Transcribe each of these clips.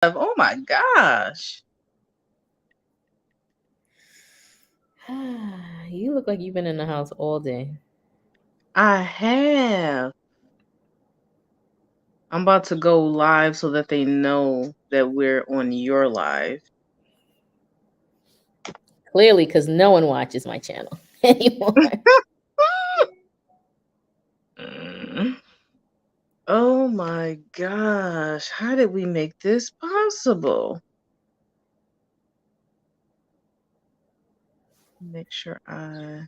Oh my gosh. You look like you've been in the house all day. I have. I'm about to go live so that they know that we're on your live. Clearly, because no one watches my channel anymore. Mm. Oh my gosh. How did we make this possible? Make sure Yeah,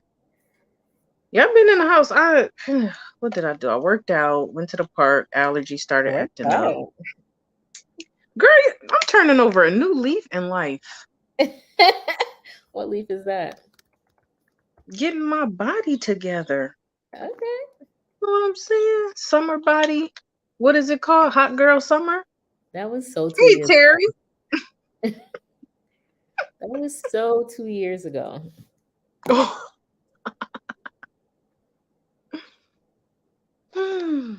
I've been in the house. What did I do? I worked out, went to the park, allergy started Worked acting up. out. Girl, I'm turning over a new leaf in life. What leaf is that? Getting my body together. Okay. You know what I'm saying? Summer body. What is it called? Hot girl summer? That was so 2 years Hey, Terry. ago. That was so 2 years ago. Oh. Hmm.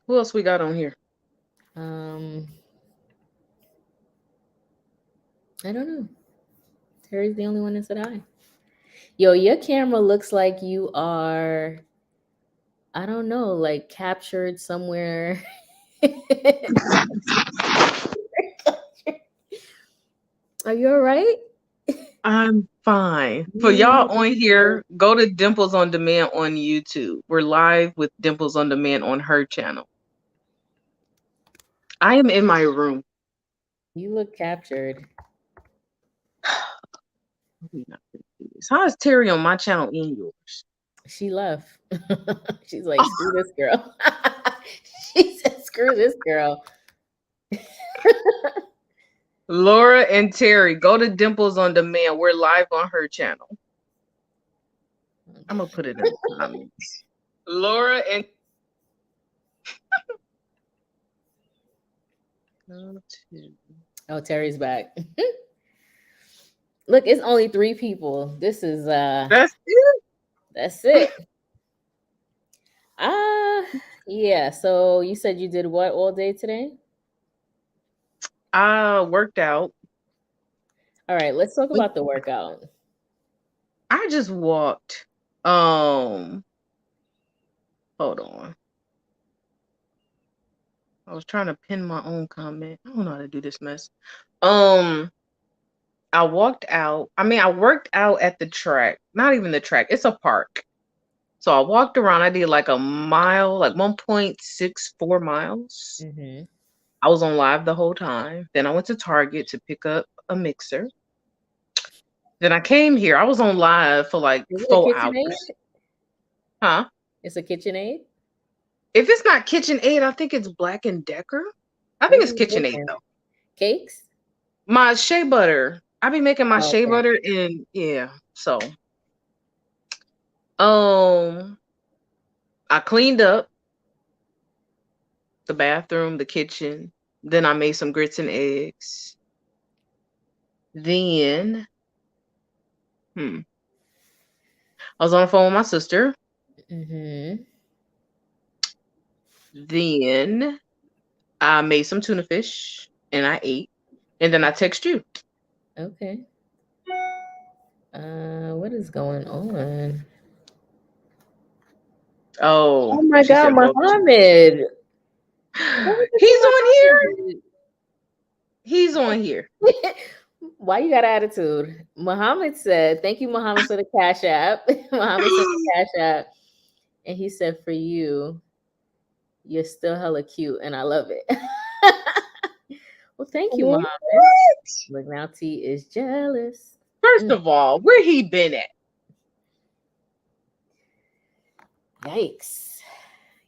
Who else we got on here? Um, I don't know. Terry's the only one that said hi. Yo, your camera looks like you are, I don't know, like captured somewhere. Are you all right? I'm fine. For y'all Mm. on here, go to Dimples on Demand on YouTube. We're live with Dimples on Demand on her channel. I am in my room. You look captured. We're not gonna do this. How is Terry on my channel in yours? She left. She's like, Oh, screw this girl. She said, screw this girl. Laura and Terry, go to Dimples on Demand. We're live on her channel. I'm gonna put it in the comments. Laura and Oh, Terry's back. Look, it's only 3 people. This is that's it. that's it. Ah, yeah. So you said you did what all day today? I worked out. All right, let's talk about the workout. I just walked. Um, hold on. I was trying to pin my own comment. I don't know how to do this mess. Um, I walked out. I worked out at the track. Not even the track. It's a park. So I walked around. I did like a mile, like 1.64 miles. Mm-hmm. I was on live the whole time. Then I went to Target to pick up a mixer. Then I came here. I was on live for like Is it a 4 hours. KitchenAid? Huh? It's a KitchenAid. If it's not KitchenAid, I think it's Black and Decker. I What think are it's you KitchenAid making? though. Cakes? My shea butter. I be making my Oh, shea okay. butter and yeah. So um I cleaned up the bathroom, the kitchen. Then I made some grits and eggs. Then I was on the phone with my sister. Mm-hmm. Then I made some tuna fish and I ate. And then I text you. Okay. What is going on? Oh, Oh my she God, said, well, Muhammad. What was it he's on here. to Muhammad? He's on here. Why you got attitude? Muhammad said, thank you, Muhammad, for the cash app. Muhammad sent the cash app. And he said, for you, you're still hella cute and I love it. Well, thank you, What? Muhammad. Look, now T is jealous. First Mm, of all, where he been at? yikes.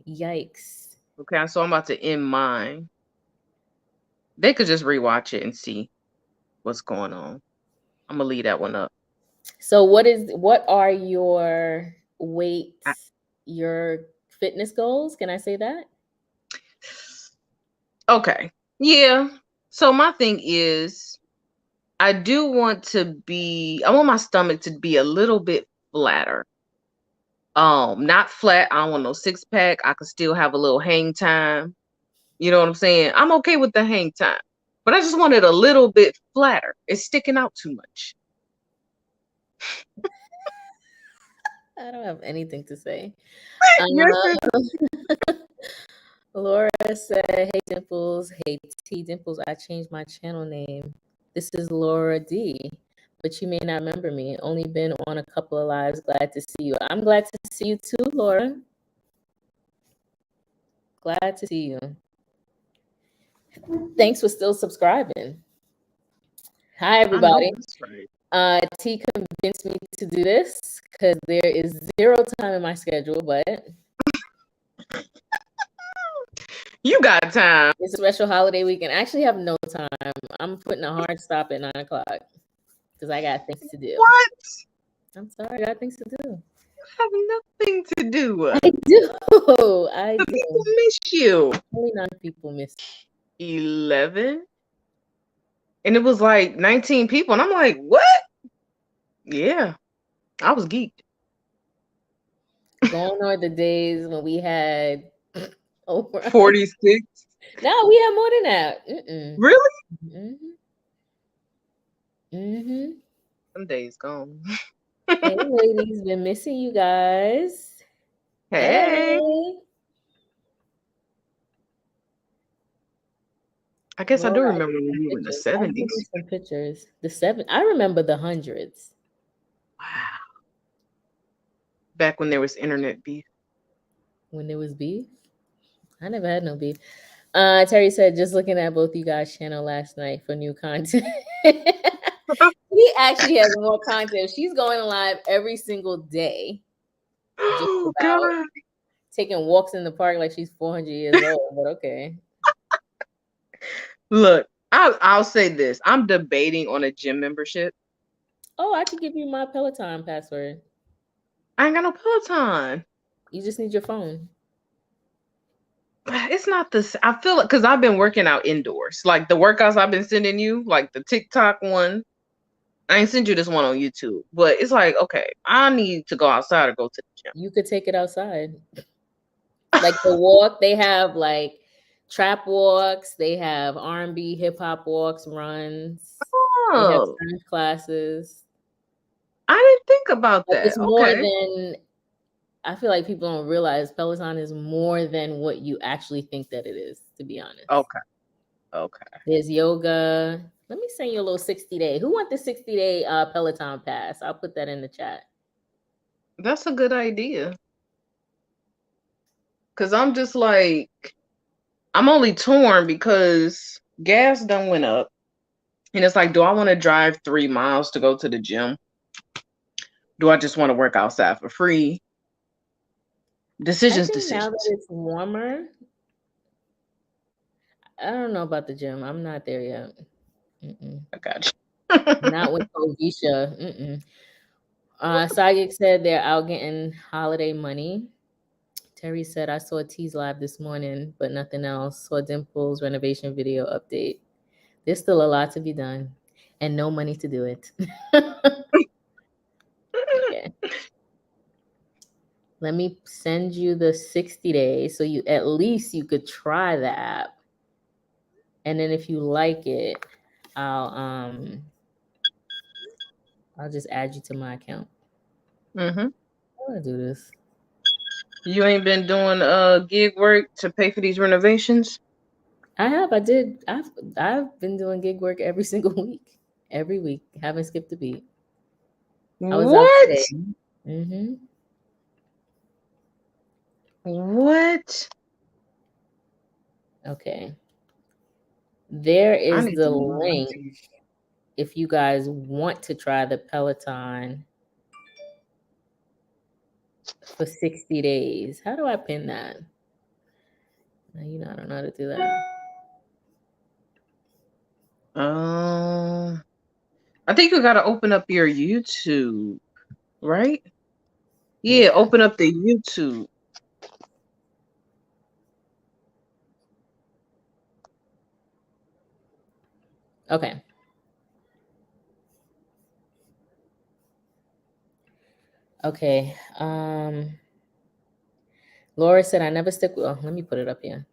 Yikes. Okay, so I'm about to end mine. They could just rewatch it and see what's going on. I'm gonna leave that one up. So what are your I- weights, your fitness goals? Can I say that? Okay. Yeah. So my thing is I want my stomach to be a little bit flatter. Not flat. I don't want no six pack. I could still have a little hang time. You know what I'm saying? I'm okay with the hang time, but I just want it a little bit flatter. It's sticking out too much. I don't have anything to say. Yes, Uh, Laura said, "Hey Dimples, hey T Dimples. I changed my channel name. This is Laura D, but you may not remember me. Only been on a couple of lives. Glad to see you. I'm glad to see you too, Laura. Glad to see you. Thanks for still subscribing. Hi I know everybody. that's right. T convinced me to do this because there is zero time in my schedule, but You got time. it's a special holiday weekend. I actually have no time. I'm putting a hard stop at 9 o'clock because I got things to do. What? I'm sorry, I got things to do. I have nothing to do. I do. I The do. people miss you. Only 9 people miss. 11? And it was like 19 people. And I'm like, what? Yeah, I was geeked. Gone are the days when we had over. 46? No, we have more than that. Mm-mm. Really? Mm-hmm. Mm-hmm. Some days gone. Hey, ladies, been missing you guys. Hey. Hey, I guess I do Laura, I remember need when some you were in the pictures. I'll give you 70s. some pictures. The seven. I remember the hundreds Wow. Back when there was internet beef. when there was beef. I never had no beef. Terry said, just looking at both you guys' channel last night for new content. He actually has more content. She's going live every single day, just Oh, about God. taking walks in the park like she's 400 years old. But okay. Look, I'll say this. I'm debating on a gym membership. Oh, I could give you my Peloton password. I ain't got no Peloton. You just need your phone. It's not this. I feel like because I've been working out indoors. Like the workouts I've been sending you, like the TikTok one. I ain't send you this one on YouTube, but it's like, okay, I need to go outside or go to the You could take it outside. Like the walk, they have like trap walks, they have R&B, hip hop walks, runs, they have Oh, strength classes. I didn't think about Like that. it's more Okay. than I feel like people don't realize Peloton is more than what you actually think that it is, to be honest. Okay. Okay. There's yoga. Let me send you a little 60-day. Who want the 60-day Peloton pass? I'll put that in the chat. That's a good idea. Cause I'm just like, I'm only torn because gas done went up. And it's like, do I want to drive 3 miles to go to the gym? Do I just want to work outside for free? I Decisions, think now that decisions. it's warmer, I don't know about the gym. I'm not there yet. Mm-mm. I got Not you. with Ovisha. Mm-mm. Sagic said they're out getting holiday money. Terry said, I saw T's live this morning, but nothing else. Saw Dimples renovation video update. There's still a lot to be done and no money to do it. Okay. Let me send you the 60 days so you at least you could try the app. And then if you like it, I'll um I'll just add you to my account. Hmm. I want to do this. You ain't been doing gig work to pay for these renovations? I have. I did. I've been doing gig work every single week. Every week. Haven't skipped a beat. I was out What? today. Mm-hmm. What? Okay. There I is need the to know my link team. if you guys want to try the Peloton for 60 days. How do I pin that? Now, I don't know how to do that. I think you gotta open up your YouTube, right? Yeah, Yeah. open up the YouTube. Okay. Okay. Laura said, I never stick with, oh, let me put it up here.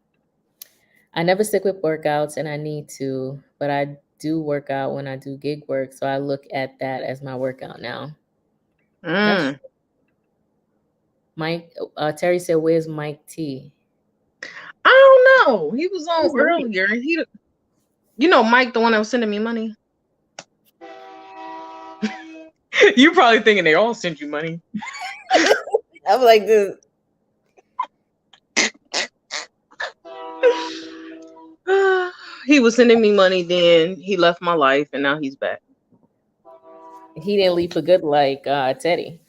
I never stick with workouts and I need to, but I do work out when I do gig work. So I look at that as my workout now. That's Mm. Mike. Terry said, "Where's Mike T?" I don't know. He was on Who's Mike? earlier. You know, Mike, the one that was sending me money. You probably thinking they all send you money. I'm like, dude, He was sending me money, then he left my life, and now he's back. he didn't leave for good like Teddy.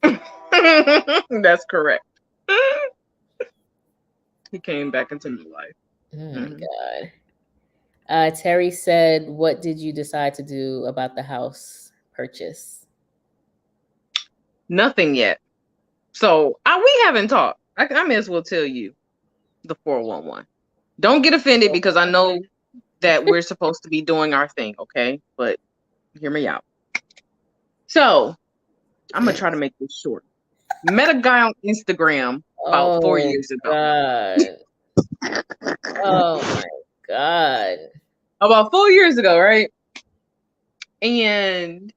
That's correct. He came back into my life. Oh my Mhm. god. Terry said, "What did you decide to do about the house purchase?" Nothing yet. So we haven't talked. I may as well tell you the 411. Don't get offended because I know that we're supposed to be doing our thing, okay? But hear me out. So I'm gonna try to make this short. Met a guy on Instagram about four Oh years ago. god. Oh my god. About 4 years ago, right? And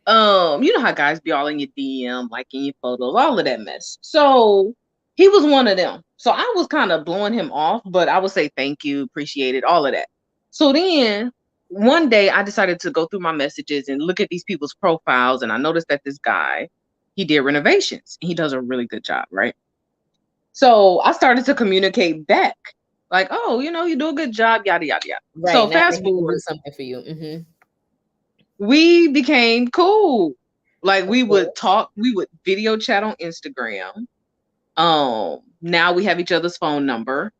you know how guys be all in your DM, liking your photos, all of that mess. So he was one of them. So I was kind of blowing him off, but I would say thank you, appreciate it, all of that. So then one day I decided to go through my messages and look at these people's profiles, and I noticed that this guy, he did renovations. He does a really good job, right? So I started to communicate back, like, oh, you do a good job, yada yada yada. Right So now that fast he can do forward, something for you. we became cool. Like Of we would course. talk, we would video chat on Instagram. Now we have each other's phone number.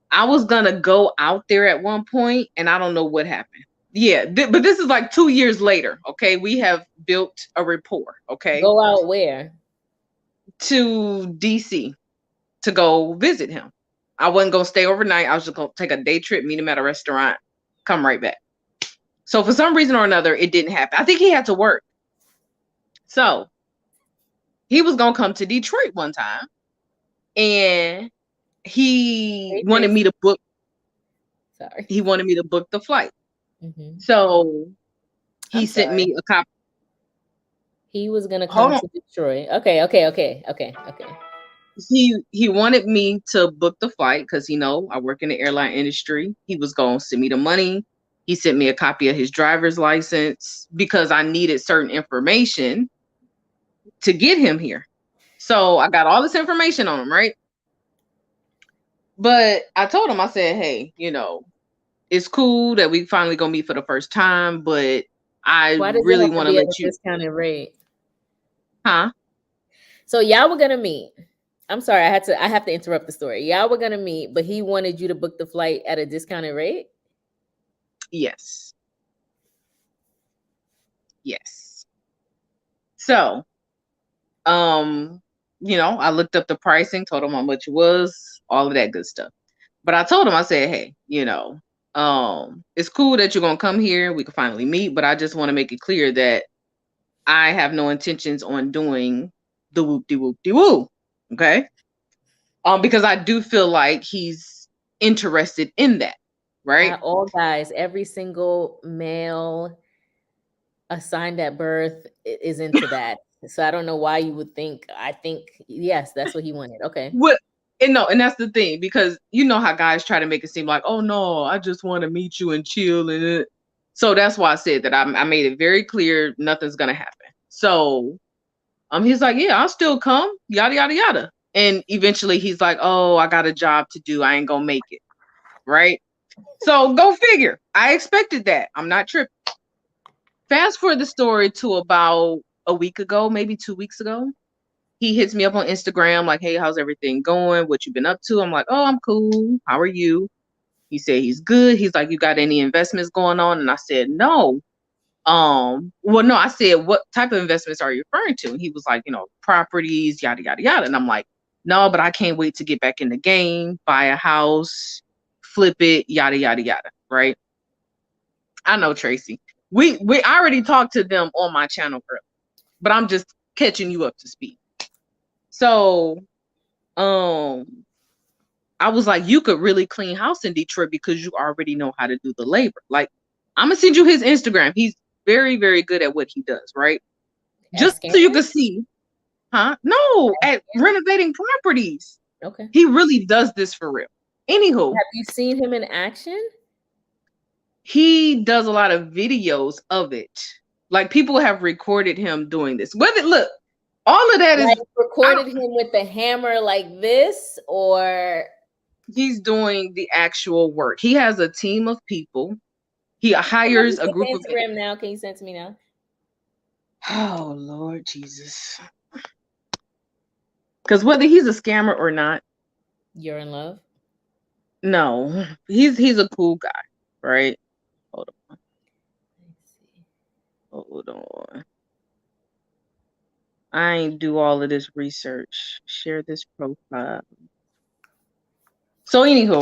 I was gonna go out there at one point, and I don't know what happened. Yeah, but this is like 2 years later. Okay, we have built a rapport. Okay, Go out where? to DC to go visit him. I wasn't gonna stay overnight. I was just gonna take a day trip, meet him at a restaurant, come right back. So for some reason or another, it didn't happen. I think he had to work. So he was gonna come to Detroit one time, and he Hey wanted me Tracy. to book. Sorry. He wanted me to book the flight. hmm So he I'm sent sorry. me a copy. He was gonna Hold come on. to Detroit. Okay. He wanted me to book the flight because I work in the airline industry. He was gonna send me the money. He sent me a copy of his driver's license because I needed certain information to get him here. So I got all this information on him, right? But I told him, I said, hey, it's cool that we finally gonna meet for the first time, but I Why does it really have to want to be at a let you, discounted rate? huh? So y'all were gonna meet. I'm sorry, I have to interrupt the story. Y'all were gonna meet, but he wanted you to book the flight at a discounted rate. Yes. Yes. So, um, I looked up the pricing, told him how much it was, all of that good stuff. But I told him, I said, hey, it's cool that you're gonna come here. We can finally meet, but I just want to make it clear that I have no intentions on doing the whoop de whoop de woo. Okay. Because I do feel like he's interested in that, right? All guys, every single male assigned at birth is into that. So I don't know why you would think. I think yes, that's what he wanted. Okay. What and no, and that's the thing, because you know how guys try to make it seem like, oh no, I just want to meet you and chill and it. So that's why I said that I made it very clear nothing's gonna happen. So he's like, yeah, I'll still come, yada yada yada. And eventually he's like, oh, I got a job to do, I ain't gonna make it. Right. So go figure. I expected that. I'm not tripping. Fast forward the story to about a week ago, maybe 2 weeks ago. He hits me up on Instagram, like, hey, how's everything going? What you been up to? I'm like, oh, I'm cool. How are you? He said he's good. He's like, you got any investments going on? And I said, no. Well, no, I said, what type of investments are you referring to? And he was like, properties, yada, yada, yada. And I'm like, no, but I can't wait to get back in the game, buy a house, flip it, yada, yada, yada. Right. I know, Tracy. We already talked to them on my channel earlier, but I'm just catching you up to speed. So, um, I was like, you could really clean house in Detroit because you already know how to do the labor. Like, I'm gonna send you his Instagram. He's very, very good at what he does, right? At Just so you scamming? can see, huh? No, at renovating properties. Okay. He really does this for real. Anywho, Have you seen him in action? he does a lot of videos of it. Like people have recorded him doing this. Whether look, all of that Like is I recorded don't him with the hammer like this, or he's doing the actual work. He has a team of people. He let me hires a see group the of Instagram now. Can you send it to me now? oh Lord Jesus. Because whether he's a scammer or not, You're in love. no, he's a cool guy, right? Hold on, Let's see. hold on. I ain't do all of this research. Share this profile. So anywho,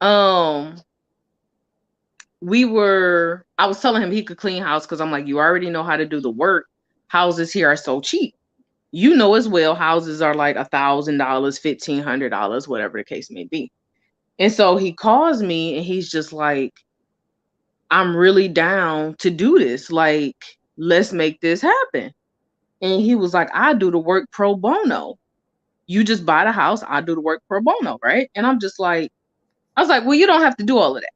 um, I was telling him he could clean house because I'm like, you already know how to do the work. Houses here are so cheap. You know as well, houses are like $1,000, $1,500, whatever the case may be. And so he calls me and he's just like, I'm really down to do this. Like, let's make this happen. And he was like, I do the work pro bono. You just buy the house, I do the work pro bono, right? And I was like, well, you don't have to do all of that.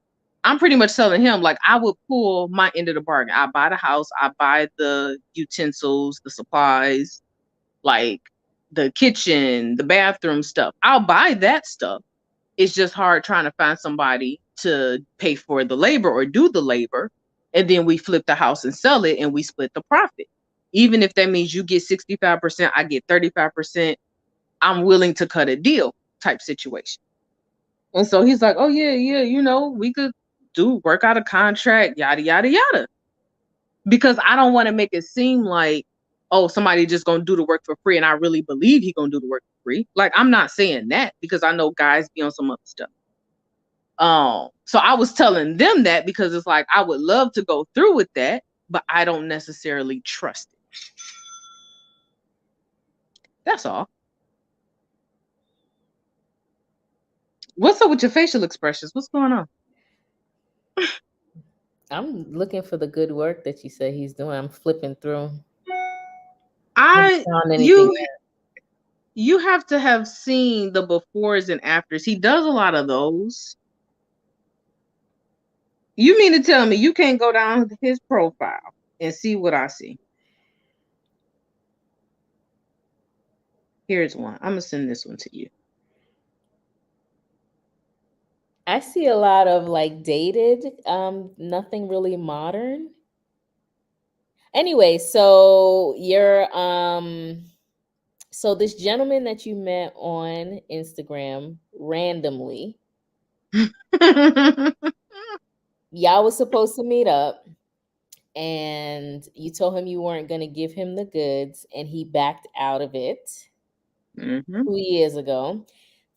I'm pretty much telling him, like, I would pull my end of the bargain. I buy the house, I buy the utensils, the supplies, like the kitchen, the bathroom stuff. I'll buy that stuff. It's just hard trying to find somebody to pay for the labor or do the labor. And then we flip the house and sell it and we split the profit. Even if that means you get 65%, I get 35%, I'm willing to cut a deal type situation. And so he's like, oh, yeah, yeah, we could work out a contract, yada, yada, yada. Because I don't want to make it seem like, oh, somebody just gonna do the work for free. And I really believe he gonna do the work for free. Like, I'm not saying that because I know guys be on some other stuff. So I was telling them that because it's like I would love to go through with that, but I don't necessarily trust it. That's all. What's up with your facial expressions? What's going on? I'm looking for the good work that you say he's doing. I'm flipping through. Haven't I found anything you yet. you have to have seen the befores and afters. He does a lot of those. You mean to tell me you can't go down his profile and see what I see? Here's one. I'm gonna send this one to you. I see a lot of like dated, nothing really modern. Anyway, so this gentleman that you met on Instagram randomly, y'all was supposed to meet up and you told him you weren't going to give him the goods and he backed out of it hmm 2 years ago.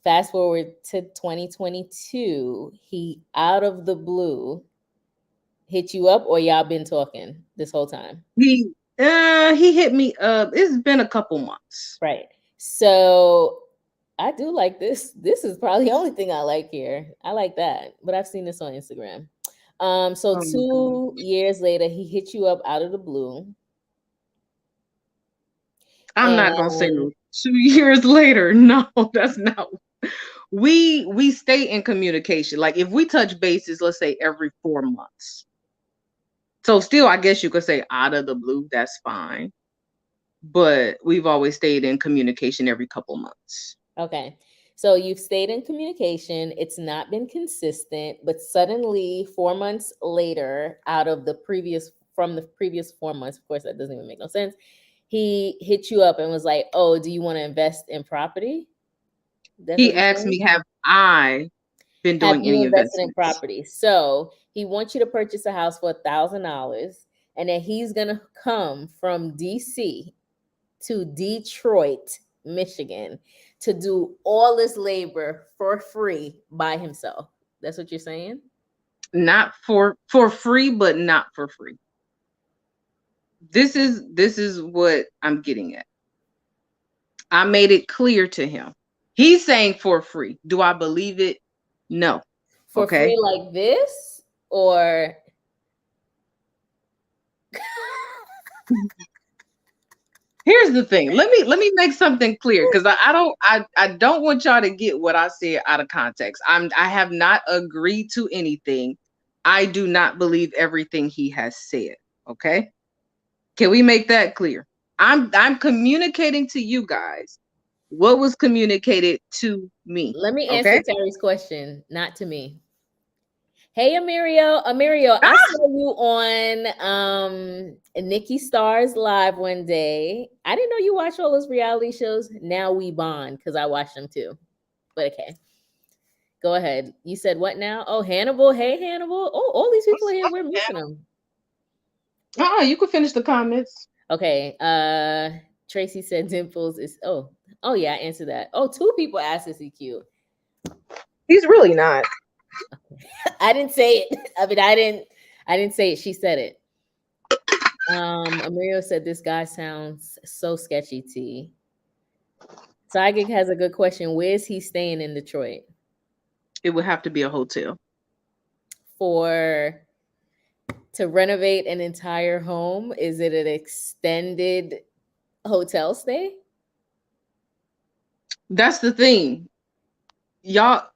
Fast forward to 2022, he out of the blue hit you up, or y'all been talking this whole time? He hit me up. It's been a couple months. Right. So I do like this. This is probably the only thing I like here. I like that. But I've seen this on Instagram. So Oh my God. 2 years later, he hit you up out of the blue. I'm not gonna say And no. 2 years later, no, that's not. We stay in communication. Like if we touch bases, let's say every 4 months. So still, I guess you could say out of the blue, that's fine. But we've always stayed in communication every couple months. okay. So you've stayed in communication. It's not been consistent, but suddenly 4 months later, out of from the previous 4 months, of course, that doesn't even make no sense. He hit you up and was like, "Oh, do you want to invest in property?" That's what He he asked said. me, have I been Have doing you any invested in investments? property? So he wants you to purchase a house for $1,000, and then he's gonna come from DC to Detroit, Michigan, to do all this labor for free by himself. That's what you're saying? Not for free, but not for free. This is what I'm getting at. I made it clear to him. He's saying for free. Do I believe it? No. For free Okay. like this, or Here's the thing. Let me make something clear because I don't want y'all to get what I said out of context. I have not agreed to anything. I do not believe everything he has said. Okay. Can we make that clear? I'm communicating to you guys what was communicated to me. let me answer Okay. Terry's question, not to me. Hey, Amirio, I Ah! saw you on Nikki Star's live one day. I didn't know you watch all those reality shows. Now we bond because I watch them too. But okay, go ahead. You said what now? Oh, Hannibal. Hey, Hannibal. Oh, all these people are here. We're missing them. You can finish the comments. Okay. Tracy said Dimples is oh yeah, I answered that. Oh, two people asked is he cute. He's really not. I didn't say it. I didn't say it. She said it. Amirio said this guy sounds so sketchy. T. Psychic has a good question. Where's he staying in Detroit? It would have to be a hotel. For to renovate an entire home? Is it an extended hotel stay? That's the thing. Y'all,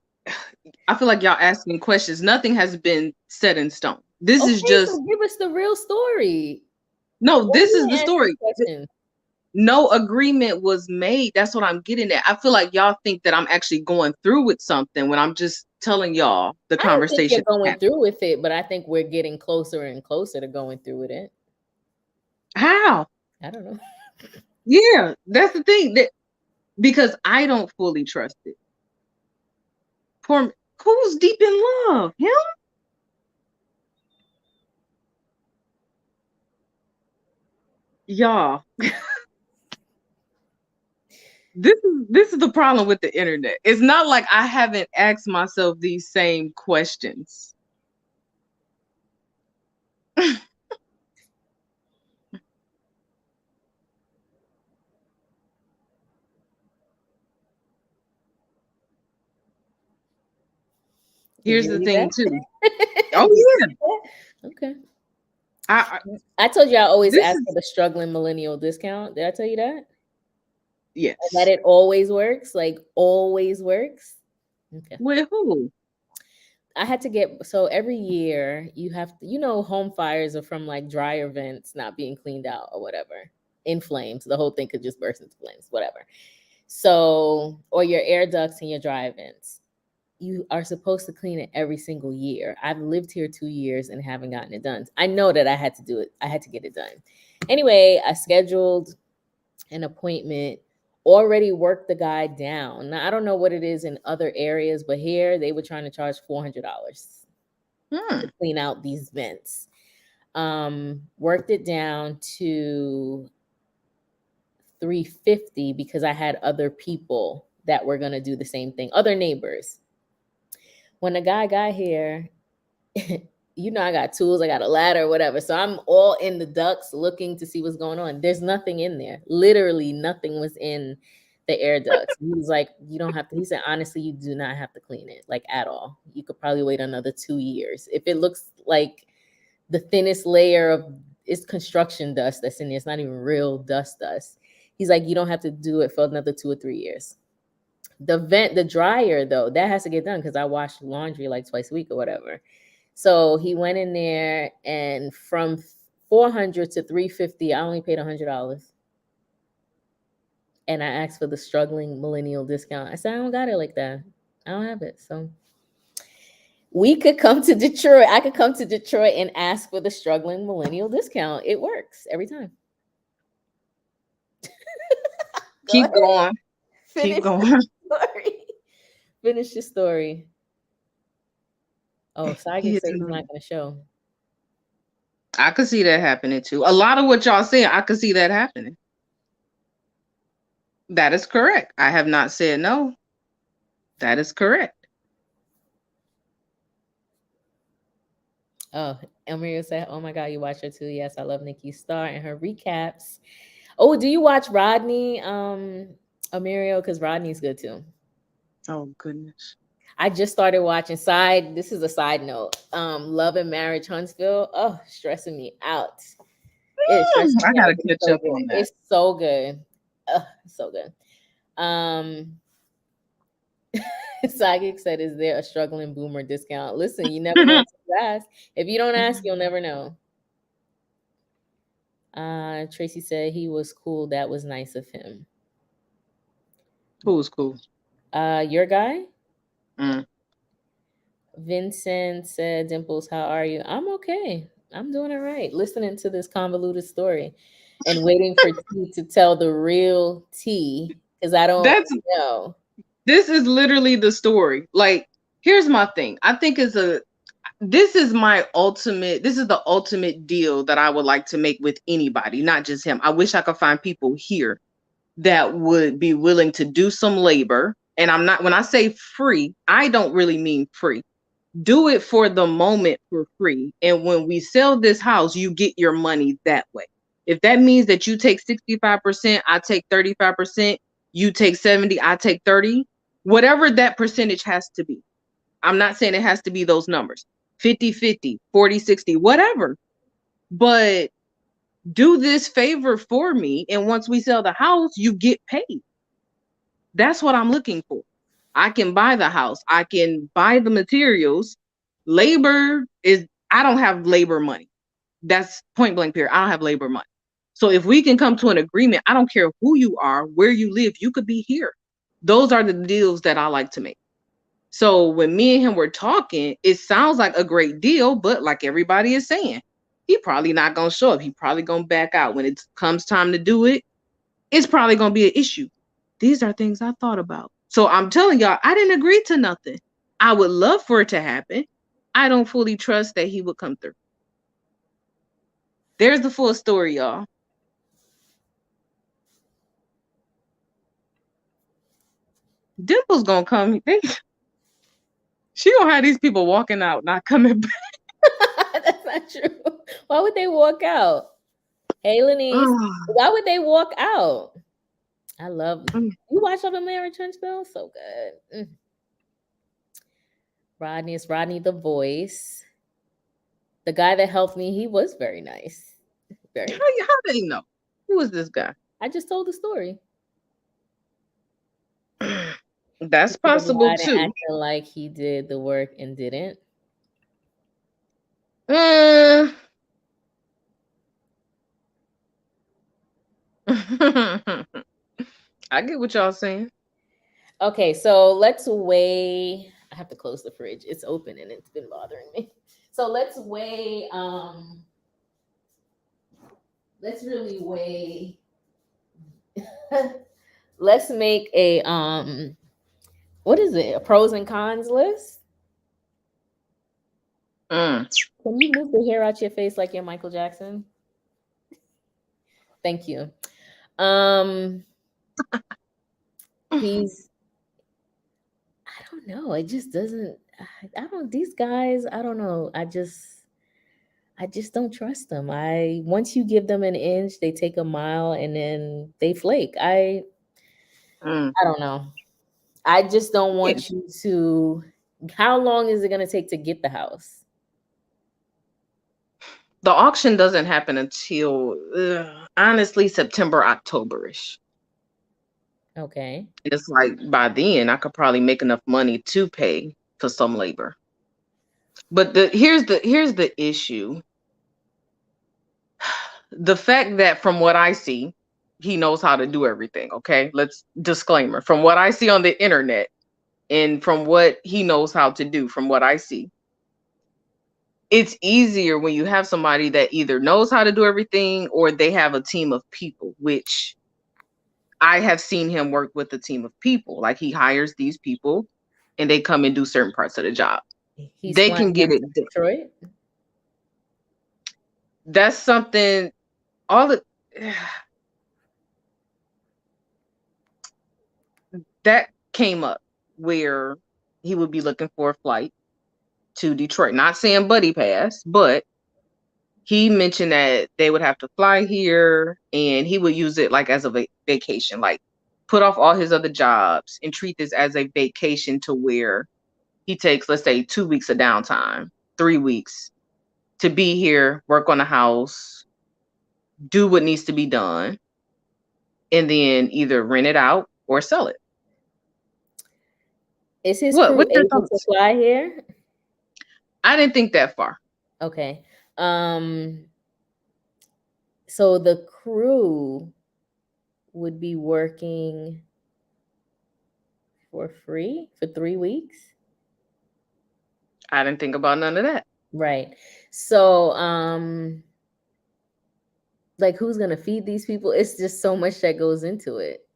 I feel like y'all asking questions. Nothing has been set in stone. This is Okay, just so give us the real story. no, Why are this is you the answering story. questions? No agreement was made. That's what I'm getting at. I feel like y'all think that I'm actually going through with something when I'm just telling y'all the I don't think you're conversation going happened. through with it, but I think we're getting closer and closer to going through with it. How? I don't know. Yeah, that's the thing. That because I don't fully trust it. Poor who's deep in love? Him? Y'all. This is the problem with the internet. It's not like I haven't asked myself these same questions. Did Here's you the read thing that? too. Did Oh you yeah. read that? Okay. I I told you I always this ask for is the struggling millennial discount. Did I tell you that? And that yes. it always works, like always works. Okay. With who? I had to get so every year you have to, home fires are from like dryer vents not being cleaned out or whatever. In flames. The whole thing could just burst into flames, whatever. So, or your air ducts and your dry vents. You are supposed to clean it every single year. I've lived here 2 years and haven't gotten it done. I know that I had to do it. I had to get it done. Anyway, I scheduled an appointment, already worked the guy down. Now, I don't know what it is in other areas, but here they were trying to charge $400 to Hmm. clean out these vents. Worked it down to 350 because I had other people that were going to do the same thing, other neighbors. When the guy got here, I got tools, I got a ladder, whatever. So I'm all in the ducts looking to see what's going on. There's nothing in there. Literally nothing was in the air ducts. He was like, you don't have to, he said, honestly, you do not have to clean it, like at all. You could probably wait another 2 years. If it looks like the thinnest layer of it's construction dust that's in there, it's not even real dust. He's like, you don't have to do it for another 2 or 3 years. The dryer though, that has to get done because I wash laundry like twice a week or whatever. So he went in there, and from 400 to 350, I only paid $100. And I asked for the struggling millennial discount. I said, I don't got it like that. I don't have it. So we could come to Detroit. I could come to Detroit and ask for the struggling millennial discount. It works every time. Go Keep ahead. going. Keep Finish the going. story. Finish the story. Oh, He Sage hit said he's another. not going to show. I could see that happening too. A lot of what y'all saying, I could see that happening. That is correct. I have not said no. That is correct. Oh, Elmira said, "Oh my God, you watch her too." Yes, I love Nikki Star and her recaps. Oh, do you watch Rodney, Amirio? Because Rodney's good too. Oh goodness. I just started watching this is a side note. Love and Marriage Huntsville. Oh, stressing me out. It's stressing I me out, gotta but it's catch so up good. on that. It's so good. So good. Um Psychic said, is there a struggling boomer discount? Listen, you never know until you ask. If you don't ask, you'll never know. Tracy said he was cool. That was nice of him. Cool, cool. Your guy? Mm. Vincent said, Dimples, how are you? I'm okay. I'm doing all right. Listening to this convoluted story and waiting for T to tell the real T because I don't That's know. this is literally the story. Like, here's my thing. I think this is the ultimate deal that I would like to make with anybody, not just him. I wish I could find people here that would be willing to do some labor. And I'm not, when I say free, I don't really mean free. Do it for the moment for free. And when we sell this house, you get your money that way. If that means that you take 65%, I take 35%, you take 70, I take 30, whatever that percentage has to be. I'm not saying it has to be those numbers, 50-50, 40-60, whatever. But do this favor for me. And once we sell the house, you get paid. That's what I'm looking for. I can buy the house, I can buy the materials. Labor is, I don't have labor money. That's point blank period. I don't have labor money. So if we can come to an agreement, I don't care who you are, where you live, you could be here. Those are the deals that I like to make. So when me and him were talking, it sounds like a great deal, but like everybody is saying, he probably not gonna show up. He probably gonna back out when it comes time to do it. It's probably gonna be an issue. These are things I thought about. So I'm telling y'all, I didn't agree to nothing. I would love for it to happen. I don't fully trust that he would come through. There's the full story, y'all. Dimple's gonna come. She gonna have these people walking out, not coming back. That's not true. Why would they walk out? Hey, Lenise, why would they walk out? I love you watch Love and Marriage Huntsville? So good. Rodney is Rodney the voice. The guy that helped me, he was very nice. Very nice. How they know? Who is this guy? I just told the story. That's possible And too. acting like he did the work and didn't. I get what y'all saying. Okay, so let's weigh. I have to close the fridge. It's open and it's been bothering me. So let's weigh. Let's really weigh. Let's make a what is it? A pros and cons list? Can you move the hair out your face like you're Michael Jackson? Thank you. He's I don't know. It just doesn't I don't these guys, I don't know. I just don't trust them. Once you give them an inch, they take a mile and then they flake. I don't know. I just don't Yeah. want you to. How long is it going to take to get the house? The auction doesn't happen until honestly September, Octoberish. Okay. It's like by then I could probably make enough money to pay for some labor. But here's the issue. The fact that from what I see, he knows how to do everything. Okay. Let's disclaimer. From what I see on the internet and from what he knows how to do, from what I see, it's easier when you have somebody that either knows how to do everything or they have a team of people, which I have seen him work with a team of people. Like he hires these people and they come and do certain parts of the job. He's They flying can get them it to done. Detroit. That's something all the that came up where he would be looking for a flight to Detroit. Not saying buddy pass, but he mentioned that they would have to fly here and he would use it like as a vacation, like put off all his other jobs and treat this as a vacation to where he takes, let's say, 2 weeks of downtime, 3 weeks to be here, work on the house, do what needs to be done, and then either rent it out or sell it. Is his What? crew What's your able to thoughts? fly here? I didn't think that far. Okay. So the crew would be working for free for 3 weeks? I didn't think about none of that. Right. So like who's gonna feed these people? It's just so much that goes into it.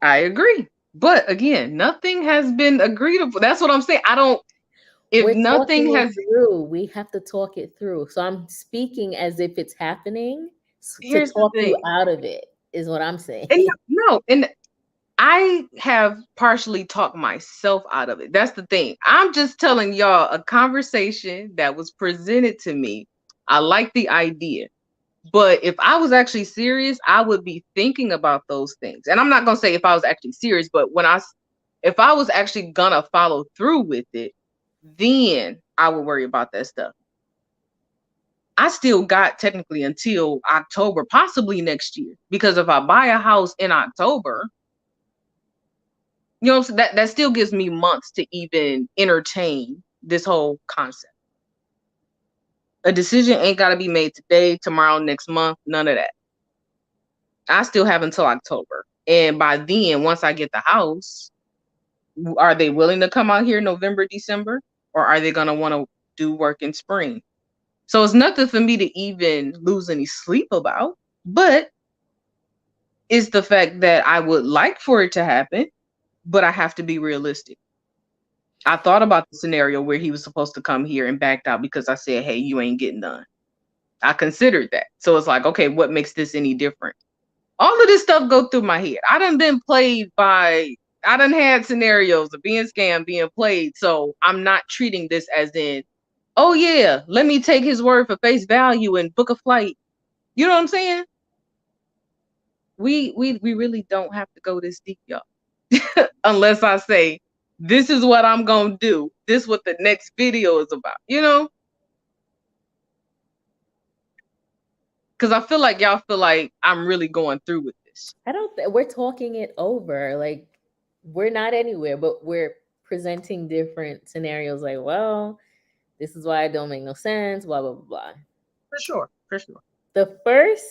I agree. But again, nothing has been agreed upon. That's what I'm saying. I don't, if We're nothing talking it has, through. We have to talk it through. So I'm speaking as if it's happening to here's the talk you thing. out of it, is what I'm saying. And no, and I have partially talked myself out of it. That's the thing. I'm just telling y'all a conversation that was presented to me. I like the idea. But if I was actually serious, I would be thinking about those things. And I'm not going to say if I was actually serious, but if I was actually going to follow through with it, then I would worry about that stuff. I still got technically until October, possibly next year, because if I buy a house in October, you know what I'm saying? That still gives me months to even entertain this whole concept. A decision ain't got to be made today, tomorrow, next month, none of that. I still have until October. And by then, once I get the house, are they willing to come out here November, December? Or are they going to want to do work in spring? So it's nothing for me to even lose any sleep about. But it's the fact that I would like for it to happen, but I have to be realistic. I thought about the scenario where he was supposed to come here and backed out because I said, hey, you ain't getting done. I considered that. So it's like, okay, what makes this any different? All of this stuff go through my head. I done had scenarios of being scammed, being played. So I'm not treating this as in, oh yeah, let me take his word for face value and book a flight. You know what I'm saying? We really don't have to go this deep, y'all. Unless I say, this is what I'm gonna do. This is what the next video is about, you know? Because I feel like y'all feel like I'm really going through with this. I don't we're talking it over. Like we're not anywhere, but we're presenting different scenarios like, well, this is why it don't make no sense, blah blah blah blah. For sure, for sure. The first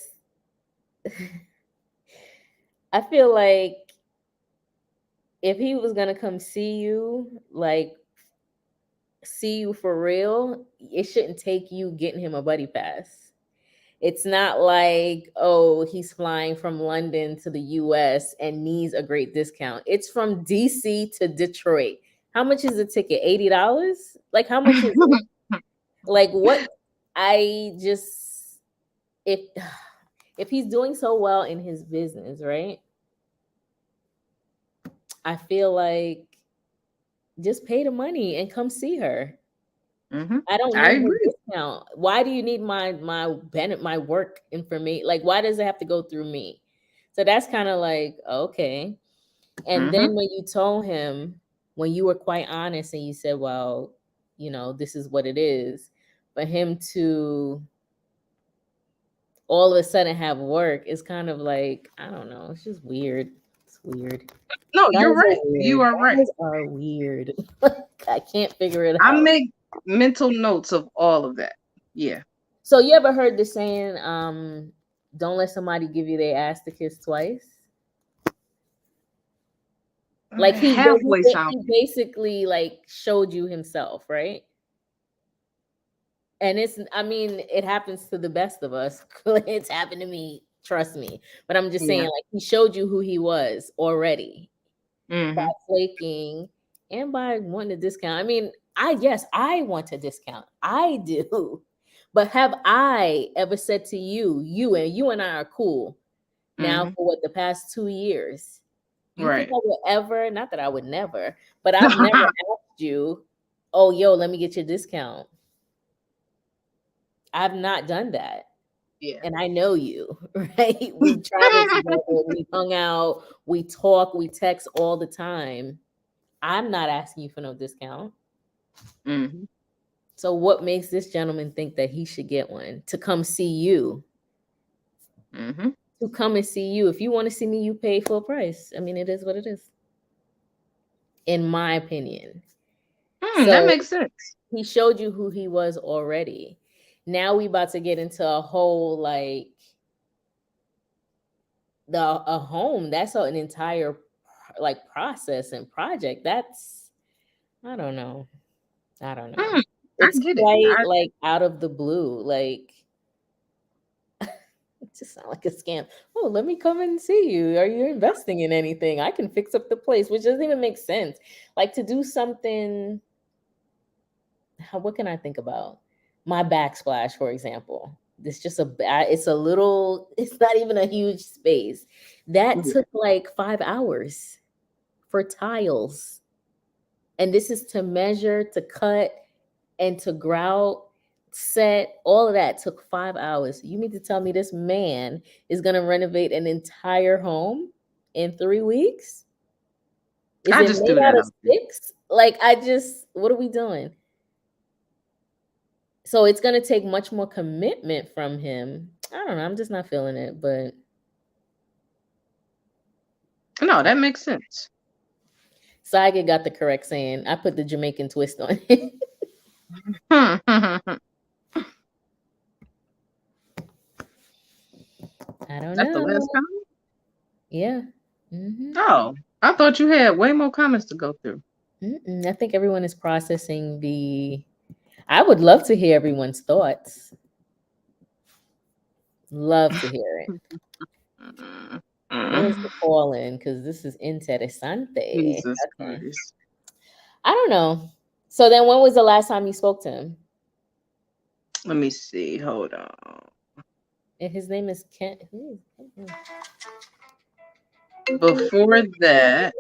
I feel like if he was gonna come see you, like see you for real, it shouldn't take you getting him a buddy pass. It's not like, oh, he's flying from London to the US and needs a great discount. It's from DC to Detroit. How much is the ticket? $80? Like, how much is it? Like, what? I just, if, if he's doing so well in his business, right? I feel like just pay the money and come see her. Mm-hmm. I don't I need the agree. discount. Why do you need my work information? Like, why does it have to go through me? So that's kind of like, okay. And Mm-hmm. then when you told him, when you were quite honest and you said, well, this is what it is, for him to all of a sudden have work is kind of like, I don't know, it's just weird. It's weird. No, you're Guys are right. You weird. are right. Guys are weird. I can't figure it I out. make mental notes of all of that. Yeah. So you ever heard the saying, don't let somebody give you their ass to kiss twice? Like Halfway sound. he basically like showed you himself, right? And I mean, it happens to the best of us. It's happened to me, trust me. But I'm just saying, Yeah. like, he showed you who he was already by Mm-hmm. flaking and by wanting a discount. I mean, I want a discount. I do. But have I ever said to you, you and I are cool now Mm-hmm. for what, the past 2 years? You think Right. I would ever, not that I would never, but I've never asked you, oh, yo, let me get your discount. I've not done that. Yeah. and I know you, right? We've traveled together, we hung out, we talk, we text all the time. I'm not asking you for no discount. Hmm. So what makes this gentleman think that he should get one to come see you? Hmm. To come and see you. If you want to see me, you pay full price. I mean, it is what it is, in my opinion. That So makes sense. he showed you who he was already. Now we about to get into a whole like a home. That's an entire like process and project. That's I don't know. I don't know. Mm, I It's get it. quite like out of the blue. Like it just sounds like a scam. Oh, let me come and see you. Are you investing in anything? I can fix up the place, which doesn't even make sense. Like to do something. What can I think about? My backsplash, for example. It's just it's a little, it's not even a huge space. That Yeah. took like 5 hours for tiles. And this is to measure, to cut, and to grout, set, all of that took 5 hours. You mean to tell me this man is going to renovate an entire home in 3 weeks? Is I it just threw made that out of out there. sticks? What are we doing? So it's going to take much more commitment from him. I don't know. I'm just not feeling it. But No, that makes sense. Saiga got the correct saying. I put the Jamaican twist on it. That's I don't the last know. comment. Yeah. Hmm. Oh, I thought you had way more comments to go through. I think everyone is processing the. I would love to hear everyone's thoughts. Love to hear it. Mm, Who wants to mm. call in? Because this is interesante. Jesus Okay. Christ. I don't know. So then when was the last time you spoke to him? Let me see. Hold on. And his name is Kent. Who is Before that,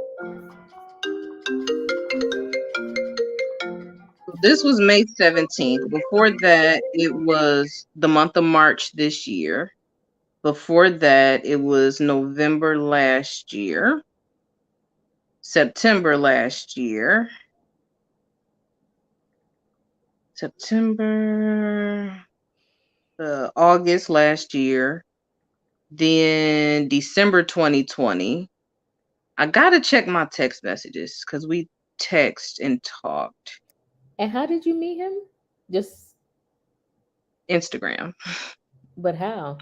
this was May 17th. Before that, it was the month of March this year. Before that, it was November last year, September last year, September, August last year, then December 2020. I gotta check my text messages because we text and talked. And how did you meet him? Just, Instagram. but how?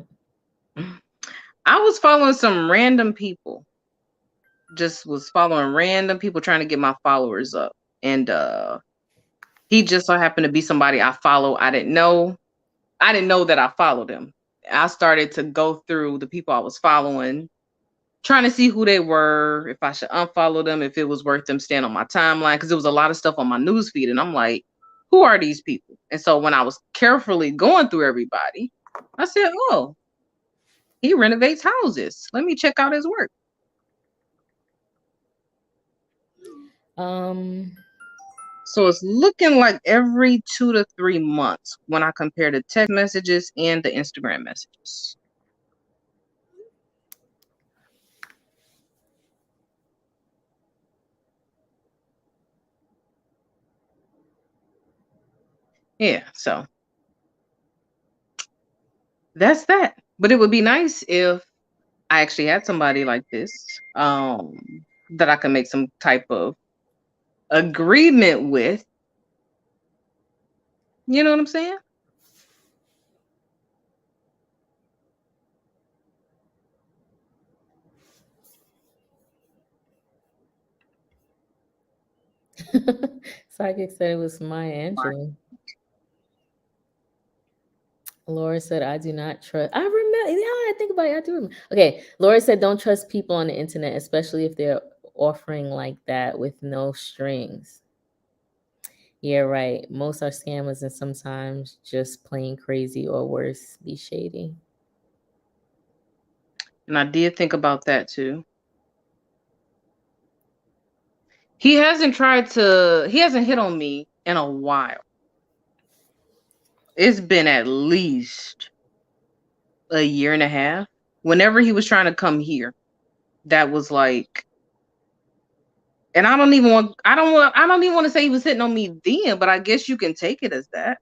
I was following some random people. Just was following random people trying to get my followers up. And he just so happened to be somebody I follow. I didn't know. I didn't know that I followed him. I started to go through the people I was following, trying to see who they were, if I should unfollow them, if it was worth them staying on my timeline, because there was a lot of stuff on my news feed, and I'm like, who are these people? And so when I was carefully going through everybody, I said, oh, he renovates houses. Let me check out his work. Um, So it's looking like every 2 to 3 months when I compare the text messages and the Instagram messages. Yeah, so that's that. But it would be nice if I actually had somebody like this, that I can make some type of agreement with. You know what I'm saying? Psychic said it was Maya Angelou. Laura said, I do not trust. I remember. Yeah, I think about it. I do remember. Okay. Laura said, don't trust people on the internet, especially if they're offering like that with no strings. Yeah, right. Most are scammers and sometimes just plain crazy or worse, be shady. And I did think about that too. He hasn't hit on me in a while. It's been at least a year and a half. Whenever he was trying to come here, that was like, and I don't even want to say he was hitting on me then, but I guess you can take it as that.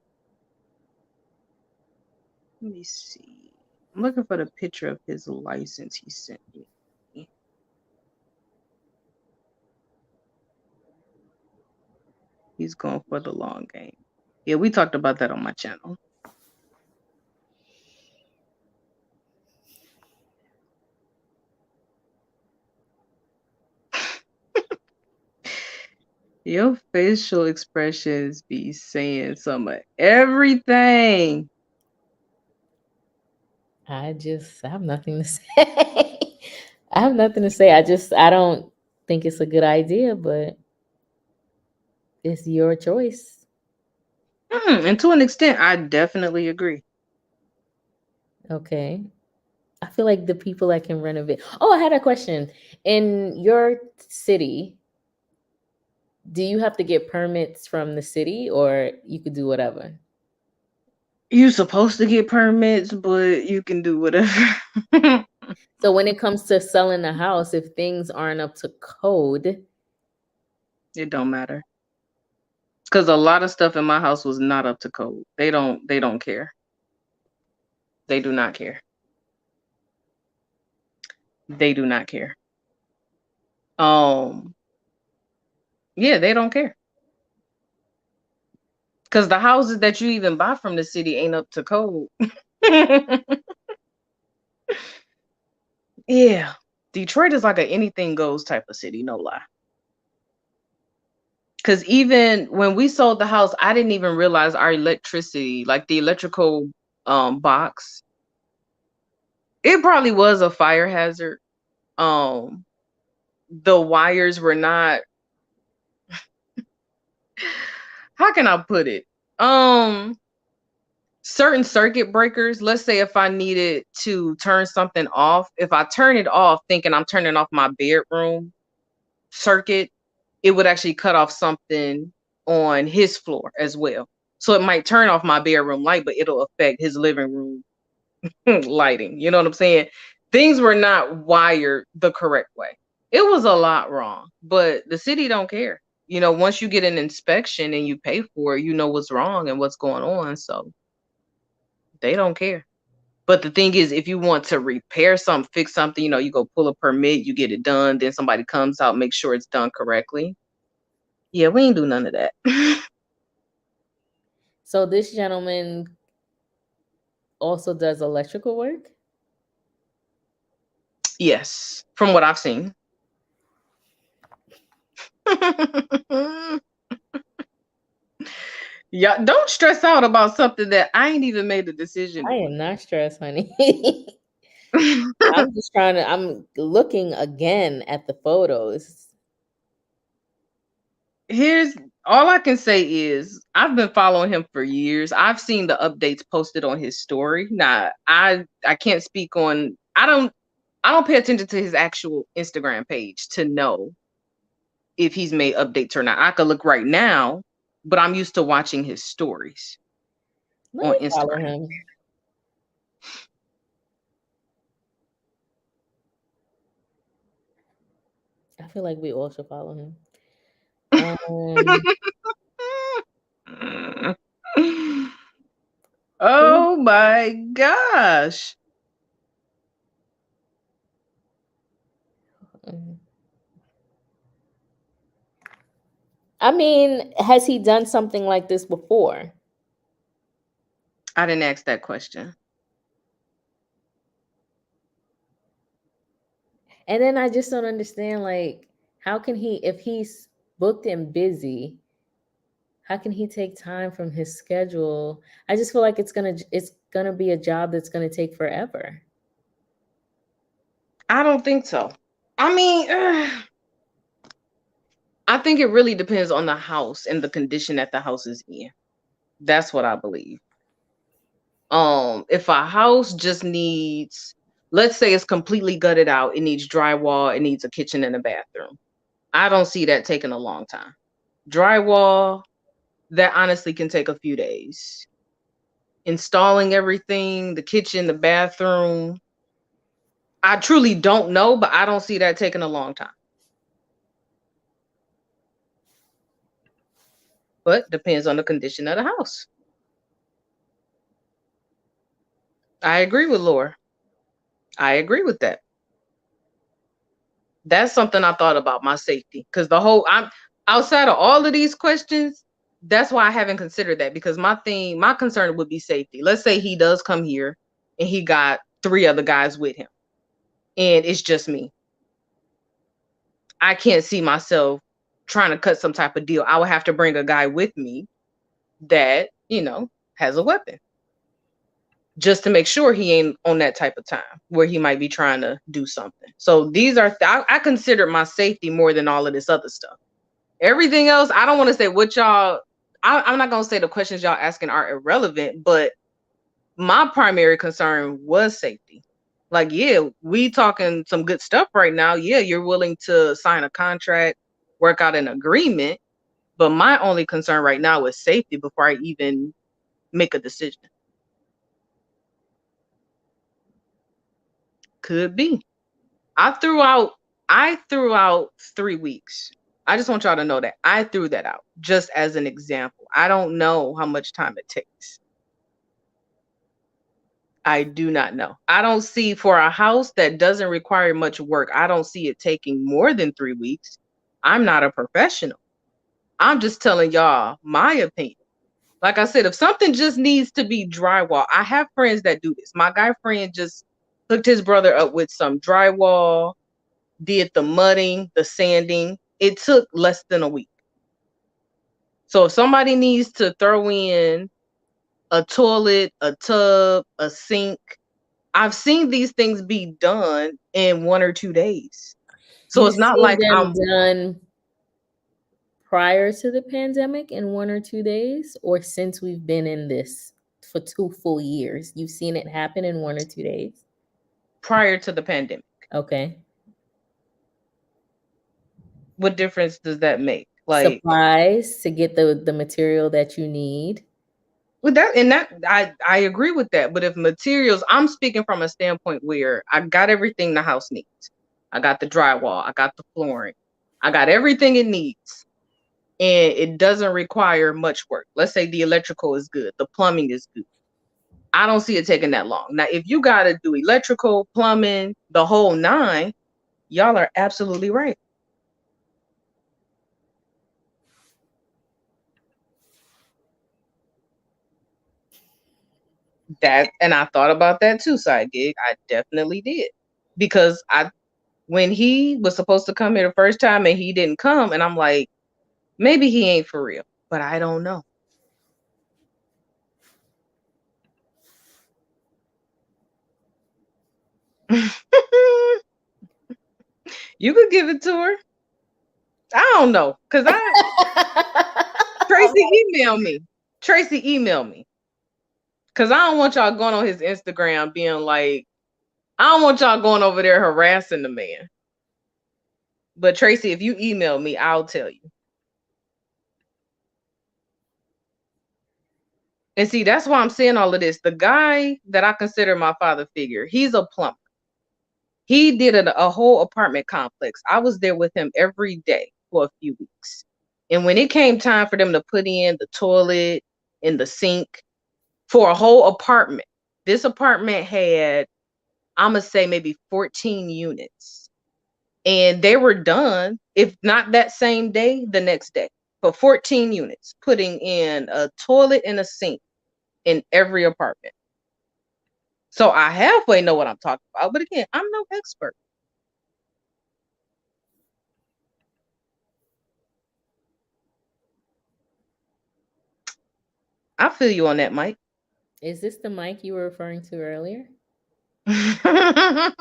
Let me see. I'm looking for the picture of his license he sent me. He's going for the long game. Yeah, we talked about that on my channel. Your facial expressions be saying some of everything. I have nothing to say. I have nothing to say. I don't think it's a good idea, but it's your choice. And to an extent, I definitely agree. Okay. I feel like the people that can renovate. Oh, I had a question. In your city, do you have to get permits from the city or you could do whatever? You're supposed to get permits, but you can do whatever. So when it comes to selling a house, if things aren't up to code, It don't matter. Because a lot of stuff in my house was not up to code. They don't care. They do not care. They do not care. Um, yeah, they don't care. Because the houses that you even buy from the city ain't up to code. Yeah. Detroit is like a anything goes type of city, no lie. Because even when we sold the house, I didn't even realize our electricity, like the electrical box, it probably was a fire hazard. Um, the wires were not, how can I put it? Um, certain circuit breakers, let's say if I needed to turn something off, if I turn it off thinking I'm turning off my bedroom circuit, it would actually cut off something on his floor as well. So it might turn off my bedroom light, but it'll affect his living room lighting. You know what I'm saying? Things were not wired the correct way. It was a lot wrong, but the city don't care. You know, once you get an inspection and you pay for it, you know what's wrong and what's going on. So they don't care. But the thing is, if you want to repair something, fix something, you know, you go pull a permit, you get it done, then somebody comes out, make sure it's done correctly. Yeah, we ain't do none of that. so this gentleman also does electrical work. Yes, from what I've seen. Yeah, don't stress out about something that I ain't even made a decision I on. am not stressed, honey. I'm looking again at the photos. Here's all I can say is I've been following him for years. I've seen the updates posted on his story. Now, I can't speak on I don't pay attention to his actual Instagram page to know if he's made updates or not. I could look right now, but I'm used to watching his stories Let on me follow Instagram. him. I feel like we all should follow him. Um, Oh my gosh. I mean, has he done something like this before? I didn't ask that question. And then I just don't understand, like, how can he, if he's booked and busy, how can he take time from his schedule? I just feel like it's gonna be a job that's gonna take forever. I don't think so. I mean, I think it really depends on the house and the condition that the house is in. That's what I believe. If a house just needs, let's say it's completely gutted out, it needs drywall, it needs a kitchen and a bathroom. I don't see that taking a long time. Drywall, that honestly can take a few days. installing everything, the kitchen, the bathroom. I truly don't know, but I don't see that taking a long time. But depends on the condition of the house. I agree with Laura. I agree with that. That's something I thought about, my safety. Because I'm outside of all of these questions, that's why I haven't considered that. Because my concern would be safety. Let's say he does come here and he got 3 other guys with him, and it's just me. I can't see myself trying to cut some type of deal. I would have to bring a guy with me that, has a weapon, just to make sure he ain't on that type of time where he might be trying to do something. So these are, I consider my safety more than all of this other stuff. Everything else, I don't want to say what y'all, I'm not going to say the questions y'all asking are irrelevant, but my primary concern was safety. Like, yeah, we talking some good stuff right now. Yeah, you're willing to sign a contract, work out an agreement. But my only concern right now is safety before I even make a decision. Could be. I threw out 3 weeks. I just want y'all to know that I threw that out just as an example. I don't know how much time it takes. I do not know. I don't see, for a house that doesn't require much work, I don't see it taking more than 3 weeks. I'm not a professional. I'm just telling y'all my opinion. Like I said, if something just needs to be drywall, I have friends that do this. My guy friend just hooked his brother up with some drywall, did the mudding, the sanding. It took less than a week. So if somebody needs to throw in a toilet, a tub, a sink, I've seen these things be done in 1 or 2 days. So You've it's not seen like them I'm done prior to the pandemic in 1 or 2 days, or since we've been in this for 2 full years? You've seen it happen in 1 or 2 days? prior to the pandemic. Okay. What difference does that make? Like, Supplies to get the material that you need. with that, and that I agree with that. But if materials, I'm speaking from a standpoint where I got everything the house needs. I got the drywall, I got the flooring, I got everything it needs, and it doesn't require much work. Let's say the electrical is good, the plumbing is good. I don't see it taking that long. Now, if you got to do electrical, plumbing, the whole nine, y'all are absolutely right. That, and I thought about that too, side gig. I definitely did. Because when he was supposed to come here the first time and he didn't come, and I'm like, maybe he ain't for real, but I don't know. You could give it to her. I don't know, cause Tracy emailed me. Tracy emailed me, cause I don't want y'all going on his Instagram being like, I don't want y'all going over there harassing the man. But Tracy, if you email me, I'll tell you. And see, that's why I'm saying all of this. The guy that I consider my father figure, he's a plumber. He did a whole apartment complex. I was there with him every day for a few weeks. And when it came time for them to put in the toilet and the sink for a whole apartment, this apartment had, I'm going to say, maybe 14 units. And they were done, if not that same day, the next day, for 14 units, putting in a toilet and a sink in every apartment. So I halfway know what I'm talking about. But again, I'm no expert. I feel you on that, Mike. Is this the mic you were referring to earlier? It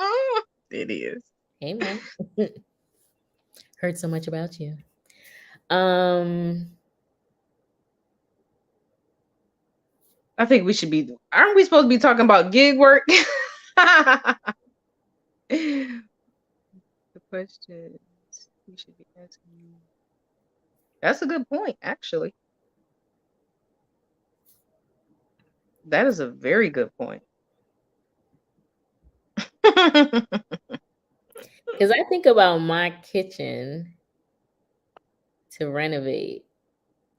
is. Hey, Mike. Heard so much about you. Um, I think we should be. Aren't we supposed to be talking about gig work? The questions we should be asking. That's a good point, actually. That is a very good point. Because I think about my kitchen to renovate.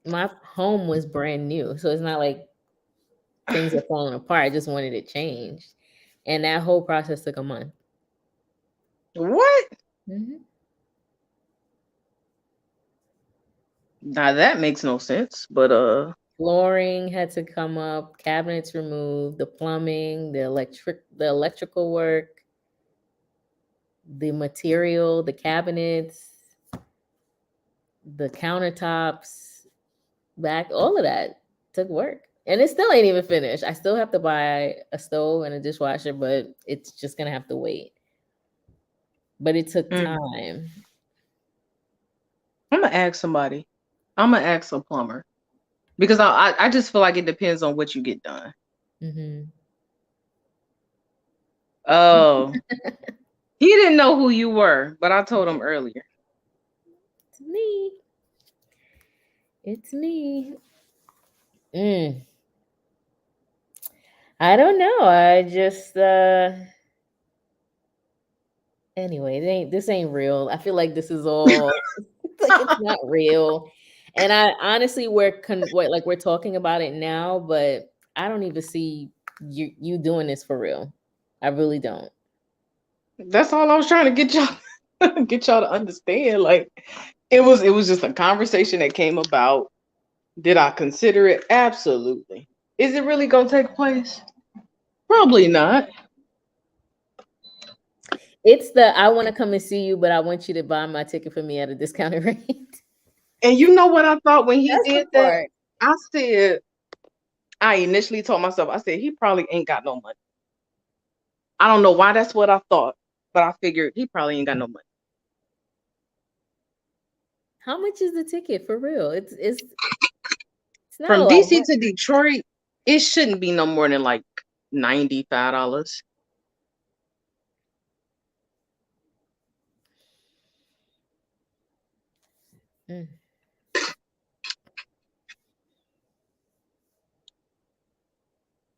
My home was brand new, so it's not like things are falling apart. I just wanted it changed, and that whole process took a month. What? Hmm. Now that makes no sense, but Flooring had to come up, cabinets removed, the plumbing, the electrical work, the material, the cabinets, the countertops, back, all of that took work. And it still ain't even finished. I still have to buy a stove and a dishwasher, but it's just gonna have to wait. But it took mm, time. I'm gonna ask somebody. I'm gonna ask a plumber because I just feel like it depends on what you get done. Hmm. Oh, he didn't know who you were, but I told him earlier. It's me. It's me. Mm. I don't know. I just anyway, this ain't real. I feel like this is all like it's not real. And I honestly we're talking about it now, but I don't even see you doing this for real. I really don't. That's all I was trying to get y'all get y'all to understand. Like it was just a conversation that came about. Did I consider it? Absolutely. Is it really gonna take place? Probably not. It's the I want to come and see you, but I want you to buy my ticket for me at a discounted rate. And you know what I thought when he That's the did that? part. I said, I initially told myself, I said, he probably ain't got no money. I don't know why that's what I thought, but I figured he probably ain't got no money. How much is the ticket for real? It's not a From lot of DC money. to Detroit, it shouldn't be no more than like $95. Mm.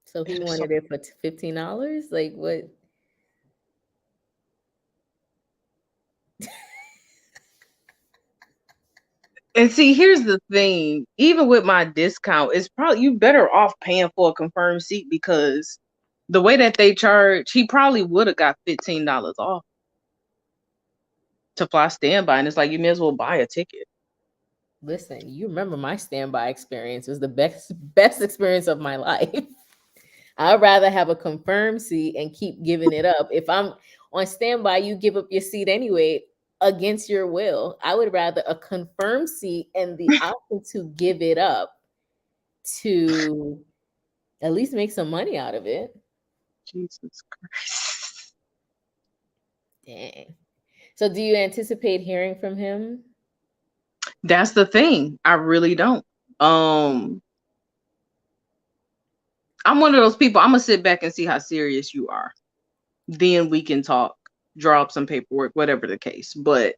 So he So, wanted it for $15. Like what? and see, here's the thing. Even with my discount, it's probably you better off paying for a confirmed seat because the way that they charge, he probably would have got $15 off to fly standby. And it's like you may as well buy a ticket. Listen, you remember my standby experience was the best experience of my life. I'd rather have a confirmed seat and keep giving it up. If I'm on standby, you give up your seat anyway against your will. I would rather a confirmed seat and the option to give it up to at least make some money out of it. Jesus Christ. Dang. So do you anticipate hearing from him? That's the thing. I really don't. Um, I'm one of those people. I'm gonna sit back and see how serious you are. Then we can talk, draw up some paperwork, whatever the case. But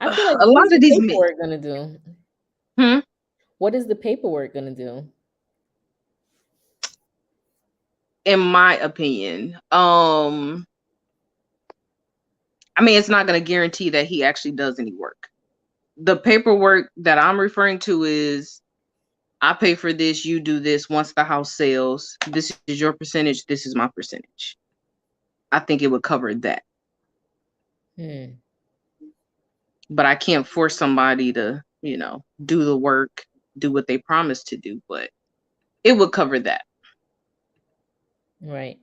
I feel like a what is lot of the these men, paperwork gonna do? hmm, What is the paperwork gonna do? in my opinion, I mean, it's not gonna guarantee that he actually does any work. The paperwork that I'm referring to is I pay for this, you do this. Once the house sells, this is your percentage, this is my percentage. I think it would cover that. Hmm. But I can't force somebody to, do the work, do what they promised to do, but it would cover that. Right.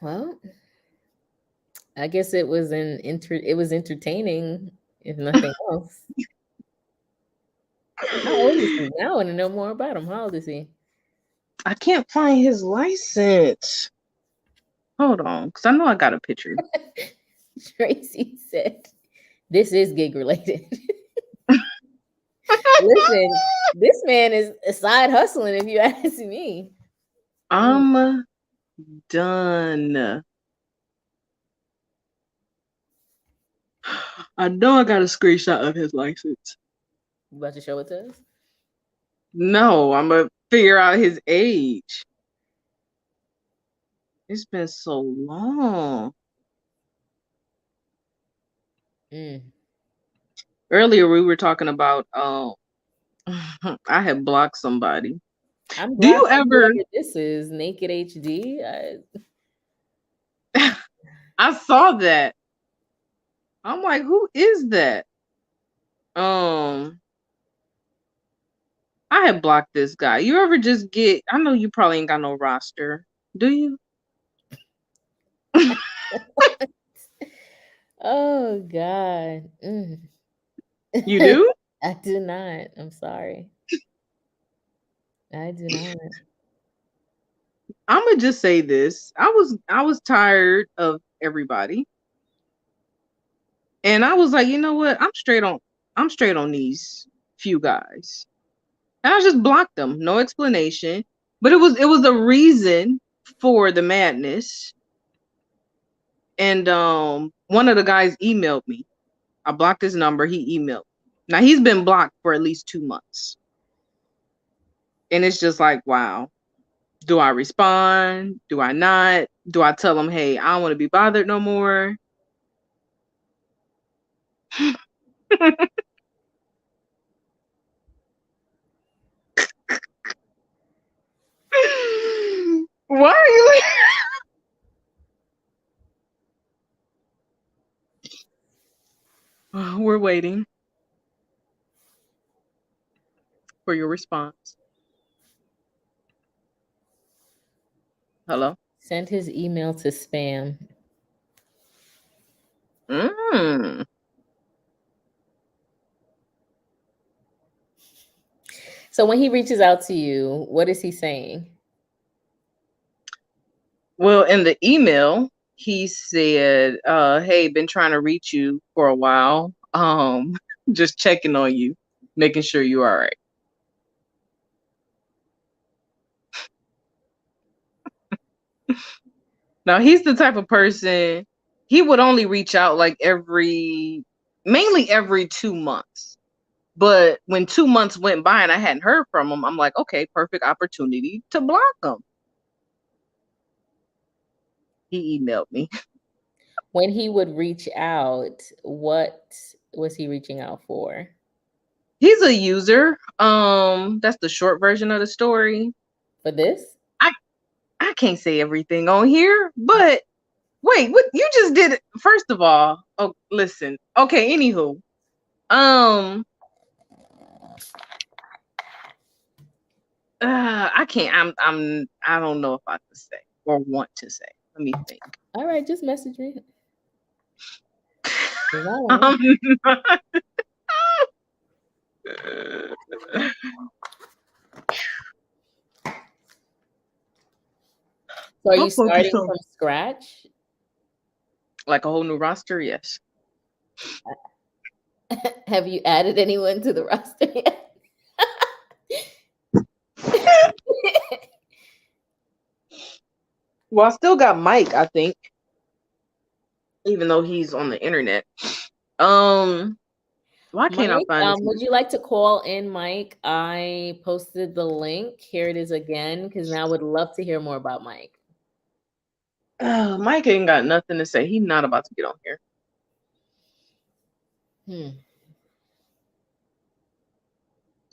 Well, I guess it was entertaining, if nothing else. How old is he? Now I want to know more about him. How old is he? I can't find his license. Hold on, because I know I got a picture. Tracy said, "This is gig related." Listen, this man is a side hustling, if you ask me. Mm. I'm done. I know I got a screenshot of his license. You about to show it to us? No, I'm gonna figure out his age. It's been so long. Mm. Earlier we were talking about I had blocked somebody. I'm Do you blocking ever whoever this is. Naked HD. I saw that. I'm like, who is that? Um I had blocked this guy. You ever just get I know you probably ain't got no roster. Do you? Oh God. Mm. You do? I do not. I'm sorry. I do not. I'm gonna just say this. I was tired of everybody. And I was like, you know what? I'm straight on these few guys. And I just blocked them. No explanation. But it was a reason for the madness. And one of the guys emailed me. I blocked his number. He emailed. Now he's been blocked for at least 2 months. And it's just like, wow. Do I respond? Do I not? Do I tell him, hey, I don't want to be bothered no more? Why are you We're waiting for your response. Hello? Send his email to spam. Mm. So when he reaches out to you, what is he saying? Well, in the email, he said, hey, been trying to reach you for a while. Just checking on you, making sure you're all right. Now he's the type of person he would only reach out like mainly every 2 months. But when 2 months went by and I hadn't heard from him, I'm like, okay, perfect opportunity to block him. He emailed me. When he would reach out, what was he reaching out for? He's a user. That's the short version of the story. For this? I I can't say everything on here, but wait, what you just did it. First of all, oh listen. Okay, anywho. Um I can't I don't know if I can say or want to say. Let me think. All right, just message me. 'Cause I Um won't. So are I'll you focus starting on from scratch? like a whole new roster, yes. Have you added anyone to the roster yet? Well, I still got Mike, I think, even though he's on the internet. Um, why can't I Mike, find this? would you like to call in Mike? I posted the link. Here it is again, because now I would love to hear more about Mike. Mike ain't got nothing to say. He's not about to get on here. Hmm.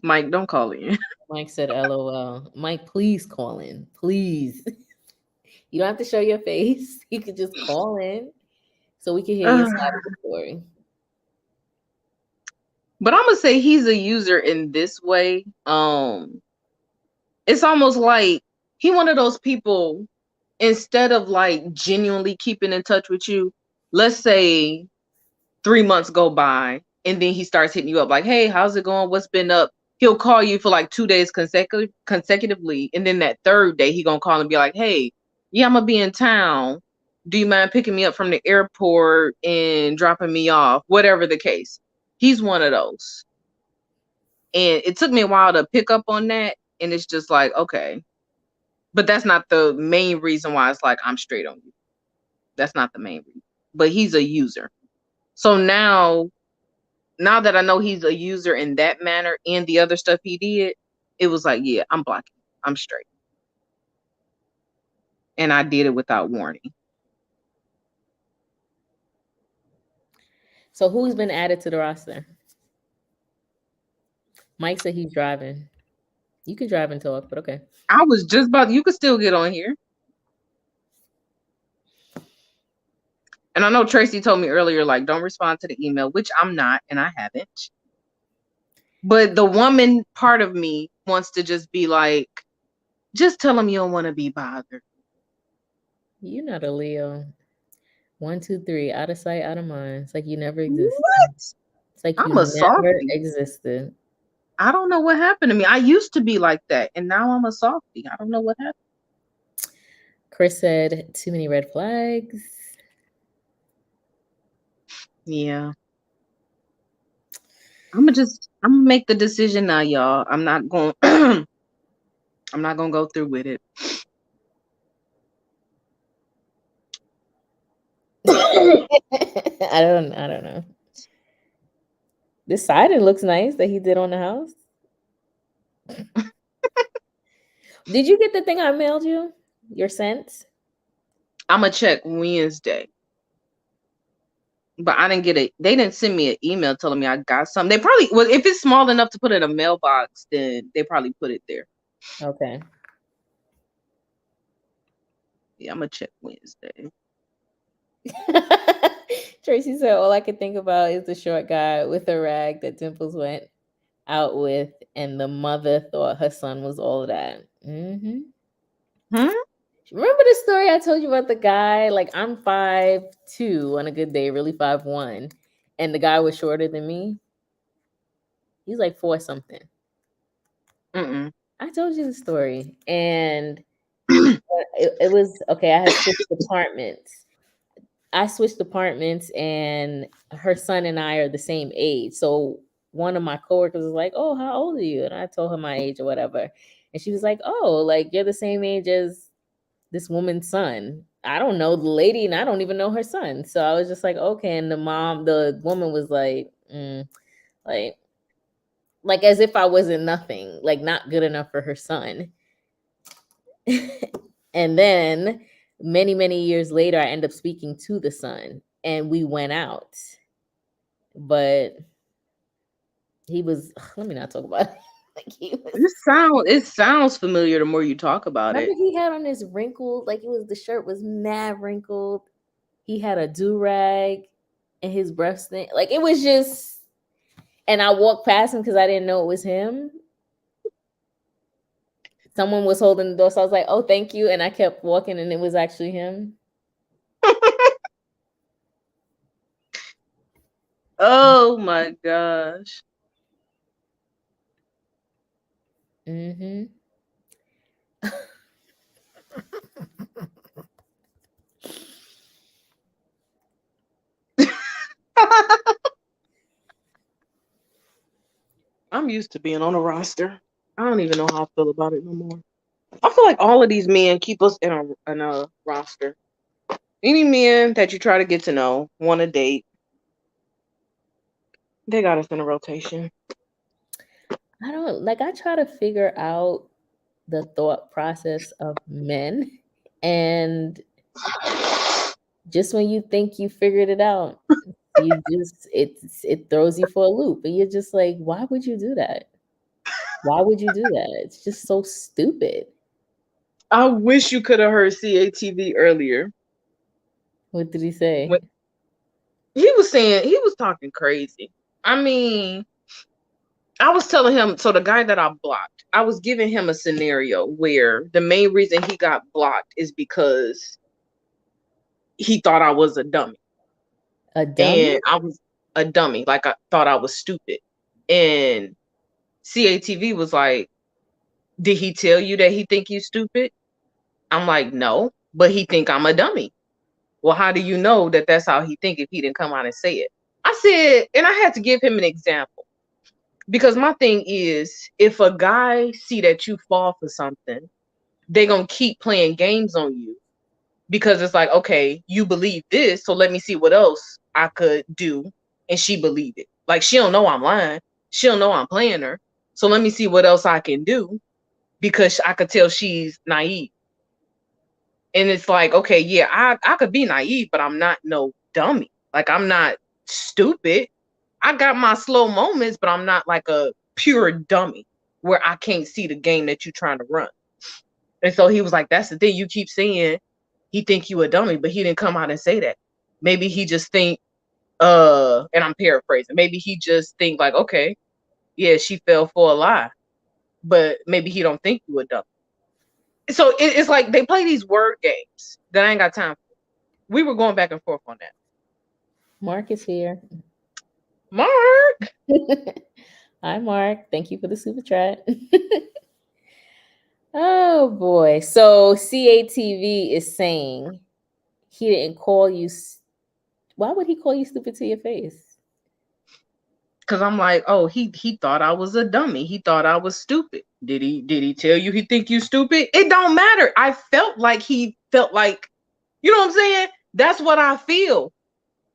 Mike, don't call in. Mike said, LOL. Mike, please call in. Please. You don't have to show your face. You could just call in so we can hear your side of the story. But I'm gonna say he's a user in this way. It's almost like he one of those people. Instead of like genuinely keeping in touch with you, let's say 3 months go by and then he starts hitting you up like, hey, how's it going? What's been up? He'll call you for like 2 days consecutively. And then that third day, he gonna call and be like, hey, yeah, I'm gonna be in town. Do you mind picking me up from the airport and dropping me off? Whatever the case. He's one of those. And it took me a while to pick up on that. And it's just like, okay. But that's not the main reason why it's like I'm straight on you. That's not the main reason. But he's a user. So now now that I know he's a user in that manner and the other stuff he did, it was like, yeah, I'm blocking. I'm straight. And I did it without warning. So who's been added to the roster? Mike said he's driving. You can drive and talk, but okay. I was just about, you could still get on here. And I know Tracy told me earlier, like, don't respond to the email, which I'm not, and I haven't. But the woman part of me wants to just be like, just tell them you don't want to be bothered. You're not a Leo. 1, 2, 3, out of sight, out of mind. It's like you never existed. What? It's like you I'm a never softie. existed. I don't know what happened to me. I used to be like that, and now I'm a softie. I don't know what happened. Chris said, too many red flags. Yeah. I'm gonna make the decision now, y'all. I'm not going I'm not gonna go through with it. I don't know. This siding looks nice that he did on the house. Did you get the thing I mailed you? Your scents? I'm gonna check Wednesday. But I didn't get it. They didn't send me an email telling me I got something. They probably, well, if it's small enough to put in a mailbox, then they probably put it there. Okay. Yeah, I'm gonna check Wednesday. Tracy said, all I can think about is the short guy with a rag that Dimples went out with, and the mother thought her son was all that. Mm-hmm. Hmm? Remember the story I told you about the guy? Like, I'm 5'2" on a good day, really 5'1", and the guy was shorter than me. He's like 4 something. Mm-mm. I told you the story, and it was okay. I had switched apartments. And her son and I are the same age. So one of my coworkers was like, "Oh, how old are you?" And I told her my age or whatever, and she was like, "Oh, like you're the same age as this woman's son." I don't know the lady, and I don't even know her son. So I was just like, "Okay." And the woman was like, like, as if I wasn't nothing, like not good enough for her son. And then many years later, I end up speaking to the son, and we went out. But he was, let me not talk about it. Like he was. It sounds familiar the more you talk about Remember it. he had on this wrinkled, like it was, the shirt was mad wrinkled. He had a do rag and his breath thing. Like it was just, and I walked past him because I didn't know it was him. Someone was holding the door, so I was like, "Oh, thank you," and I kept walking, and it was actually him. Oh my gosh. Mm-hmm. I'm used to being on a roster. I don't even know how I feel about it no more. I feel like all of these men keep us in a roster. Any men that you try to get to know, want to date, they got us in a rotation. I don't like. I try to figure out the thought process of men, and just when you think you figured it out, it throws you for a loop, and you're just like, why would you do that? Why would you do that? It's just so stupid. I wish you could have heard CATV earlier. What did he say? When he was saying, he was talking crazy. I mean, I was telling him, so the guy that I blocked, I was giving him a scenario where the main reason he got blocked is because he thought I was a dummy. A dummy? And I was a dummy. Like I thought I was stupid. And CATV was like, did he tell you that he think you stupid? I'm like, no, but he think I'm a dummy. Well, how do you know that that's how he think if he didn't come out and say it? I said, and I had to give him an example. Because my thing is, if a guy see that you fall for something, they gonna keep playing games on you because it's like, okay, you believe this, so let me see what else I could do, and she believed it. Like, she don't know I'm lying. She don't know I'm playing her. So let me see what else I can do, because I could tell she's naive. And it's like, okay, yeah, I could be naive, but I'm not no dummy. Like, I'm not stupid. I got my slow moments, but I'm not like a pure dummy where I can't see the game that you're trying to run. And so he was like, that's the thing. You keep saying he think you a dummy, but he didn't come out and say that. Maybe he just think, and I'm paraphrasing, maybe he just think like, okay, yeah, she fell for a lie, but maybe he don't think you a dummy. So it's like they play these word games that I ain't got time for. We were going back and forth on that. Mark is here. Mark. Hi, Mark. Thank you for the super chat. Oh boy. So CATV is saying he didn't call you. Why would he call you stupid to your face? Cause I'm like, oh, he thought I was a dummy. He thought I was stupid. Did he tell you he think you stupid? It don't matter. I felt like he felt like, you know what I'm saying? That's what I feel.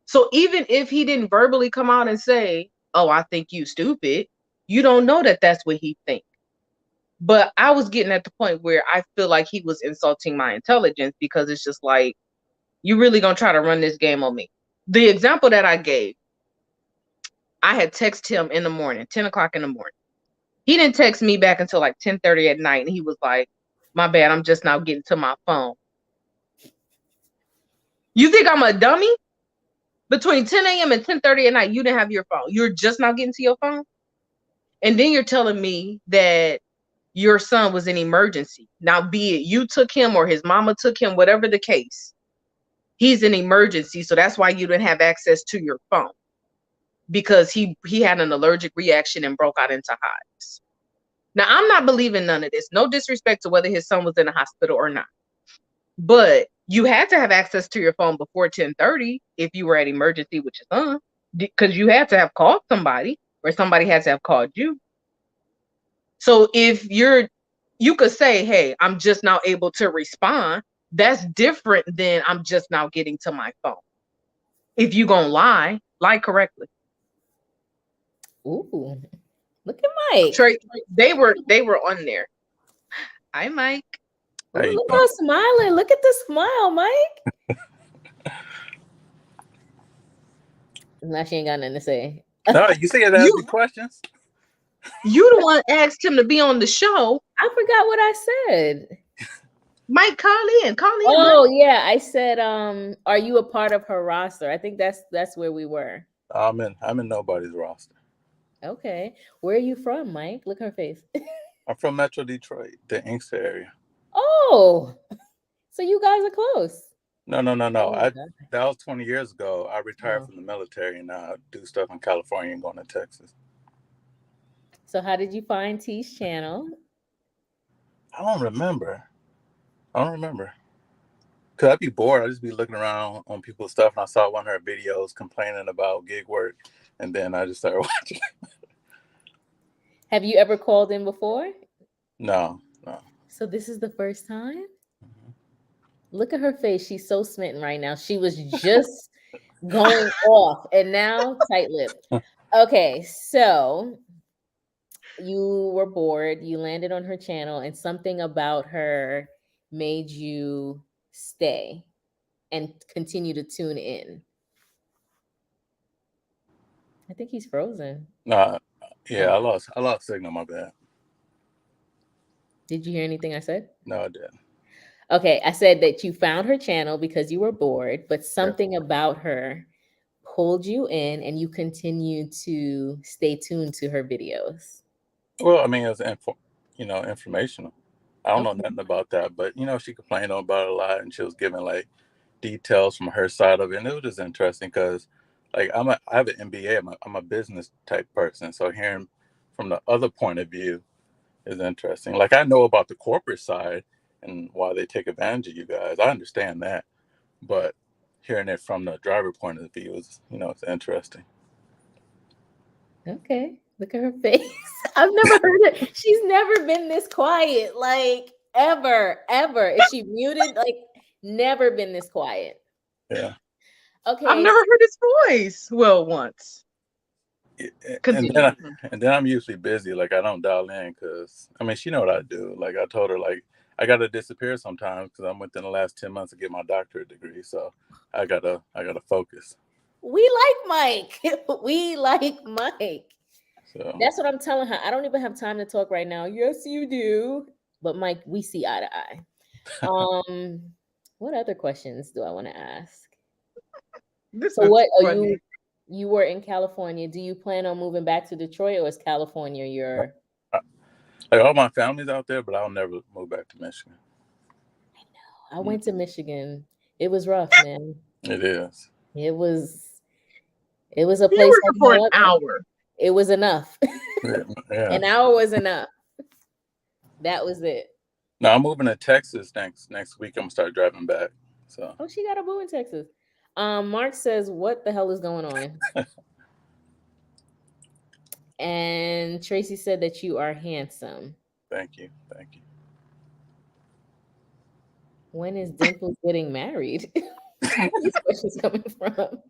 So even if he didn't verbally come out and say, "Oh, I think you stupid," you don't know that that's what he thinks. But I was getting at the point where I feel like he was insulting my intelligence, because it's just like, you really gonna try to run this game on me. The example that I gave, I had texted him in the morning, 10 o'clock in the morning. He didn't text me back until like 10:30 at night. And he was like, my bad, I'm just now getting to my phone. You think I'm a dummy? Between 10 a.m. and 10:30 at night, you didn't have your phone. You're just now getting to your phone. And then you're telling me that your son was an emergency. Now, be it you took him or his mama took him, whatever the case, he's an emergency. So that's why you didn't have access to your phone, because he had an allergic reaction and broke out into hives. Now, I'm not believing none of this. No disrespect to whether his son was in the hospital or not. But you had to have access to your phone before 10:30 if you were at emergency with your son, because you had to have called somebody, or somebody had to have called you. So if you could say, hey, I'm just now able to respond. That's different than I'm just now getting to my phone. If you gonna lie correctly. Ooh, look at Mike. Trey, they were on there. Hi, Mike. Ooh, How you look doing? how smiling. Look at the smile, Mike. Now she ain't got nothing to say. No, you say you ask me You questions. you the one asked him to be on the show. I forgot what I said. Mike, call in. Call in, Mike. Oh yeah, I said, are you a part of her roster? I think that's where we were. I'm in nobody's roster. Okay. Where are you from, Mike? Look at her face. I'm from Metro Detroit, the Inkster area. Oh, so you guys are close. No. Oh, God. That was 20 years ago. I retired Oh. from the military and now I do stuff in California and going to Texas. So how did you find T's channel? I don't remember. Cause I'd be bored. I'd just be looking around on people's stuff, and I saw one of her videos complaining about gig work, and then I just started watching. Have you ever called in before? No. So this is the first time? Look at her face. She's so smitten right now. She was just going off and now tight lip. Okay, so you were bored, you landed on her channel, and something about her made you stay and continue to tune in. I think he's frozen. Yeah, Oh. I lost signal. My bad. Did you hear anything I said? No, I didn't. Okay, I said that you found her channel because you were bored, but Yeah. something about her pulled you in and you continue to stay tuned to her videos. Well, I mean, it's informational. I don't know Okay. nothing about that, but she complained about it a lot, and she was giving like details from her side of it, and it was just interesting because, like, I have an MBA. I'm a business type person, so hearing from the other point of view is interesting. Like, I know about the corporate side and why they take advantage of you guys. I understand that, but hearing it from the driver point of view is, it's interesting. Okay. Look at her face. I've never heard it. She's never been this quiet, like ever. Is she muted? Like, never been this quiet. Yeah. I've Okay. never heard his voice. Well, once. And Continue. then I'm usually busy. Like I don't dial in because I mean she know what I do. Like I told her like I gotta disappear sometimes because I'm within the last 10 months to get my doctorate degree. So I gotta focus. We like Mike. We like Mike. So That's what I'm telling her. I don't even have time to talk right now. Yes, you do. But Mike, we see eye to eye. What other questions do I want to ask? This So is what are funny. you were in California. Do you plan on moving back to Detroit or is California your like all my family's out there, but I'll never move back to Michigan. I went to Michigan. It was rough, man. It is. It was a You place were like here for no an other. hour. It was enough. Yeah. An hour was enough. That was it. No, I'm moving to Texas next week. I'm gonna start driving back. So Oh, she got a boo in Texas. Mark says, "What the hell is going on?" And Tracy said that you are handsome. thank you, thank you. When is Dimples getting married? These questions coming from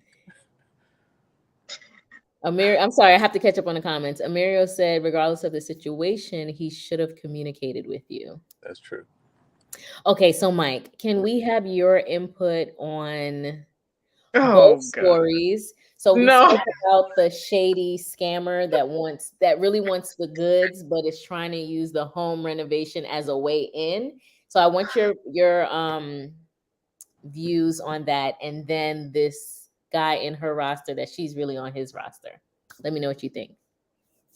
Amir. I'm sorry, I have to catch up on the comments. Amirio said, regardless of the situation, he should have communicated with you. That's true. Okay, so Mike, can we have your input on both Oh God. stories? So we No. spoke about the shady scammer that really wants the goods, but is trying to use the home renovation as a way in. So I want your views on that, and then this guy in her roster that she's really on his roster. Let me know what you think.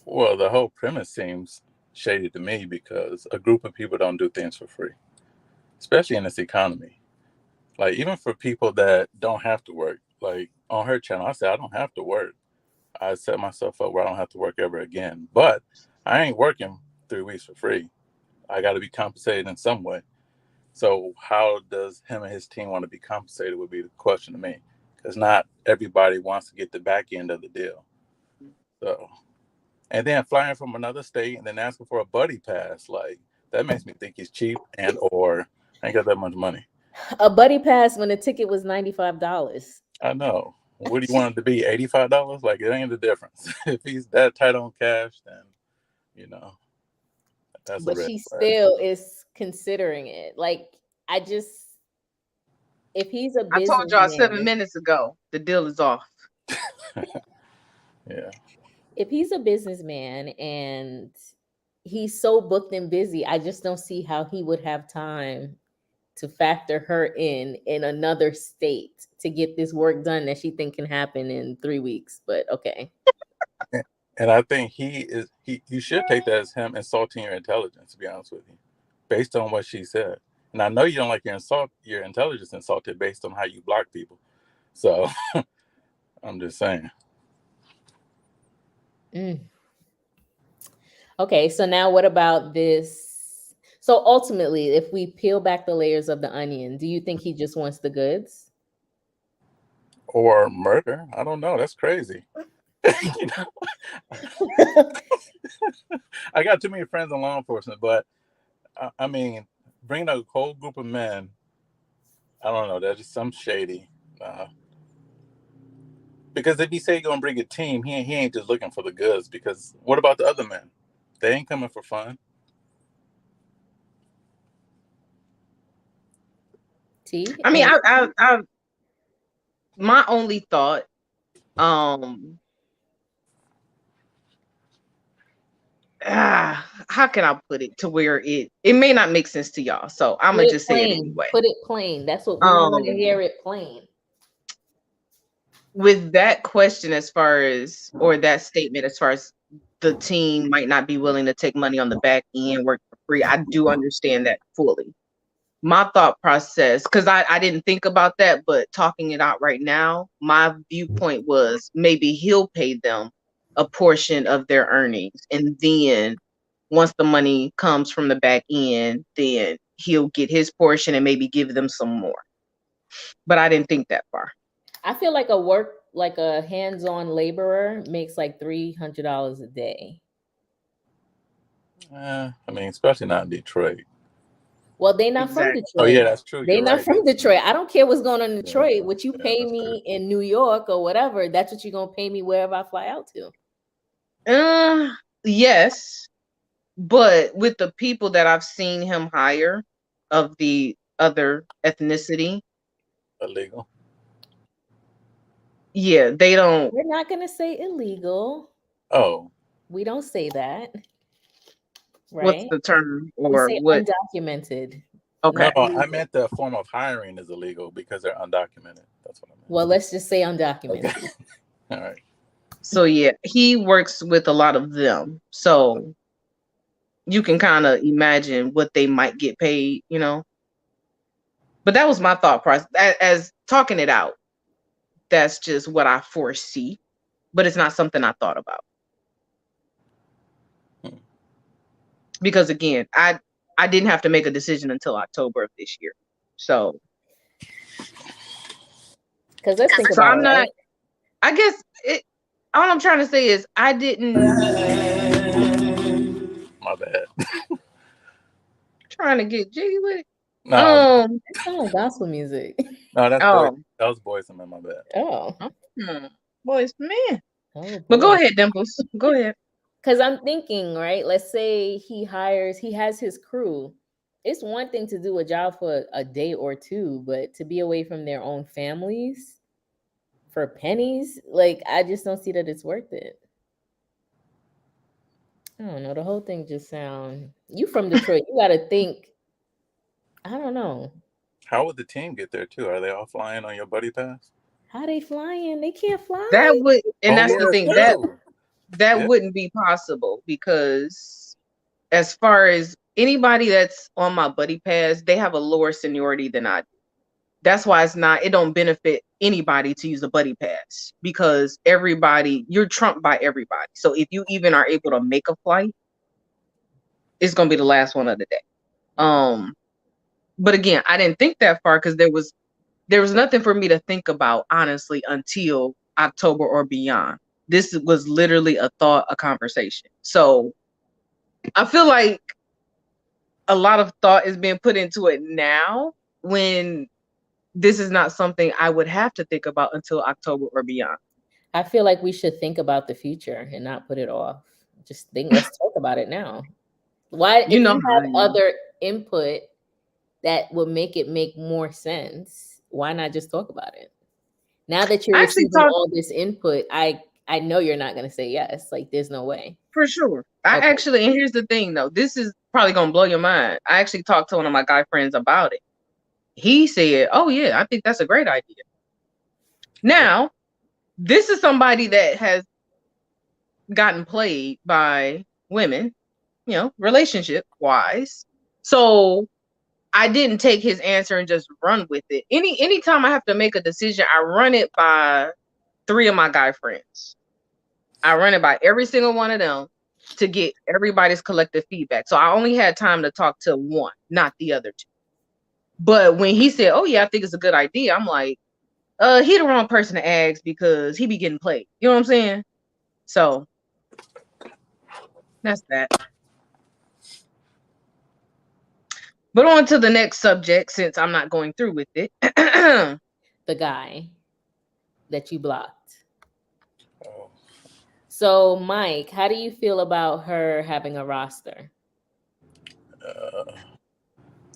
Well, the whole premise seems shady to me because a group of people don't do things for free, especially in this economy. Like even for people that don't have to work. Like on her channel, I said I don't have to work. I set myself up where I don't have to work ever again. But I ain't working 3 weeks for free. I got to be compensated in some way. So how does him and his team want to be compensated would be the question to me, because not everybody wants to get the back end of the deal. So and then flying from another state and then asking for a buddy pass, like that makes me think he's cheap and or ain't got that much money. A buddy pass when the ticket was $95. I know. What do you want him to be? $85? Like it ain't the difference. If he's that tight on cash, then you know that's a But red she flag. still is considering it. Like, I just, if he's a I told y'all 7 businessman, minutes ago. The deal is off. Yeah. if he's a businessman and he's so booked and busy, I just don't see how he would have time to factor her in another state to get this work done that she think can happen in 3 weeks. But okay. And I think you should take that as him insulting your intelligence, to be honest with you, based on what she said. And I know you don't like your intelligence insulted based on how you block people. So I'm just saying. Mm. Okay, so now what about this? So ultimately, if we peel back the layers of the onion, do you think he just wants the goods? Or murder. I don't know. That's crazy. You know, I got too many friends in law enforcement, but I mean, bringing a whole group of men, I don't know. That's just some shady. Because if he say he's gonna bring a team, he ain't just looking for the goods. Because what about the other men? They ain't coming for fun. T I mean, and my only thought, um, how can I put it to where it may not make sense to y'all. So I'm put gonna it just say it plain. anyway. Put it plain. That's what we want to Um, hear it plain. with that question, as far as or that statement, as far as the team might not be willing to take money on the back end, work for free, I do understand that fully. My thought process, because I didn't think about that, but talking it out right now, my viewpoint was maybe he'll pay them a portion of their earnings. And then once the money comes from the back end, then he'll get his portion and maybe give them some more. But I didn't think that far. I feel like a hands-on laborer makes like $300 a day. I mean, especially not in Detroit. Well, they not from Exactly. Oh yeah, Detroit. that's true. They You're not right. from Detroit. I don't care what's going on in Yeah, Detroit. What you yeah, pay that's true. me in New York or whatever, that's what you're gonna pay me wherever I fly out to. Yes, but with the people that I've seen him hire of the other ethnicity, Illegal. yeah, they don't. We're not gonna say illegal. Oh, We don't say that, What's right? the term We or say what? undocumented, no, Okay, not I illegal. meant the form of hiring is illegal because they're undocumented. That's what I Well, let's just say meant. undocumented. Okay. All right. so yeah, he works with a lot of them, so you can kind of imagine what they might get paid, you know. But that was my thought process as talking it out. That's just what I foresee, but it's not something I thought about Hmm. because again, I didn't have to make a decision until October of this year. So Because let's think so about I'm it, not right? I guess it all I'm trying to say is I didn't My bad. trying to get jiggy with it. No, Um It sounds like gospel music. no, that's boy. oh, That was boys. My bad. Oh, hmm, boys man. oh But go boy. ahead, Dimples. Go ahead. Because I'm thinking, right? Let's say he has his crew. It's one thing to do a job for a day or two, but to be away from their own families for pennies, like I just don't see that it's worth it. I don't know. The whole thing just sound. You from Detroit? You got to think. I don't know. How would the team get there too? Are they all flying on your buddy pass? How they flying? They can't That fly. would and Oh that's the yeah, thing true. that Yeah. wouldn't be possible because as far as anybody that's on my buddy pass, they have a lower seniority than I do. That's why it don't benefit anybody to use a buddy pass because everybody, you're trumped by everybody. So if you even are able to make a flight, it's gonna be the last one of the day. Um, but again, I didn't think that far because there was nothing for me to think about honestly until October or beyond. This was literally a thought, a conversation. So I feel like a lot of thought is being put into it now when this is not something I would have to think about until October or beyond. I feel like we should think about the future and not put it off. Just think. Let's talk about it now. Why, You if know you how I have am. other input that would make it make more sense, why not just talk about it? Now that you're I actually receiving talked all this input, I know you're not gonna say yes. Like there's no way. for sure. I Okay. actually, and here's the thing though, this is probably gonna blow your mind. I actually talked to one of my guy friends about it. He said, "Oh yeah, I think that's a great idea." Yeah. Now, this is somebody that has gotten played by women, relationship wise. So I didn't take his answer and just run with it. Anytime I have to make a decision, I run it by three of my guy friends. I run it by every single one of them to get everybody's collective feedback. So I only had time to talk to one, not the other two. But when he said, "Oh yeah, I think it's a good idea," I'm like, he the wrong person to ask because he be getting played. You know what I'm saying? So that's that. But on to the next subject since I'm not going through with it. The guy that you blocked. Oh, So, Mike, how do you feel about her having a roster? uh,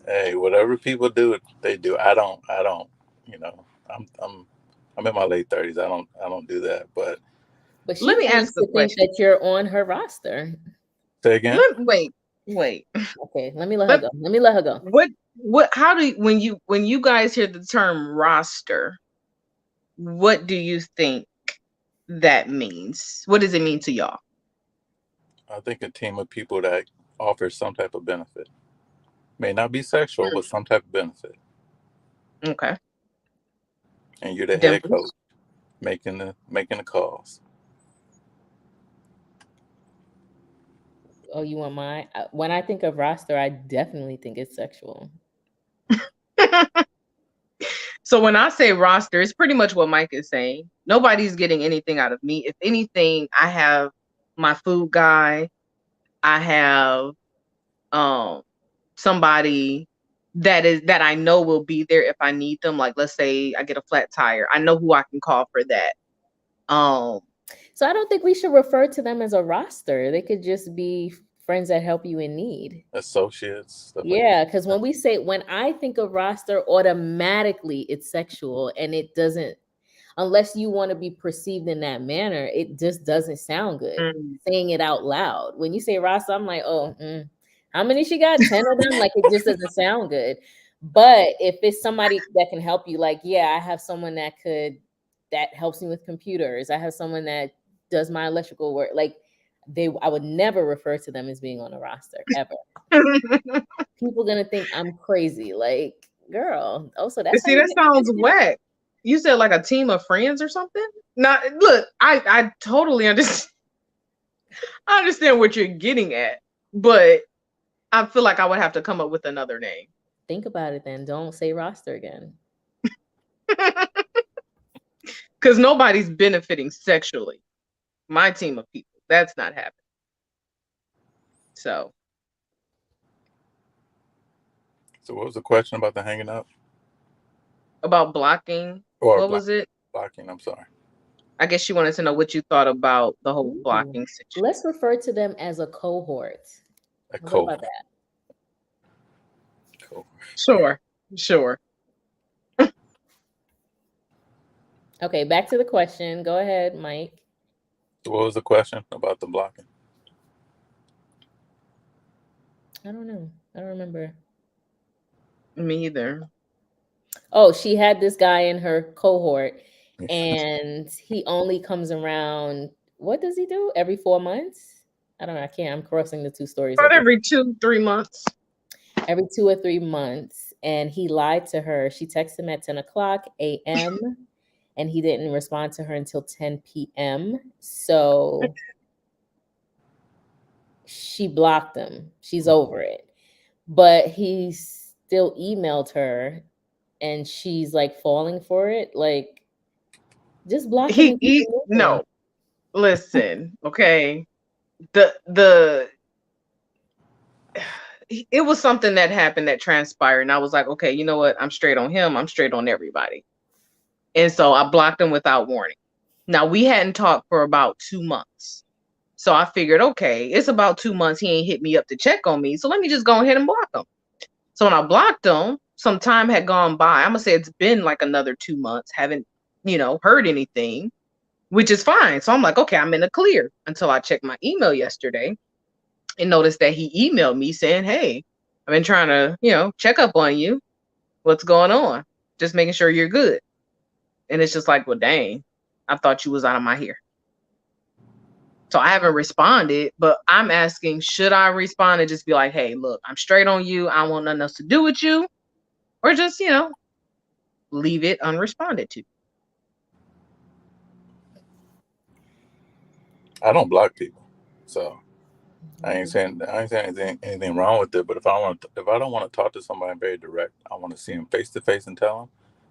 hey, whatever people do, they do. I don't. I don't. You know, I'm in my late 30s. I don't do that. But But Let she me claims ask a to think question. that you're on her roster. say again. Wait. Okay, let me let her Let go. Let me let her go. what how do you, when you guys hear the term roster, what do you think that means? What does it mean to y'all? I think a team of people that offers some type of benefit may not be sexual, but some type of benefit, Okay. and you're the head coach Dimples. making the calls. Oh, you want mine? When I think of roster, I definitely think it's sexual. So when I say roster, it's pretty much what Mike is saying. Nobody's getting anything out of me. If anything, I have my food guy. I have um somebody that I know will be there if I need them. Like let's say I get a flat tire. I know who I can call for that. Um So I don't think we should refer to them as a roster. They could just be friends that help you in need. Associates, stuff like Yeah, because when I think of roster, automatically it's sexual, and it doesn't, unless you want to be perceived in that manner, it just doesn't sound good Mm. saying it out loud. When you say roster, I'm like, oh, how many she got? 10 of them? Like, it just doesn't sound good. But if it's somebody that can help you, like, yeah, I have someone that helps me with computers. I have someone that does my electrical work. Like, I would never refer to them as being on a roster ever. People gonna think I'm crazy. Like, girl, oh, so that's how See, you that get sounds attention? whack. You said like a team of friends or something? Not look, I totally understand. I understand what you're getting at, but I feel like I would have to come up with another name. Think about it then. Don't say roster again. Because nobody's benefiting sexually. My team of people. That's not happening. So So what was the question about the hanging up about blocking, or what was it? blocking? I'm sorry. I guess she wanted to know what you thought about the whole Ooh. blocking situation. Let's refer to them as a cohort. A What cohort. about that? Cool. Sure. Sure. Okay, back to the question. Go ahead, Mike. So what was the question about the blocking? I don't know. I don't remember. Me either. Oh, she had this guy in her cohort, and he only comes around. What does he do? Every 4 months? I don't know. I can't. I'm crossing the two stories at About this. every 2-3 months. Every 2 or 3 months, and he lied to her. She texted him at 10 o'clock a.m. and he didn't respond to her until 10 p.m. So she blocked him. She's over it. But he still emailed her, and she's like falling for it. Like, just block him and keep it moving. No. Listen, okay. The it was something that happened that transpired, and I was like, okay, you know what? I'm straight on him. I'm straight on everybody. And so I blocked him without warning. Now we hadn't talked for about 2 months. So I figured, okay, it's about 2 months. He ain't hit me up to check on me. So let me just go ahead and block him. So when I blocked him, some time had gone by. I'm gonna say it's been like another 2 months. Haven't, heard anything, which is fine. So I'm like, okay, I'm in the clear until I checked my email yesterday and noticed that he emailed me saying, hey, I've been trying to, check up on you. What's going on? Just making sure you're good. And it's just like, well, dang, I thought you was out of my hair. So I haven't responded, but I'm asking, should I respond and just be like, hey, look, I'm straight on you. I don't want nothing else to do with you. Or just, leave it unresponded to. I don't block people, so I ain't saying anything wrong with it. But if I don't want to talk to somebody very direct, I want to see them face to face and tell them,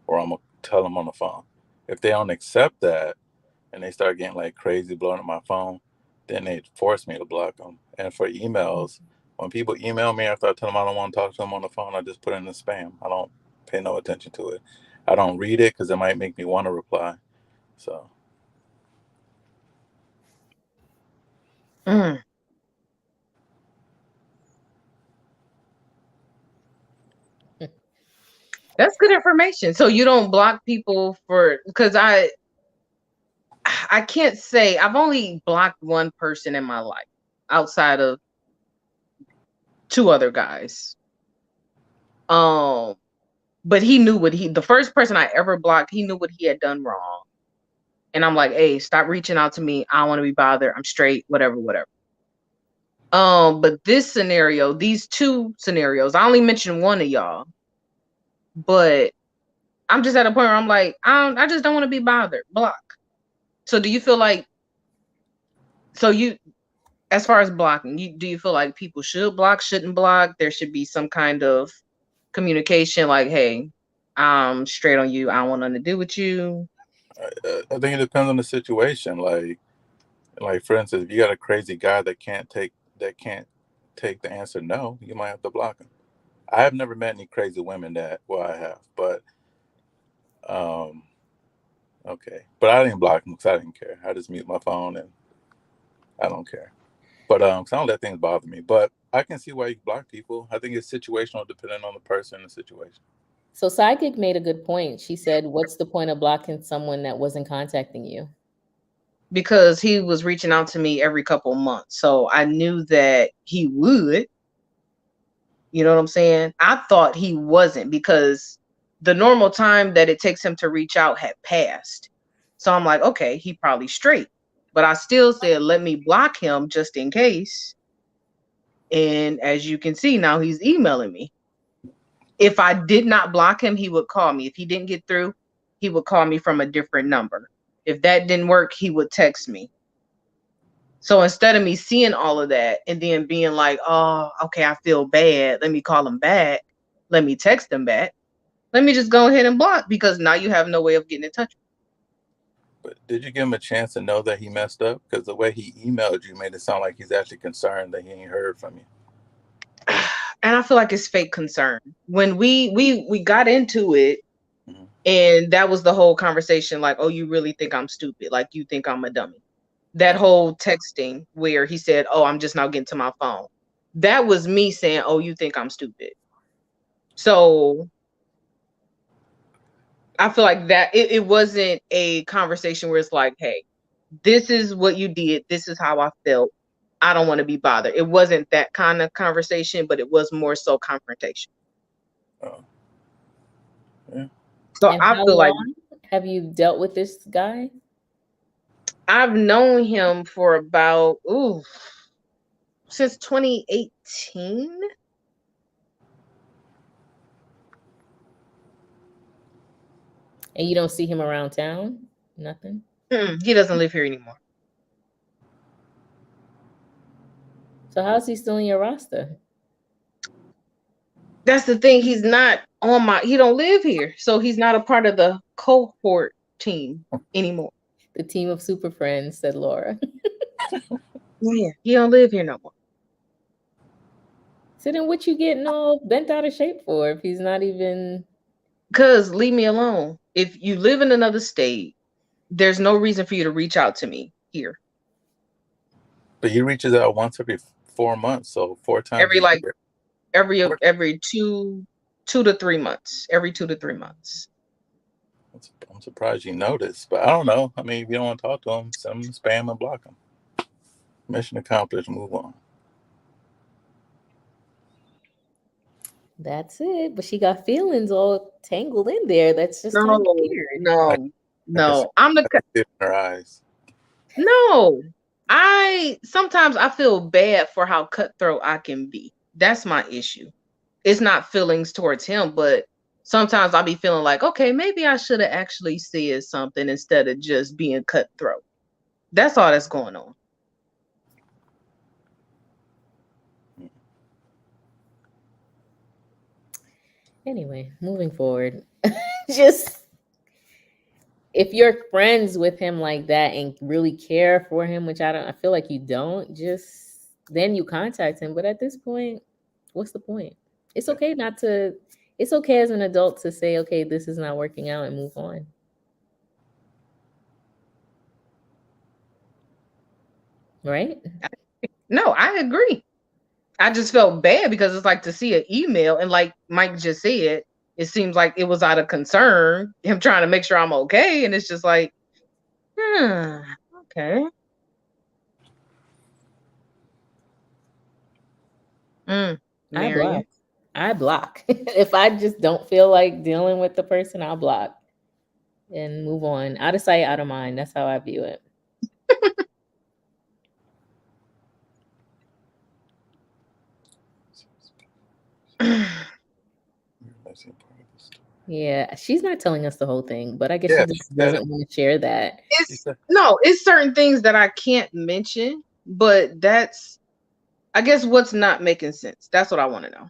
or I'm gonna tell them on the phone. If they don't accept that and they start getting like crazy blowing up my phone, then they force me to block them. And for emails, when people email me after I tell them I don't want to talk to them on the phone, I just put it in the spam. I don't pay no attention to it. I don't read it because it might make me want to reply. So Mm, that's good information. So you don't block people because I can't say I've only blocked one person in my life outside of two other guys. Um, but he knew the first person I ever blocked, he knew what he had done wrong. And I'm like, hey, stop reaching out to me. I don't want to be bothered. I'm straight, whatever, whatever. But these two scenarios, I only mentioned one of y'all, but I'm just at a point where I'm like, I just don't want to be bothered. Block. So do you feel like as far as blocking, do you feel like people should block, shouldn't block? There should be some kind of communication like, hey, I'm straight on you. I don't want nothing to do with you. I think it depends on the situation. Like for instance, if you got a crazy guy that can't take the answer no, you might have to block him. I have never met any crazy women I have, but um, Okay, but I didn't block him because I didn't care. I just mute my phone and I don't care. But 'cause I don't let things bother me. But I can see why you block people. I think it's situational, depending on the person and the situation. So Psychic made a good point. She said, "What's the point of blocking someone that wasn't contacting you?" Because he was reaching out to me every couple months. So I knew that he would. You know what I'm saying? I thought he wasn't because the normal time that it takes him to reach out had passed. So I'm like, okay, he probably straight. But I still said, let me block him just in case. And as you can see, now he's emailing me. If I did not block him, he would call me. If he didn't get through, he would call me from a different number. If that didn't work, he would text me. So instead of me seeing all of that and then being like, oh, okay, I feel bad. Let me call him back. Let me text him back. Let me just go ahead and block because now you have no way of getting in touch. But did you give him a chance to know that he messed up? Because the way he emailed you made it sound like he's actually concerned that he ain't heard from you. And I feel like it's fake concern. When we got into it, Mhm. and that was the whole conversation, like, oh, you really think I'm stupid? Like you think I'm a dummy? That Right. whole texting where he said, oh, I'm just now getting to my phone. That was me saying, oh, you think I'm stupid. So I feel like that it wasn't a conversation where it's like, hey, this is what you did. This is how I felt. I don't want to be bothered. It wasn't that kind of conversation, but it was more so confrontation. Oh, yeah. So And I how feel like long have you dealt with this guy? I've known him for about since 2018. And you don't see him around town? Nothing? He doesn't live here anymore. So how's he still in your roster? That's the thing. He's not on my. He don't live here, so he's not a part of the cohort team anymore. The team of super friends, said Laura. Yeah, he don't live here no more. So then what you getting all bent out of shape for if he's not even... Cause leave me alone. If you live in another state, there's no reason for you to reach out to me here. But he reaches out once every 4 months, so 4 times Every a like year. every two to 3 months. Every 2 to 3 months. I'm surprised you noticed, but I don't know. I mean, if you don't want to talk to him, send him spam and block him. Mission accomplished. Move on. That's it. But she got feelings all tangled in there. That's just kind of No, weird. I, no, I can see, no. I'm the I can see it in her eyes. no. I sometimes I feel bad for how cutthroat I can be. That's my issue. It's not feelings towards him, but sometimes I'll be feeling like, okay, maybe I should have actually said something instead of just being cutthroat. That's all that's going on. Anyway, moving forward. Just if you're friends with him like that and really care for him, which I feel like you don't, just then you contact him. But at this point, what's the point? It's okay not to, it's okay as an adult to say, okay, this is not working out and move on. Right? No, I agree. I just felt bad because it's like to see an email and like Mike just said, it seems like it was out of concern, him trying to make sure I'm okay. And it's just like, okay. I Marion. block. I block. If I just don't feel like dealing with the person, I'll block and move on. Out of sight, out of mind. That's how I view it. Yeah, she's not telling us the whole thing, but I guess she Yeah, she just said it. doesn't want to share that. She It's said, no, it's certain things that I can't mention, but that's I guess what's not making sense. That's what I want to know.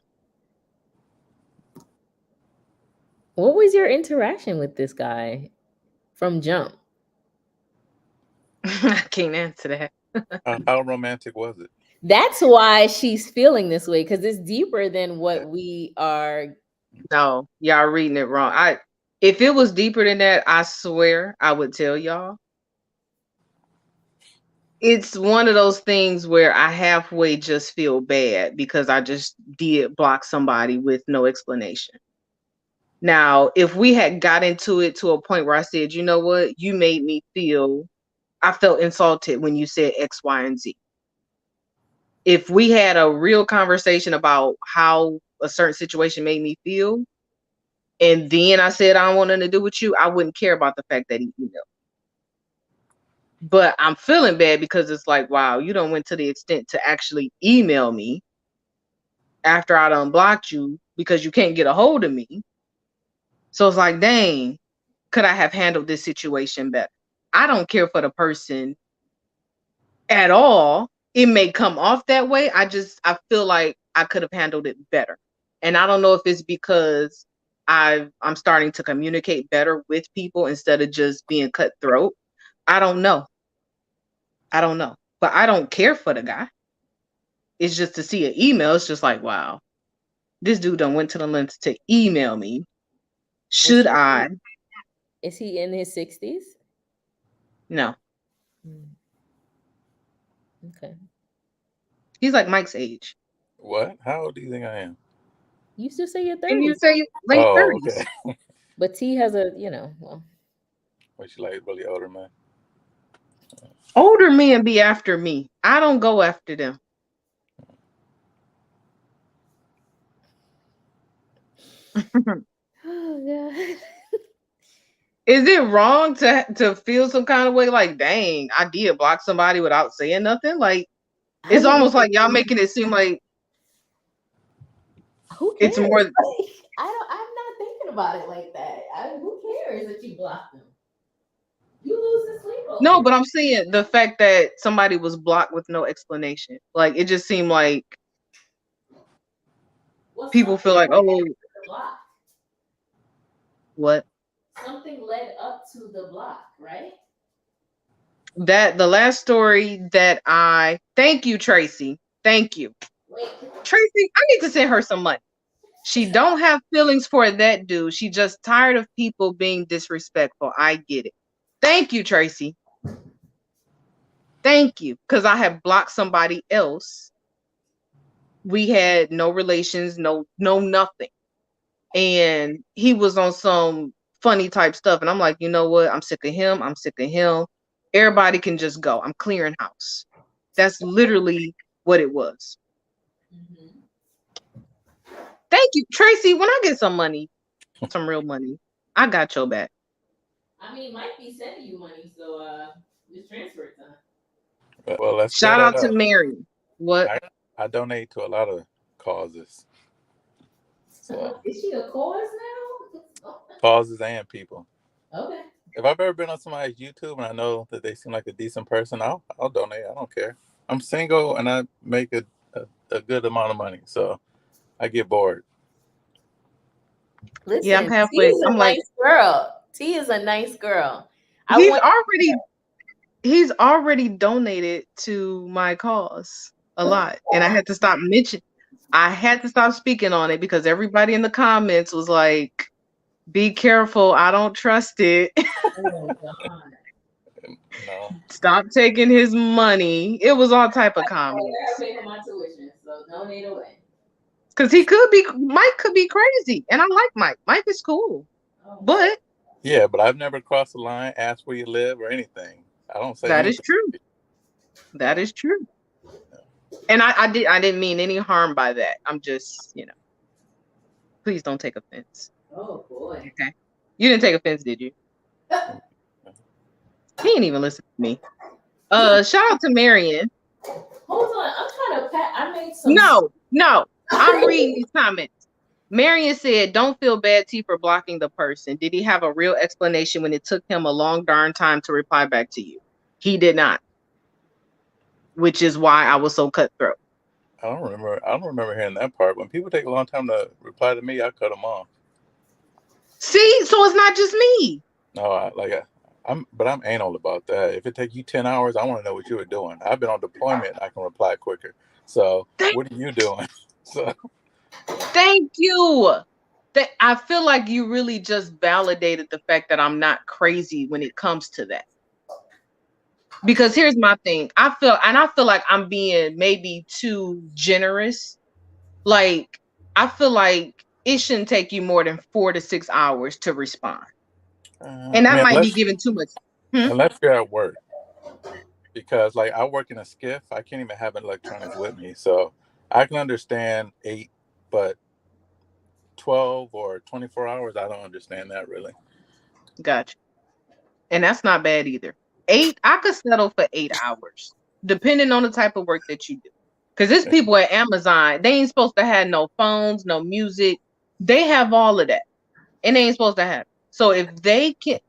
What was your interaction with this guy from jump? I can't answer that. how romantic was it? That's why she's feeling this way because it's deeper than what we are. No, y'all reading it wrong. If it was deeper than that, I swear I would tell y'all. It's one of those things where I halfway just feel bad because I just did block somebody with no explanation. Now, if we had got into it to a point where I said, you know what, you made me feel, I felt insulted when you said X, Y, and Z. If we had a real conversation about how a certain situation made me feel, and then I said I don't want nothing to do with you, I wouldn't care about the fact that he emailed. But I'm feeling bad because it's like, wow, you don't went to the extent to actually email me after I done blocked you because you can't get a hold of me. So it's like, dang, could I have handled this situation better? I don't care for the person at all. It may come off that way. I feel like I could have handled it better. And I don't know if it's because I'm starting to communicate better with people instead of just being cutthroat. I don't know. I don't know. But I don't care for the guy. It's just to see an email. It's just like, wow, this dude done went to the lengths to email me. Should I? Is he in his 60s? No. Okay. He's like Mike's age. What? How old do you think I am? You still say your 30s. And you say late 30s. Okay. But T has a, well. What, you like really older man? Older men be after me. I don't go after them. Oh God. Is it wrong to feel some kind of way like, dang, I did block somebody without saying nothing? Like, it's almost like y'all making it seem like who cares? It's more. I'm not thinking about it like that. Who cares that you blocked them? You lose the sleep over. No, but I'm saying the fact that somebody was blocked with no explanation. Like, it just seemed like people feel like, oh, what? Something led up to the block, right? That the last story that thank you, Tracy. Thank you. Wait. Tracy, I need to send her some money. She don't have feelings for that dude. She just tired of people being disrespectful. I get it. Thank you, Tracy. Thank you. Because I have blocked somebody else. We had no relations, no nothing. And he was on some funny type stuff. And I'm like, you know what? I'm sick of him. I'm sick of him. Everybody can just go. I'm clearing house. That's literally what it was. Mm-hmm. Thank you, Tracy. When I get some money, some real money, I got your back. I mean, Mike be sending you money, so just transfer it to him. Well, let's shout out to Mary. What? I donate to a lot of causes. So is she a cause now? Causes and people. Okay. If I've ever been on somebody's YouTube and I know that they seem like a decent person, I'll donate. I don't care. I'm single and I make a good amount of money, so I get bored. Listen, yeah, I'm halfway. I'm like, nice girl. T is a nice girl. He's already donated to my cause a lot, and I had to stop mentioning. I had to stop speaking on it because everybody in the comments was like, "Be careful! I don't trust it." Oh my God. No. Stop taking his money. It was all type of comments. I pay for my tuition, so donate away. Because Mike could be crazy, and I like Mike. Mike is cool, but yeah, but I've never crossed the line, asked where you live, or anything. I don't say that anything. is true. That is true. And I didn't mean any harm by that. I'm just, please don't take offense. Oh boy. Okay. You didn't take offense, did you? He didn't even listen to me. Shout out to Marion. Hold on, I'm trying to I made some. No. I'm reading these comments. Marion said, "Don't feel bad, T, for blocking the person. Did he have a real explanation when it took him a long darn time to reply back to you?" He did not. Which is why I was so cutthroat. I don't remember hearing that part. When people take a long time to reply to me, I cut them off. See, so it's not just me. No, I'm anal about that. If it takes you 10 hours, I want to know what you were doing. I've been on deployment. I can reply quicker. So what are you doing? So thank you. I feel like you really just validated the fact that I'm not crazy when it comes to that. Because here's my thing. I feel like I'm being maybe too generous. Like, I feel like it shouldn't take you more than 4 to 6 hours to respond. And I that mean, might be giving too much. Hmm? unless you're at work, because like I work in a skiff, I can't even have electronics with me, so I can understand 8, but 12 or 24 hours, I don't understand that really. Gotcha. And that's not bad either. I could settle for 8 hours, depending on the type of work that you do. Because there's people at Amazon, they ain't supposed to have no phones, no music. They have all of that. And they ain't supposed to have it. So if they can,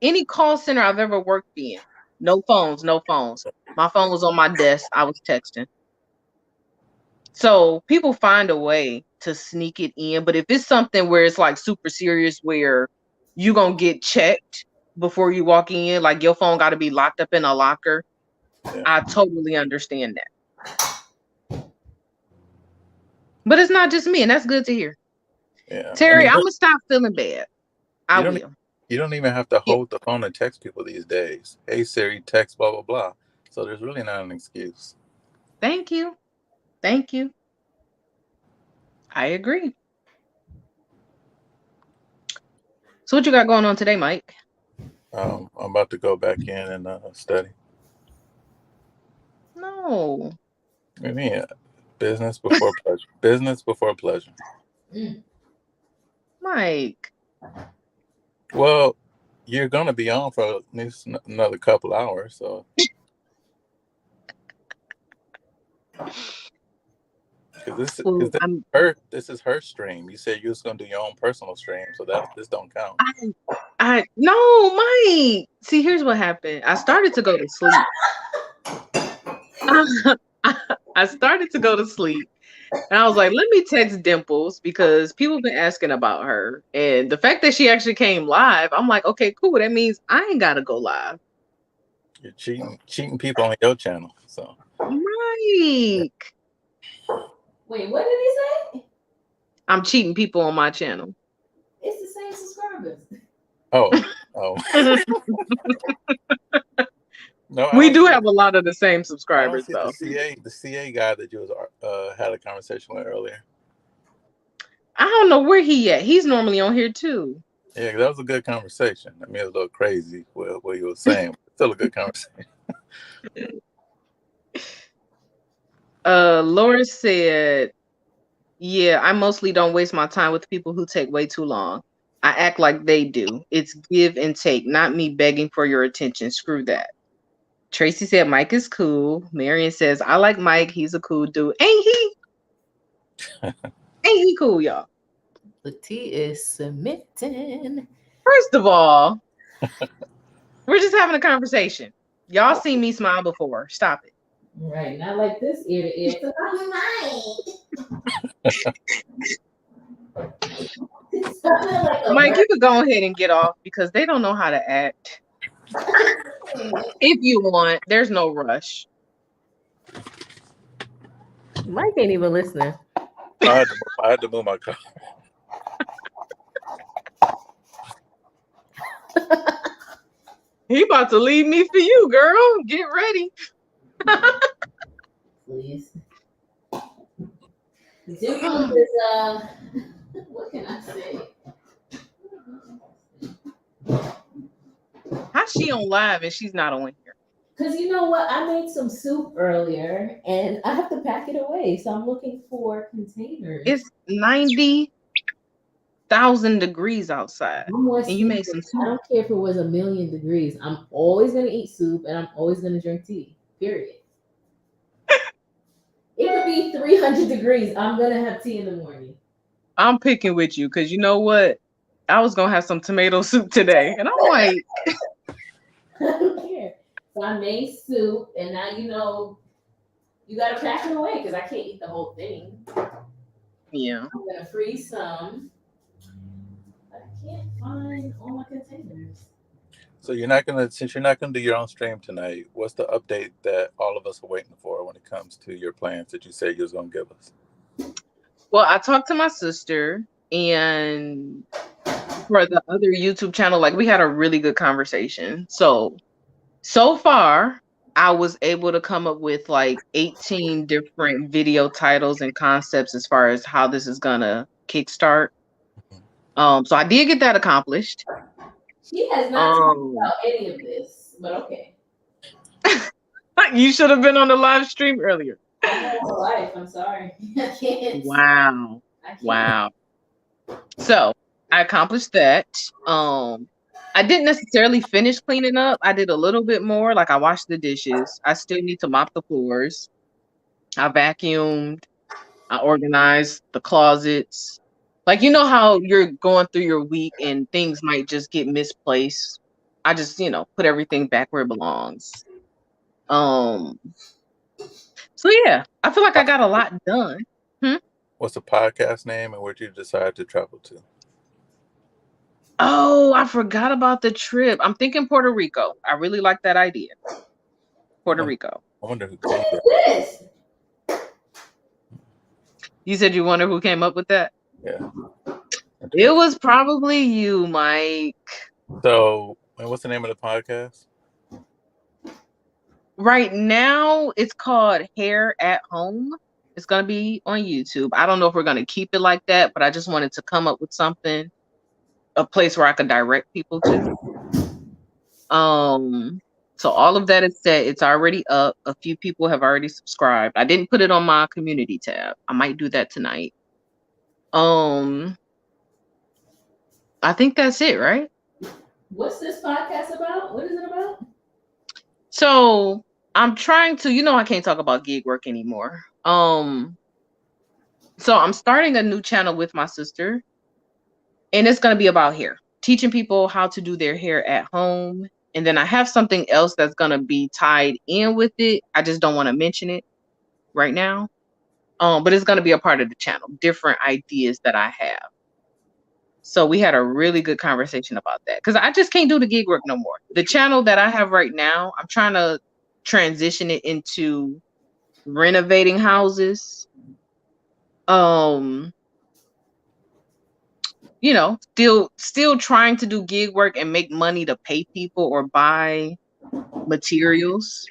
any call center I've ever worked in, no phones, no phones. My phone was on my desk. I was texting. So people find a way to sneak it in. But if it's something where it's like super serious, where you gonna get checked before you walk in, like your phone got to be locked up in a locker, Yeah, I totally understand that. But it's not just me, and that's good to hear. yeah. I Terry, mean, I'm gonna stop feeling bad. I you don't will. you don't even have to Yeah. hold the phone and text people these days. Hey Siri, text blah blah blah. So there's really not an excuse. Thank you. Thank you. I agree. So what you got going on today, Mike? I'm about to go back in and study. No. I mean, business before pleasure. Business before pleasure. Mm. Mike. Well, you're gonna be on for at least another couple hours, so Well, because this is her stream. You said you was gonna do your own personal stream, so that this don't count. I no, Mike. See, here's what happened. I started to go to sleep. I started to go to sleep. And I was like, let me text Dimples because people been asking about her. And the fact that she actually came live, I'm like, okay, cool. That means I ain't gotta go live. You're cheating people on your channel. So Mike. Wait, what did he say? I'm cheating people on my channel. It's the same subscribers. oh no, I We don't do see have a lot of the same I don't subscribers see though. the CA guy that you was had a conversation with earlier. I don't know where he at. He's normally on here too. Yeah, that was a good conversation. I mean, it was a little crazy what you were saying, but still a good conversation. Laura said, yeah, I mostly don't waste my time with people who take way too long. I act like they do. It's give and take, not me begging for your attention. Screw that. Tracy said Mike is cool. Marion says, I like Mike. He's a cool dude. Ain't he? Ain't he cool, y'all? The tea is submitting. First of all, we're just having a conversation. Y'all seen me smile before. Stop it. Right, not like this ear to ear. So I'm Mike, you could go ahead and get off because they don't know how to act. If you want, there's no rush. Mike ain't even listening. I had to move my car. He about to leave me for you, girl. Get ready. Please. Dimples is what can I say? How's she on live and she's not on here? Because you know what? I made some soup earlier and I have to pack it away. So I'm looking for containers. It's 90,000 degrees outside. And you made some soup. I don't care if it was 1,000,000 degrees. I'm always going to eat soup and I'm always going to drink tea. Period. It could be 300 degrees. I'm going to have tea in the morning. I'm picking with you because you know what? I was going to have some tomato soup today. And I'm like, I don't care. So I made soup, and now you gotta pack it away because I can't eat the whole thing. yeah. I'm gonna freeze some, but I can't find all my containers. So since you're not gonna do your own stream tonight, what's the update that all of us are waiting for when it comes to your plans that you said you was gonna give us? Well, I talked to my sister. and for the other YouTube channel, like we had a really good conversation. So far, I was able to come up with like 18 different video titles and concepts as far as how this is gonna kickstart. So I did get that accomplished. She has not talked about any of this, but okay. You should have been on the live stream earlier. I have a life. I'm sorry. I can't. Wow. I can't. Wow. So I accomplished that. I didn't necessarily finish cleaning up. I did a little bit more. Like I washed the dishes. I still need to mop the floors. I vacuumed. I organized the closets. Like you know how you're going through your week and things might just get misplaced. I just, put everything back where it belongs. Um so yeah, I feel like I got a lot done. What's the podcast name and where'd you decide to travel to? Oh, I forgot about the trip. I'm thinking Puerto Rico. I really like that idea. Puerto Rico. I wonder who came there. This. You said you wonder who came up with that? Yeah. It was probably you, Mike. So, and what's the name of the podcast? Right now, it's called Hair at Home. It's going to be on YouTube. I don't know if we're going to keep it like that, but I just wanted to come up with something, a place where I could direct people to. So all of that is set. It's already up. A few people have already subscribed. I didn't put it on my community tab. I might do that tonight. I think that's it, right? What's this podcast about? What is it about? So I'm trying to, I can't talk about gig work anymore. So I'm starting a new channel with my sister, and it's going to be about hair, teaching people how to do their hair at home. And then I have something else that's going to be tied in with it. I just don't want to mention it right now. But it's going to be a part of the channel, different ideas that I have. So we had a really good conversation about that because I just can't do the gig work no more. The channel that I have right now, I'm trying to transition it into renovating houses. Still trying to do gig work and make money to pay people or buy materials.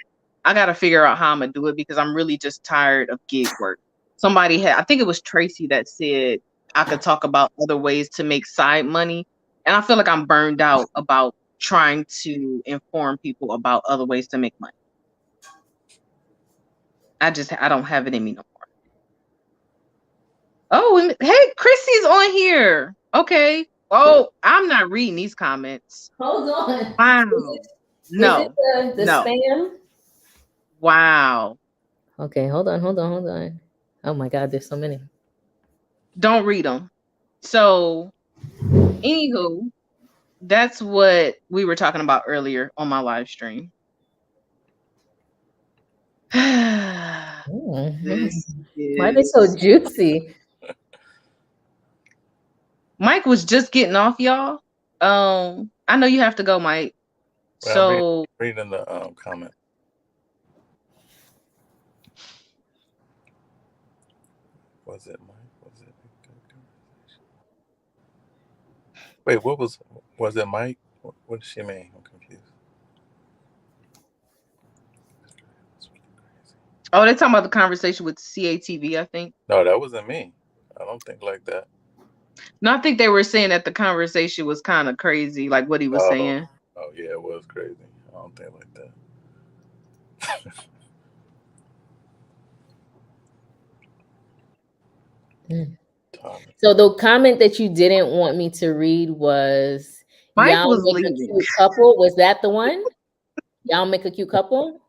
I got to figure out how I'm going to do it because I'm really just tired of gig work. I think it was Tracy that said I could talk about other ways to make side money. And I feel like I'm burned out about trying to inform people about other ways to make money. I don't have it in me no more. Oh, and hey, Chrissy's on here. Okay. Oh, I'm not reading these comments. Hold on. Wow. Is it the spam? Wow. Okay, hold on. Oh my God, there's so many. Don't read them. So, anywho, that's what we were talking about earlier on my live stream. Why are they so juicy? Mike was just getting off, y'all. I know you have to go, Mike. Well, so I'm reading the comment. Was it Mike? Wait, was it Mike? What does she mean? I'm confused. Oh, they're talking about the conversation with CATV, I think. No, that wasn't me. I don't think like that. No, I think they were saying that the conversation was kind of crazy, like what he was saying. Oh, yeah, it was crazy. I don't think like that. So the comment that you didn't want me to read was Mike y'all was make leaving. a cute couple. Was that the one? Y'all make a cute couple?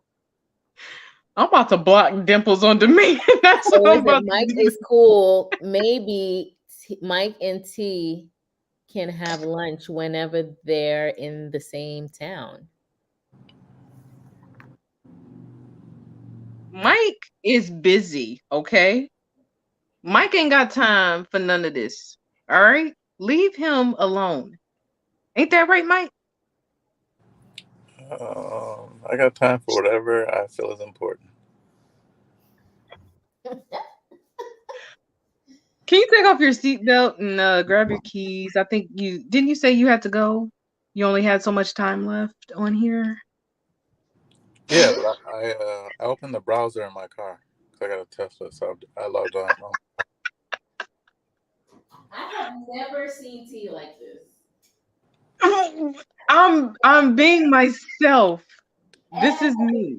I'm about to block Dimples on demand. That's so what I'm about Mike to do. is cool. Maybe Mike and T can have lunch whenever they're in the same town. Mike is busy, okay? Mike ain't got time for none of this. All right? Leave him alone. Ain't that right, Mike? I got time for whatever I feel is important. Can you take off your seatbelt and grab your keys? I think you didn't you say you had to go? You only had so much time left on here. Yeah, but I opened the browser in my car because I got a Tesla, so I logged on. I have never seen tea like this. I'm being myself. This is Ever, me.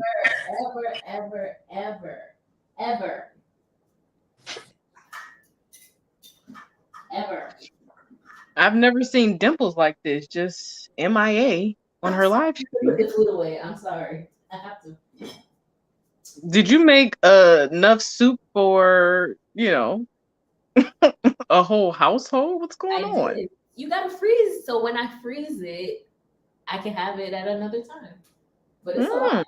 ever, ever, ever, ever, ever. I've never seen Dimples like this, just MIA on her live Put stream. the food away. I'm sorry. I have to. Did you make enough soup for, a whole household? What's going I on? did. You gotta freeze, so when I freeze it, I can have it at another time. But it's a Mm. lot.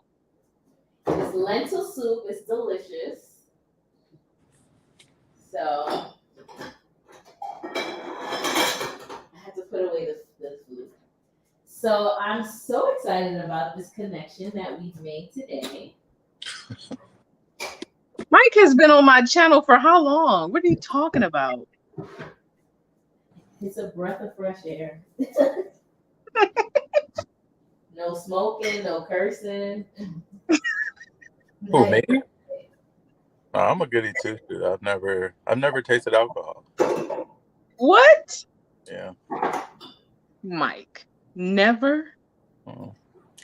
This lentil soup is delicious. So I had to put away the food. So I'm so excited about this connection that we've made today. Mike has been on my channel for how long? What are you talking about? It's a breath of fresh air. No smoking, no cursing. Who, me? Like, No, I'm a goody two shoot. I've never tasted alcohol. What? Yeah. Mike. Never? Mm.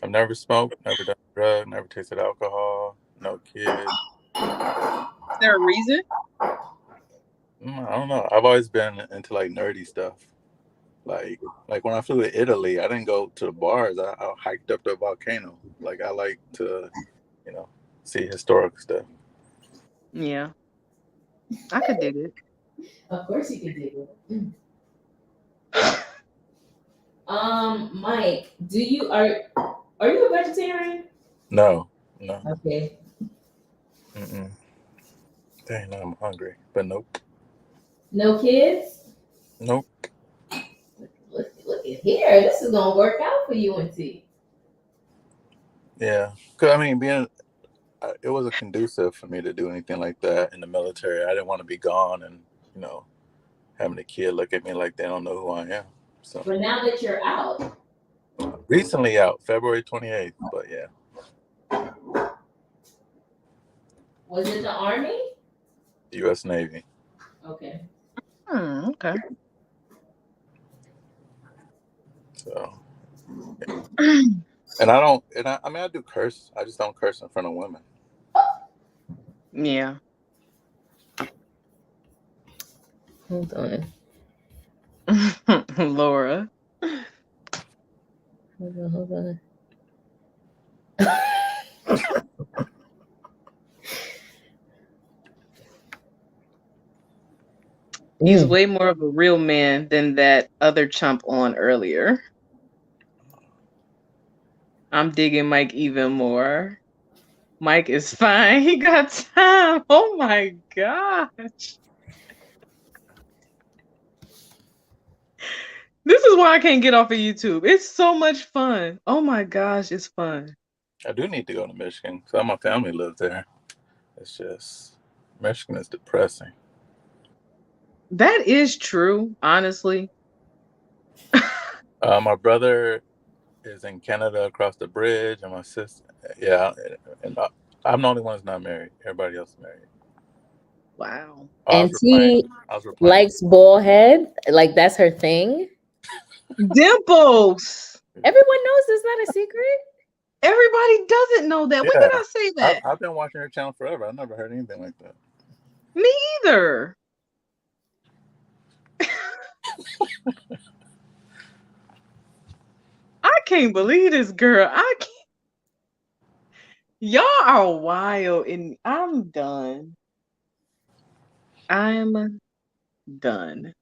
I've never smoked, never done drugs, never tasted alcohol, no kids. Is there a reason? I don't know. I've always been into like nerdy stuff. Like when I flew to Italy, I didn't go to the bars. I hiked up the volcano. Like I like to, you know, see historic stuff. Yeah. I could dig it. of course you can do it. Mike, are you a vegetarian? No, no. Okay. Mm-mm. Dang, now I'm hungry. But nope. No kids? Nope. Look at here. This is gonna work out for you and T. Yeah. Cause I mean, it wasn't conducive for me to do anything like that in the military. I didn't want to be gone and, you know, having a kid look at me like they don't know who I am. So But now that you're out, recently out, February 28th. But yeah. was it the army? U.S. Navy. Okay. Okay. So, and I don't, and I mean, I do curse. I just don't curse in front of women. Yeah. Hold on. Laura. Hold on. He's way more of a real man than that other chump on earlier. I'm digging Mike even more. Mike is fine. He got time. Oh my gosh. This is why I can't get off of YouTube. It's so much fun. Oh my gosh, it's fun. I do need to go to Michigan because my family lives there. It's just Michigan is depressing. That is true, honestly. My brother is in Canada across the bridge, and my sister, yeah, and I'm the only one that's not married. Everybody else is married. Wow. And I was replying. likes ball head. Like that's her thing. Dimples. Everyone knows it's not a secret. Everybody doesn't know that. When Yeah, did I say that? I've been watching her channel forever. I never heard anything like that. Me either. I can't believe this girl. I can't. Y'all are wild, and I'm done. I'm done.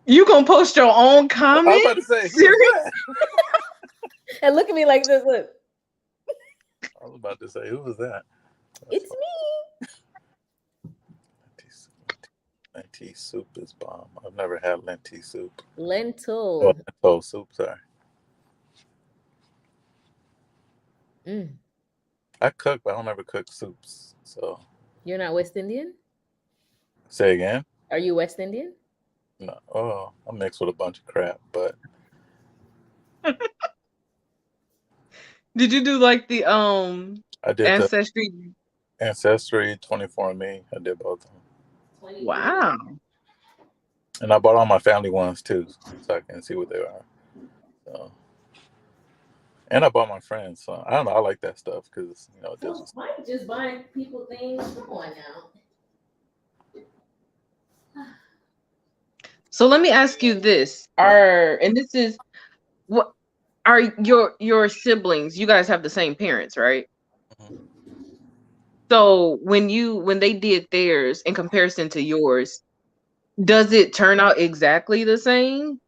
You gonna post your own I was comment? about to say, who Serious? was that? And look at me like this. Look, I was about to say, who was that? it's me. Lentil soup is bomb. I've never had lentil soup. Lentil. Oh, lentil soup, sorry. Mm. I cook, but I don't ever cook soups. So You're not West Indian? Say again? Are you West Indian? No. Oh, I'm mixed with a bunch of crap, but Did you do like the I did the ancestry? Ancestry 24andMe. I did both of them. 23. Wow. And I bought all my family ones too, so I can see what they are. So, and I bought my friends. So I don't know. I like that stuff because it deals Well, with. why are you just buying people things? Come on now. So let me ask you this. And this is what are your siblings, you guys have the same parents, right? Mhm. So when they did theirs in comparison to yours, does it turn out exactly the same?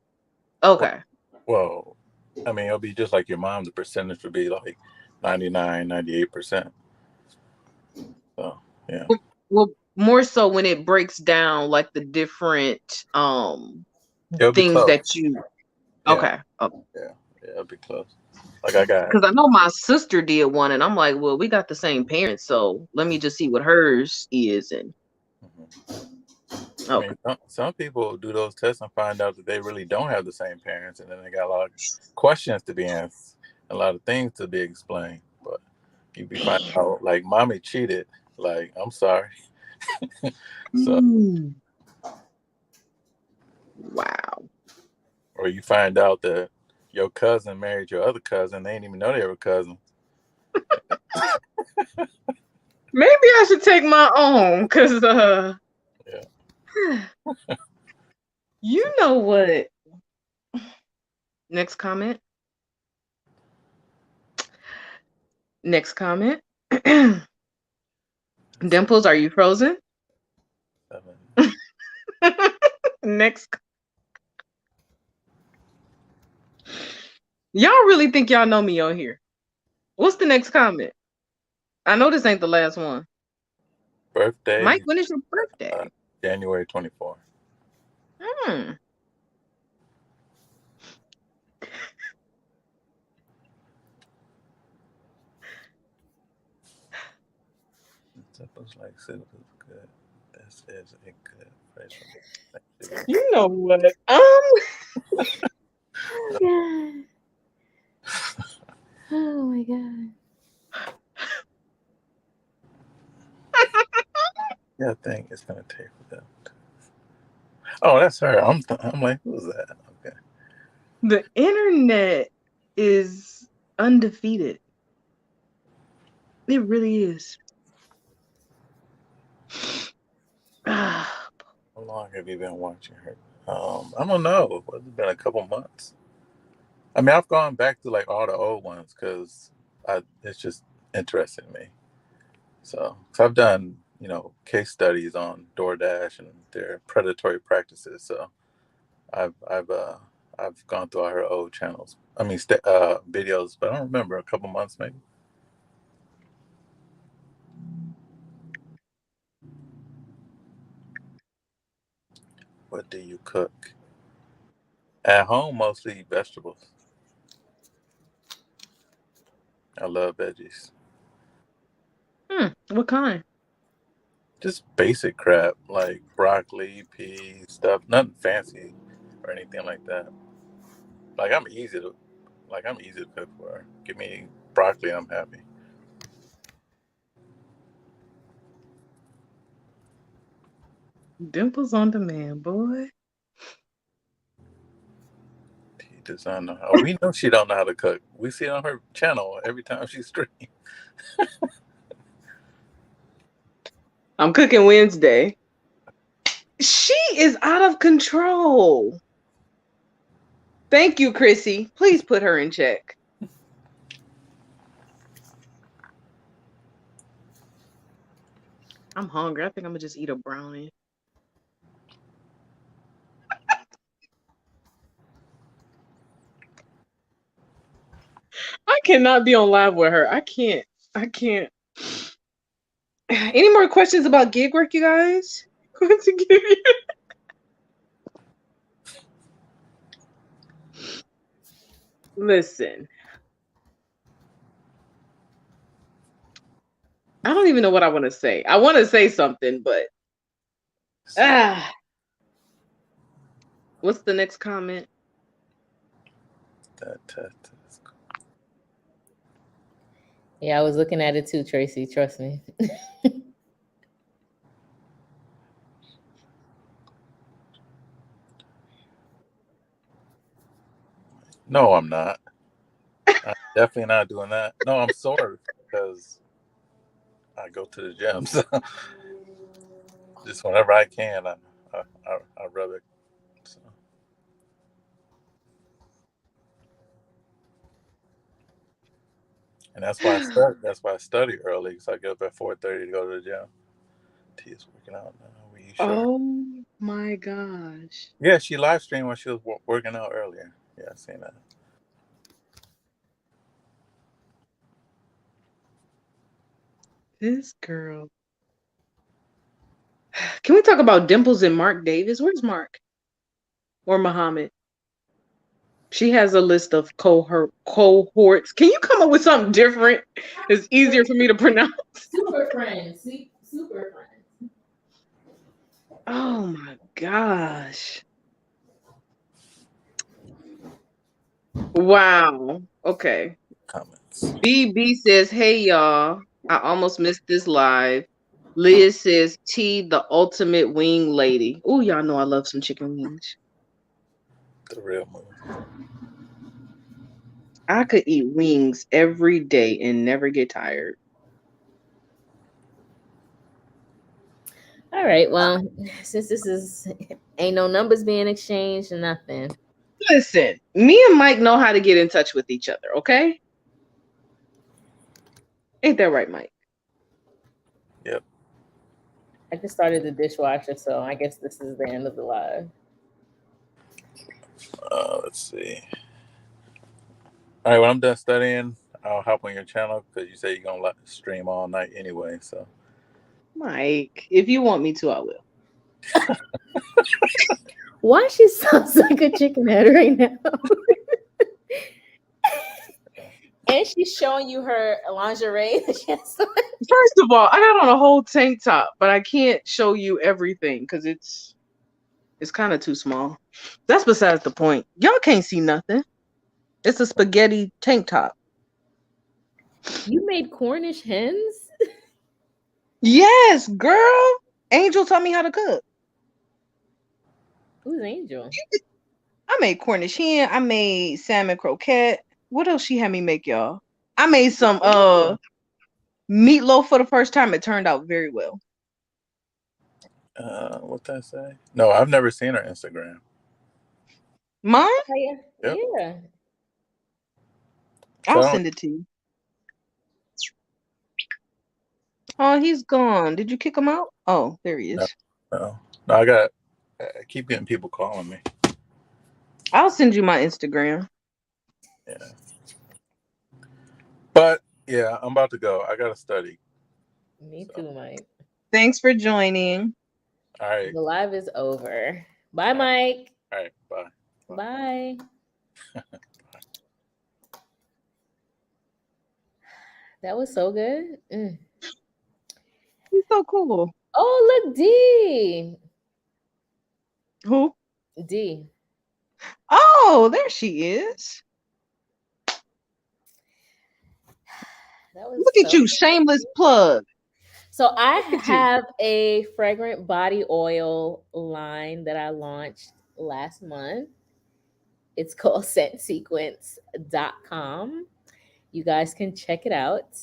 Well, Okay. well, I mean, it'll be just like your mom. The percentage would be like 99, 98%. So yeah, Well, more so when it breaks down like the different it'll be things close. that you Yeah, okay. yeah, yeah. It'll be close. Like I got. Because I know my sister did one, and I'm like, well, we got the same parents, so let me just see what hers is. And Mhm. I okay, mean, some people do those tests and find out that they really don't have the same parents, and then they got a lot of questions to be answered, a lot of things to be explained. But you be finding damn. out like mommy cheated. Like I'm sorry. So, Mm. Wow. or you find out that your cousin married your other cousin. They didn't even know they were cousins. Maybe I should take my own, because Yeah. you So, know what? Next comment. Next comment. Dimples, are you frozen? seven. Next. Y'all really think y'all know me on here? What's the next comment? I know this ain't the last one. Mike, Birthday, when is your uh, birthday? January 24th. Hmm. Dimples like Cedar is good. This is a good phrase from Thanksgiving. You know what? Oh god. Oh my god. Yeah, I think it's gonna take for them. Oh, that's her. I'm like, who's that? Okay. The internet is undefeated. It really is. Ah, How long have you been watching her? I don't know. It's been a couple months. I mean, I've gone back to like all the old ones because it's just interested me. So I've done case studies on DoorDash and their predatory practices. So I've gone through all her old channels. I mean, videos, but I don't remember, a couple months maybe. What do you cook at home? Mostly vegetables. I love veggies. what kind? Just basic crap like broccoli, peas, stuff. Nothing fancy or anything like that. Like I'm easy to cook for. Give me broccoli, I'm happy. Dimples on demand, boy. He does not know how. We know she don't know how to cook. We see it on her channel every time she streams. I'm cooking Wednesday. She is out of control. Thank you, Chrissy. Please put her in check. I'm hungry. I think I'm gonna just eat a brownie. I cannot be on live with her. I can't. I can't. Any more questions about gig work, you guys? Going to give you. Listen. I don't even know what I want to say. I want to say something, but what's the next comment? Yeah, I was looking at it too, Tracy. Trust me. No, I'm not. I'm definitely not doing that. No, I'm sore because I go to the gym. So just whenever I can, I rub it. So. And that's why I start. That's why I study early, because I get up at 4:30 to go to the gym. T is working out now. Were you sure? Oh my gosh. Yeah, she live streamed when she was working out earlier. Yeah, I seen that. This girl. Can we talk about Dimples and Mark Davis? Where's Mark? Or Muhammad? She has a list of cohorts. Can you come up with something different? It's easier for me to pronounce. Super friends. Super friends. Oh my gosh. Wow. Okay. Comments. BB says, hey y'all. I almost missed this live. Liz says, T, the ultimate wing lady. Oh, y'all know I love some chicken wings. The real move. I could eat wings every day and never get tired. All right. Well, since this is ain't no numbers being exchanged, nothing. Listen, me and Mike know how to get in touch with each other, okay? Ain't that right, Mike? Yep. I just started the dishwasher, so I guess this is the end of the live. Let's see. All right, when I'm done studying, I'll hop on your channel because you say you're gonna stream all night anyway. So, Mike, if you want me to, I will. Why she sounds like a chicken head right now? And she's showing you her lingerie that she has on. First of all, I got on a whole tank top, but I can't show you everything because it's kind of too small. That's besides the point. Y'all can't see nothing. It's a spaghetti tank top. You made Cornish hens? Yes, girl. Angel taught me how to cook. Who's Angel? I made Cornish hen. I made salmon croquette. What else she had me make, y'all? I made some meatloaf for the first time. It turned out very well. what did I say? No, I've never seen her Instagram. Mine? Oh, Yep. yeah. I'll send it to you. Oh, he's gone. Did you kick him out? Oh, there he is. No, I keep getting people calling me. I'll send you my Instagram. Yeah. But yeah, I'm about to go. I gotta study. Me too, Mike. Thanks for joining. All right. The live is over. Bye, Mike. All right. Bye. Bye. That was so good. He's so cool. Oh, look, D. Who? D. Oh, there she is. Look at you, shameless plug. So I have a fragrant body oil line that I launched last month. It's called scentsequence.com. You guys can check it out.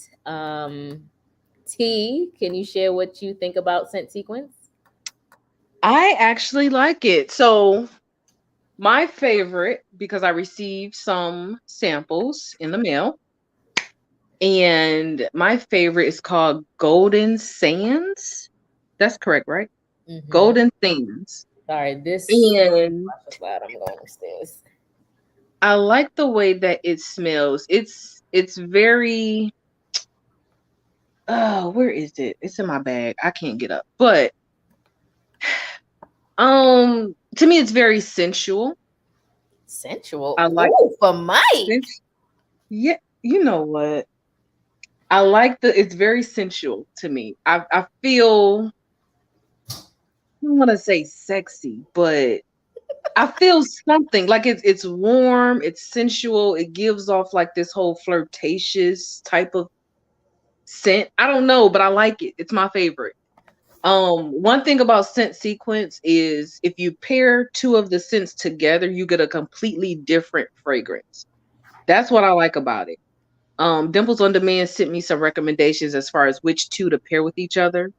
T, can you share what you think about Scent Sequence? I actually like it. So my favorite, because I received some samples in the mail, and my favorite is called Golden Sands. That's correct, right? Mm-hmm. Golden Sands. Sorry, this and I'm going upstairs. I like the way that it smells. It's very where is it? It's in my bag. I can't get up. But to me it's very sensual. Sensual. I like for Mike. Yeah, you know what? I like it's very sensual to me. I feel, I don't want to say sexy, but I feel something like it's warm, it's sensual, it gives off like this whole flirtatious type of scent. I don't know, but I like it. It's my favorite. One thing about scent sequence is if you pair two of the scents together, you get a completely different fragrance. That's what I like about it. Dimples on Demand sent me some recommendations as far as which two to pair with each other.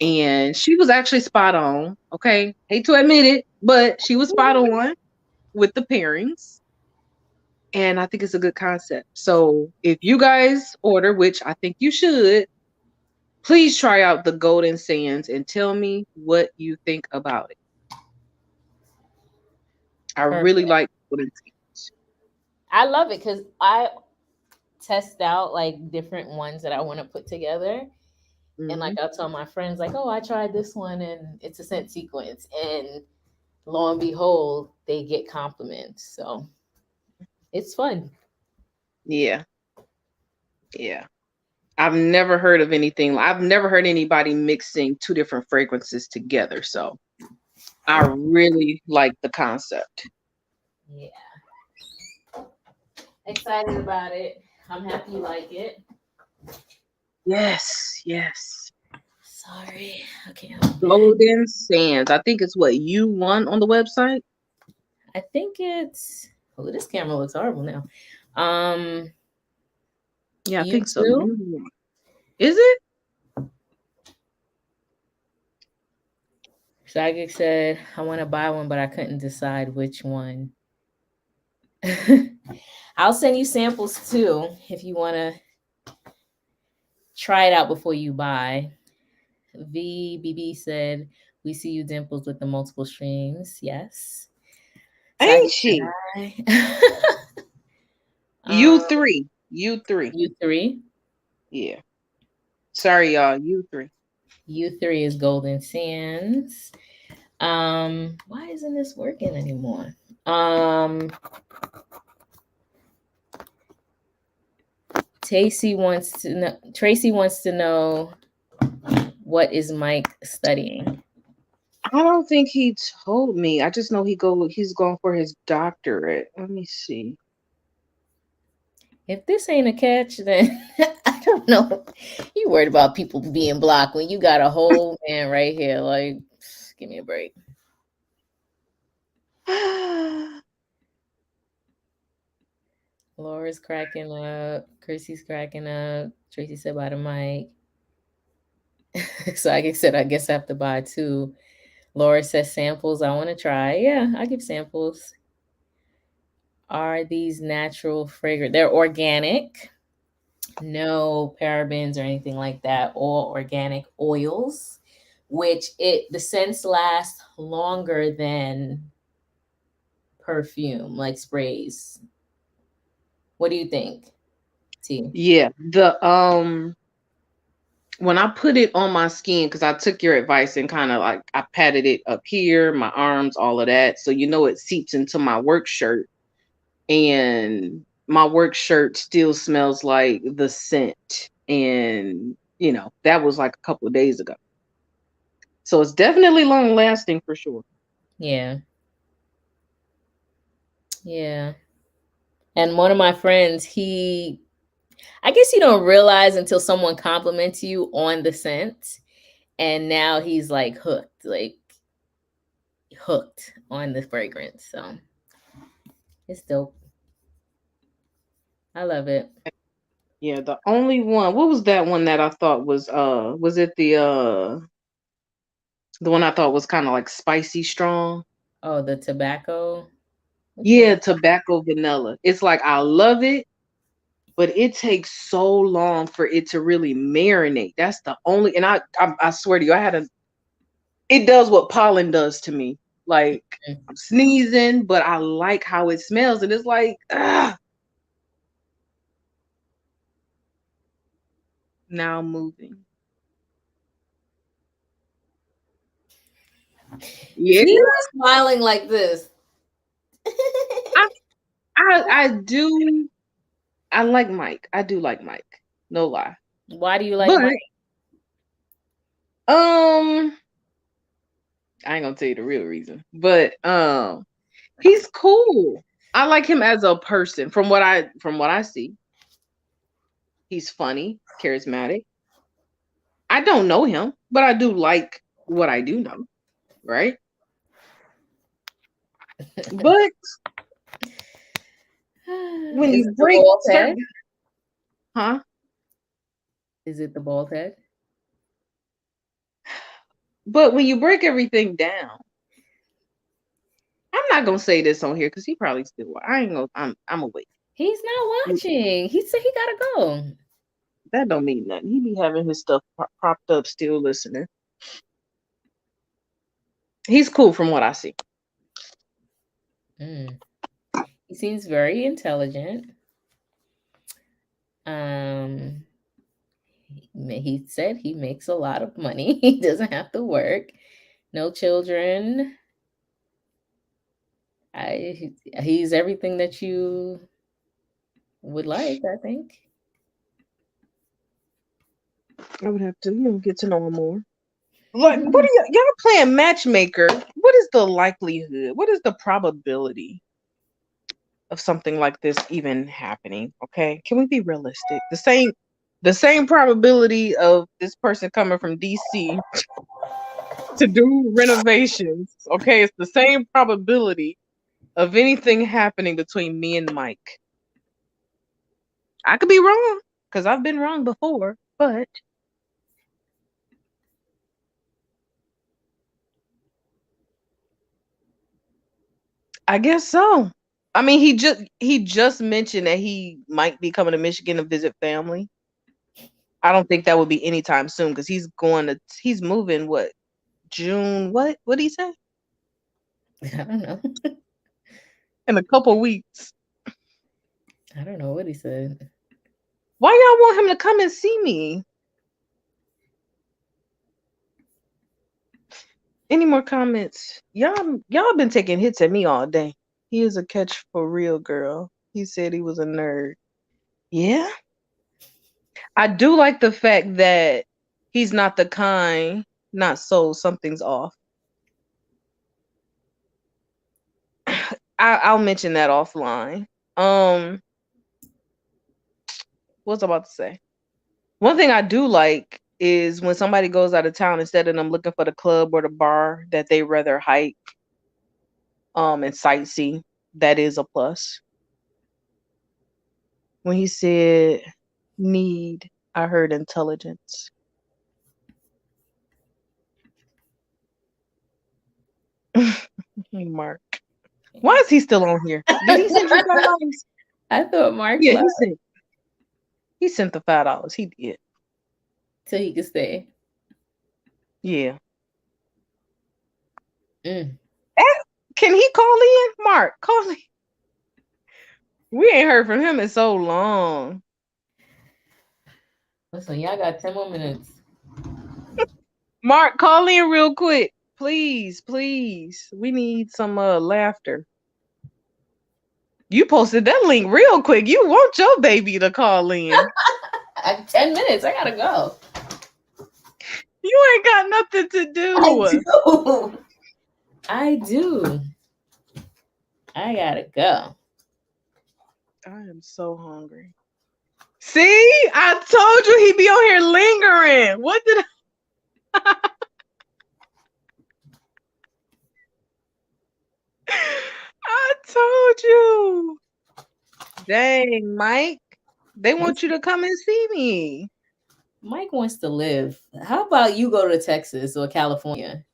And she was actually spot on. Okay. Hate to admit it, but she was spot on with the pairings. And I think it's a good concept. So if you guys order, which I think you should, please try out the Golden Sands and tell me what you think about it. I really Perfect. like Golden Sands. I love it because I test out like different ones that I want to put together. And like Mhm. I'll tell my friends, like, oh, I tried this one and it's a scent sequence. And lo and behold, they get compliments. So it's fun. Yeah. Yeah. I've never heard anybody mixing two different fragrances together. So I really like the concept. Yeah. Excited about it. I'm happy you like it. Yes, yes. Sorry. Okay, I'm back. Golden Sands. I think it's what you want on the website. I think it's oh, this camera looks horrible now. Um Yeah, I you think so. too? Is it? Shaggy said, I want to buy one, but I couldn't decide which one. I'll send you samples too if you want to try it out before you buy. VBB said, we see you Dimples with the multiple streams. Yes. Shaggy Ain't said, she? hi. You um, three. You three. you three. Yeah. Sorry, y'all. You three. You three is Golden Sands. Why isn't this working anymore? Tracy wants to know what is Mike studying? I don't think he told me. I just know he's going for his doctorate. Let me see. If this ain't a catch, then I don't know. You worried about people being blocked when you got a whole man right here. Like, give me a break. Laura's cracking up. Chrissy's cracking up. Tracy said by the mic. So I said, I guess I have to buy two. Laura says samples. I want to try. Yeah, I give samples. Are these natural fragrance? They're organic. No parabens or anything like that. All organic oils, which the scents last longer than perfume, like sprays. What do you think, T? Yeah, the when I put it on my skin, because I took your advice and kind of like I patted it up here, my arms, all of that. So it seeps into my work shirt. And my work shirt still smells like the scent. And that was like a couple of days ago. So it's definitely long lasting for sure. Yeah. Yeah. And one of my friends, I guess you don't realize until someone compliments you on the scent. And now he's like hooked on the fragrance. So it's dope. I love it. Yeah, the only one, what was that one that I thought was it the one I thought was kind of like spicy strong? Oh, the tobacco. Which one Yeah, is tobacco vanilla. It's like I love it, but it takes so long for it to really marinate. That's the only, and I swear to you, it does what pollen does to me. Like it? I'm sneezing, but I like how it smells, and it's like, now I'm moving. Yeah, T was smiling like this. I, I do. I like Mike. I do like Mike. No lie. Why do you like But Mike? I ain't gonna tell you the real reason, but he's cool. I like him as a person. From what I see, he's funny, charismatic. I don't know him, but I do like what I do know, right? But when Is you it the break bald head? certain, huh? Is it the bald head? But when you break everything down, I'm not gonna say this on here because he probably still. I ain't gonna. I'm awake. He's not watching. He said he gotta go. That don't mean nothing. He be having his stuff propped up, still listening. He's cool from what I see. He seems very intelligent. He said he makes a lot of money. He doesn't have to work. No children. He's everything that you would like, I think. I would have to, get to know him more. Like, what are y'all playing matchmaker? What is the likelihood? What is the probability of something like this even happening? Okay, can we be realistic? The same probability of this person coming from DC to do renovations. Okay, it's the same probability of anything happening between me and Mike. I could be wrong because I've been wrong before, but I guess so. I mean, he just mentioned that he might be coming to Michigan to visit family. I don't think that would be anytime soon because he's moving what June? What did he say? I don't know. In a couple weeks. I don't know what he said. Why y'all want him to come and see me? Any more comments? Y'all been taking hits at me all day. He is a catch for real, girl. He said he was a nerd. Yeah. I do like the fact that he's not the kind, not so something's off. I'll mention that offline. What was I about to say? One thing I do like is when somebody goes out of town, instead of them looking for the club or the bar, that they rather hike and sightsee. That is a plus. When he said need, I heard intelligence. Mark. Why is he still on here? Did he send you $5? I thought Mark Yeah, left he sent the $5. He did. so he could stay. Yeah. Mm. Can he call in? Mark, call in. We ain't heard from him in so long. Listen, y'all got 10 more minutes. Mark, call in real quick. Please, please. We need some laughter. You posted that link real quick. You want your baby to call in. I have 10 minutes. I gotta go. You ain't got nothing to do. I do. I gotta go. I am so hungry. See? I told you he'd be on here lingering. What did I told you. Dang, Mike. They want you to come and see me. Mike wants to live. How about you go to Texas or California?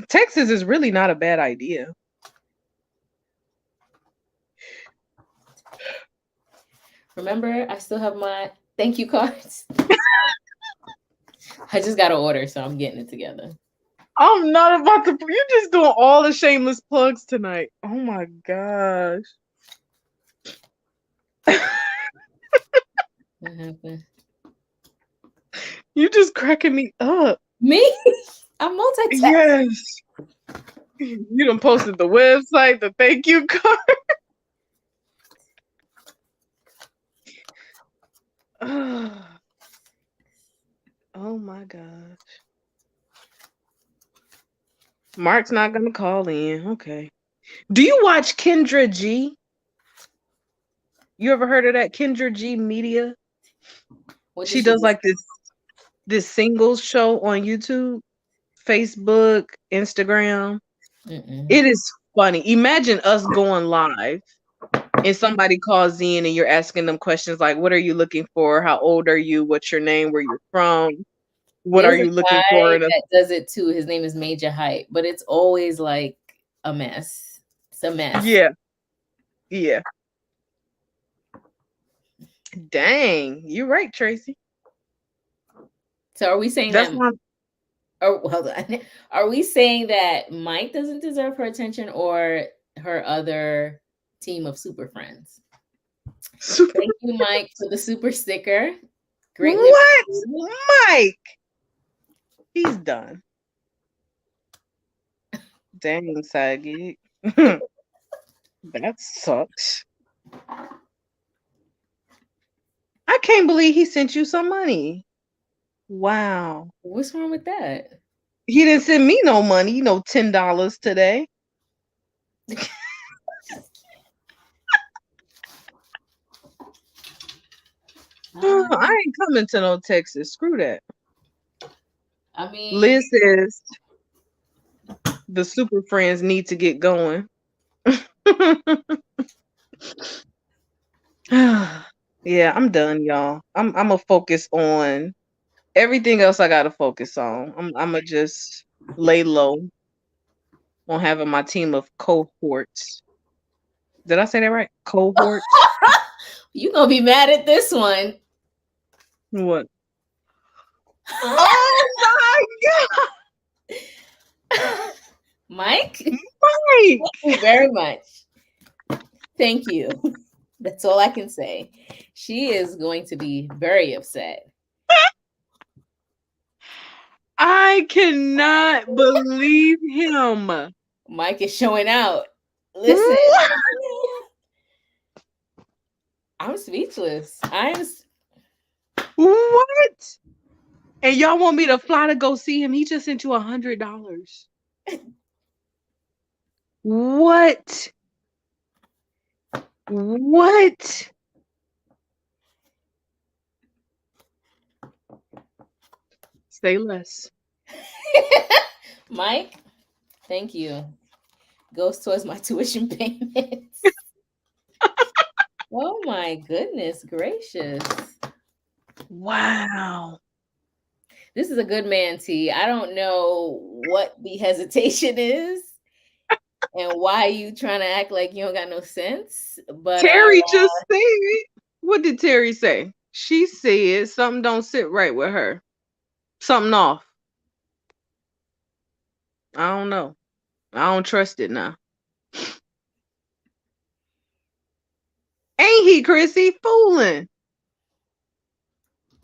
Texas is really not a bad idea. Remember, I still have my thank you cards. I just got to order, so I'm getting it together. I'm not about to. You're just doing all the shameless plugs tonight. Oh my gosh. What happened? You just cracking me up. Me? I'm multitasking. Yes. You done posted the website, the thank you card. Oh my gosh. Mark's not gonna call in. Okay. Do you watch Kendra G? You ever heard of that Kendra G Media? What does She she does do? like this singles show on YouTube, Facebook, Instagram. Mm-mm. It is funny. Imagine us going live and somebody calls in and you're asking them questions like, what are you looking for? How old are you? What's your name? Where you're from? What are There's a you looking for? guy that does it too. His name is Major Hype, but it's always like a mess. It's a mess. Yeah. Yeah. Dang. You're right, Tracy. So are we saying That's that? not Oh, hold on. Are we saying that Mike doesn't deserve her attention, or her other team of super friends? super. Thank you, Mike, for the super sticker. Greatly What? appreciated. Mike. He's done. Dang, side gig. That sucks. I can't believe he sent you some money. Wow. What's wrong with that? He didn't send me no money, $10 today. I ain't coming to no Texas. Screw that. I mean, Liz says the super friends need to get going. Yeah, I'm done, y'all. I'm gonna focus on everything else I gotta focus on. I'm gonna just lay low on having my team of cohorts. Did I say that right? Cohorts? you gonna be mad at this one. What? Oh my Mike, God! Mike! thank you very much. Thank you. That's all I can say. She is going to be very upset. I cannot believe him. Mike is showing out. Listen, What? I'm speechless. What? And y'all want me to fly to go see him? He just sent you $100. What? What? Say less. Mike, thank you. Goes towards my tuition payments. Oh my goodness gracious. Wow. This is a good man, T. I don't know what the hesitation is and why you trying to act like you don't got no sense. But Terry just said, what did Terry say? She said something don't sit right with her. Something off. I don't know. I don't trust it now. Ain't he, Chrissy? Fooling.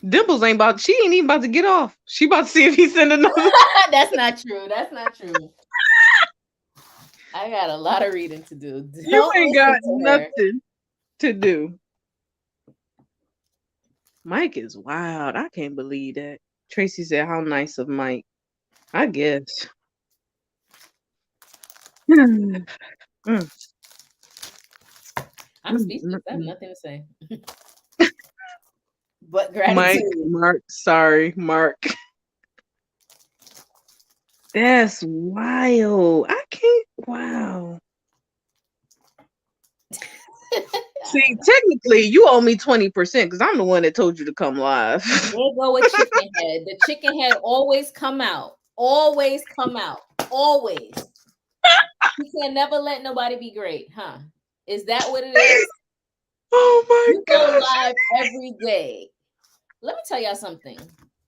Dimples she ain't even about to get off. She about to see if he send another. That's not true. That's not true. I got a lot of reading to do. You ain't got nothing to do. Mike is wild. I can't believe that. Tracy said, how nice of Mike. I guess. I'm speechless. I have nothing to say. But gratitude. Mark, sorry, Mark. That's wild. I can't. Wow. See, technically, you owe me 20% because I'm the one that told you to come live. There go with chicken head. The chicken head always come out. Always come out. Always. You can never let nobody be great, huh? Is that what it is? Oh my You go God. live every day. Let me tell y'all something.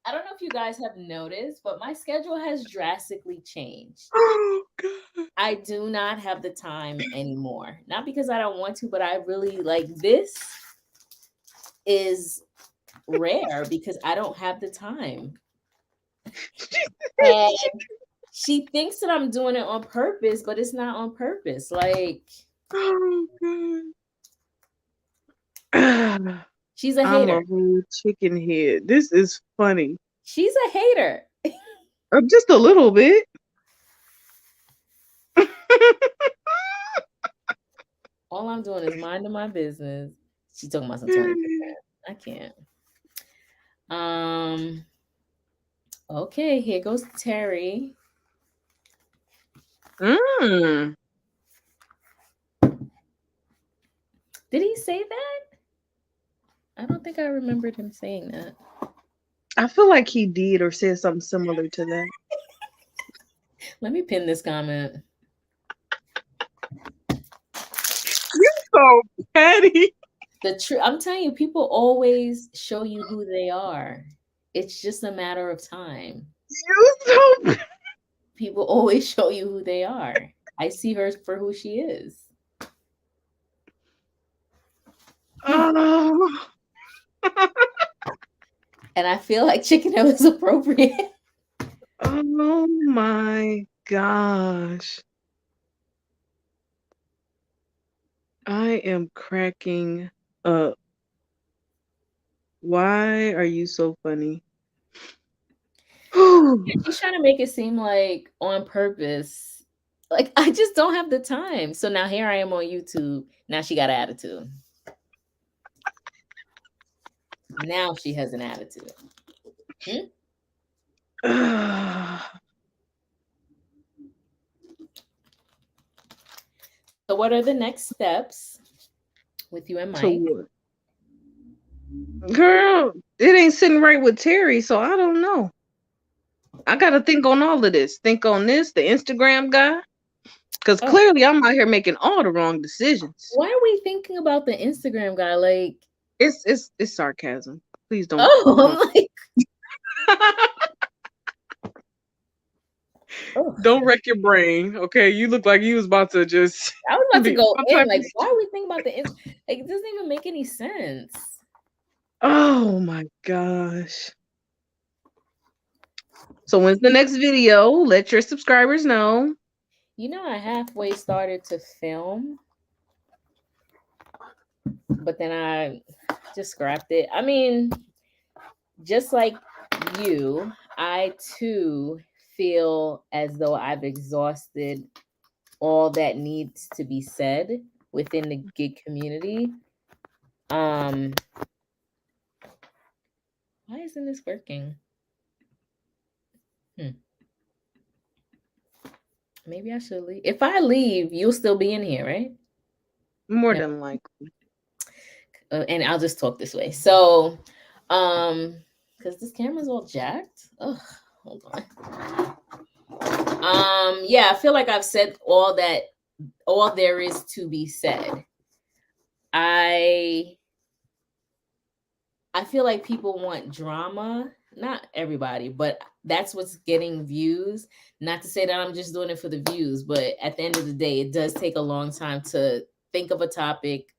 I don't know if you guys have noticed, but my schedule has drastically changed. Oh God. I do not have the time anymore. Not because I don't want to, but I really like this is rare because I don't have the time. And she thinks that I'm doing it on purpose, but it's not on purpose. Like, oh God. She's a I'm hater. a whole chicken head. This is funny. She's a hater. Just a little bit. All I'm doing is minding my business. She talking about some 20%. I can't. Okay, here goes Terry. Mm. Did he say that? I don't think I remembered him saying that. I feel like he did or said something similar to that. Let me pin this comment. You're so petty. The truth, I'm telling you, people always show you who they are. It's just a matter of time. You so People always show you who they are. I see her for who she is. Oh. And I feel like chicken head was appropriate. Oh my gosh. I am cracking up. Why are you so funny? She's trying to make it seem like on purpose. Like, I just don't have the time. So now here I am on YouTube. Now she got an attitude. Now she has an attitude. So what are the next steps with you and To Mike? what? Girl, it ain't sitting right with Terry, so I don't know. I gotta think on all of this. Think on this, the Instagram guy. Because Oh, clearly I'm out here making all the wrong decisions. why are we thinking about the Instagram guy? Like, It's sarcasm. Please don't. oh, I'm like, oh. Don't wreck your brain, okay? You look like you was about to just I was about to be go all in. type Like, of why are we thinking about the like? It doesn't even make any sense. Oh my gosh. So when's the next video? Let your subscribers know. You know, I halfway started to film, but then I just scrapped it. I mean, just like you, I too feel as though I've exhausted all that needs to be said within the gig community. Why isn't this working? Maybe I should leave. If I leave, you'll still be in here, right? More No. than likely. And I'll just talk this way. So, because this camera's all jacked. Ugh, hold on. Yeah, I feel like I've said all there is to be said. I feel like people want drama. Not everybody, but that's what's getting views. Not to say that I'm just doing it for the views, but at the end of the day, it does take a long time to think of a topic,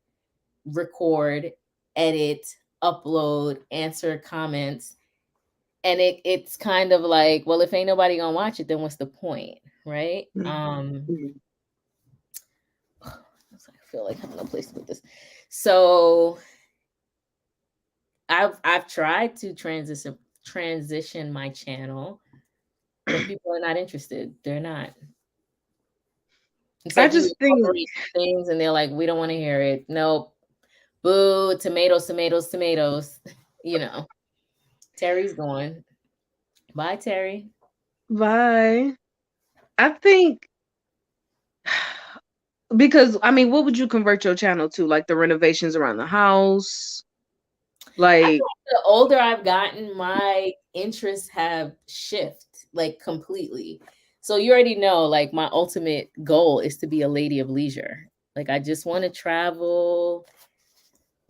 record, edit, upload, answer comments. And it's kind of like, well, if ain't nobody gonna watch it, then what's the point, right? Mm-hmm. I feel like I have no place to put this. So I've tried to transition my channel, but people are not interested. They're not. It's I like you just think incorporate things and they're like, we don't want to hear it. Nope. Boo, tomatoes, tomatoes, tomatoes. You know. Terry's going. Bye, Terry. bye. I think because I mean, what would you convert your channel to? Like the renovations around the house? I feel Like like the older I've gotten, my interests have shifted like completely. So you already know, like my ultimate goal is to be a lady of leisure. Like I just want to travel.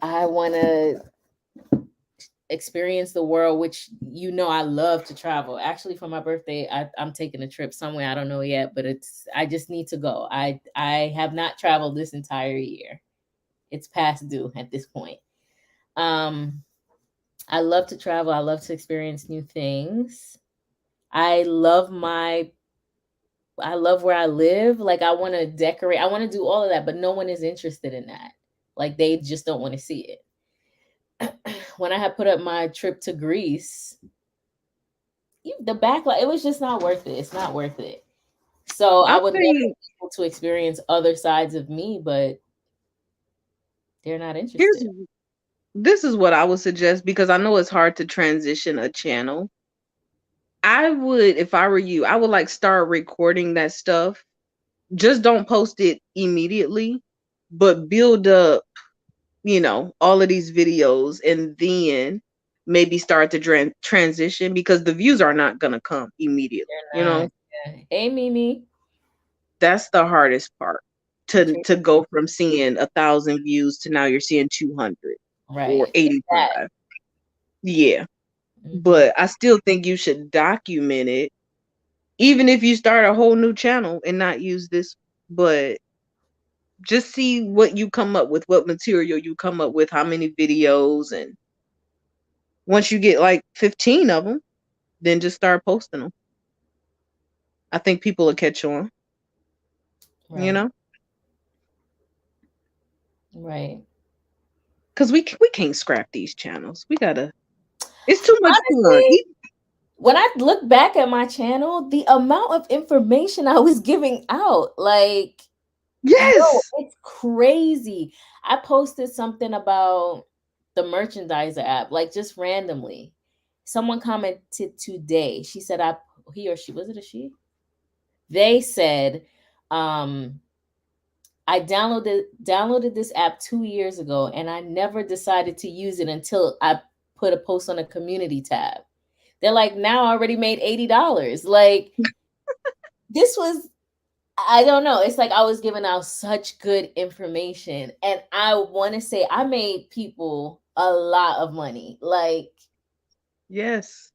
I want to experience the world, which I love to travel. Actually, for my birthday, I'm taking a trip somewhere. I don't know yet, but I just need to go. I have not traveled this entire year. It's past due at this point. I love to travel. I love to experience new things. I love where I live. Like I want to decorate. I want to do all of that, but no one is interested in that. Like they just don't want to see it. when I had put up my trip to Greece, the backlash, it was just not worth it. It's not worth it. So I I would love think for people to experience other sides of me, but they're not here's interested. this is what I would suggest because I know it's hard to transition a channel. I would, if I were you, I would like start recording that stuff. Just don't post it immediately, but build up, all of these videos and then maybe start to transition because the views are not going to come immediately. They're not. Yeah. Hey, Mimi. That's the hardest part True. to go from seeing 1,000 views to now you're seeing 200 or Right. It's that. 85. Yeah. Hmm. But I still think you should document it, even if you start a whole new channel and not use this, but just see what you come up with, what material you come up with, how many videos. And once you get like 15 of them, then just start posting them. I think people will catch on, you Right. know, Right. because we can't scrap these channels. We gotta, it's too much fun. Honestly, when I look back at my channel, the amount of information I was giving out, like, yo, Yes. it's crazy. I posted something about the merchandiser app, like just randomly. Someone commented today. She said, he or she, was it a she? They said, um, I downloaded this app 2 years ago and I never decided to use it until I put a post on a community tab. They're like, now I already made $80. Like, this was, I don't know. It's like I was giving out such good information. And I want to say I made people a lot of money. Like, Yes.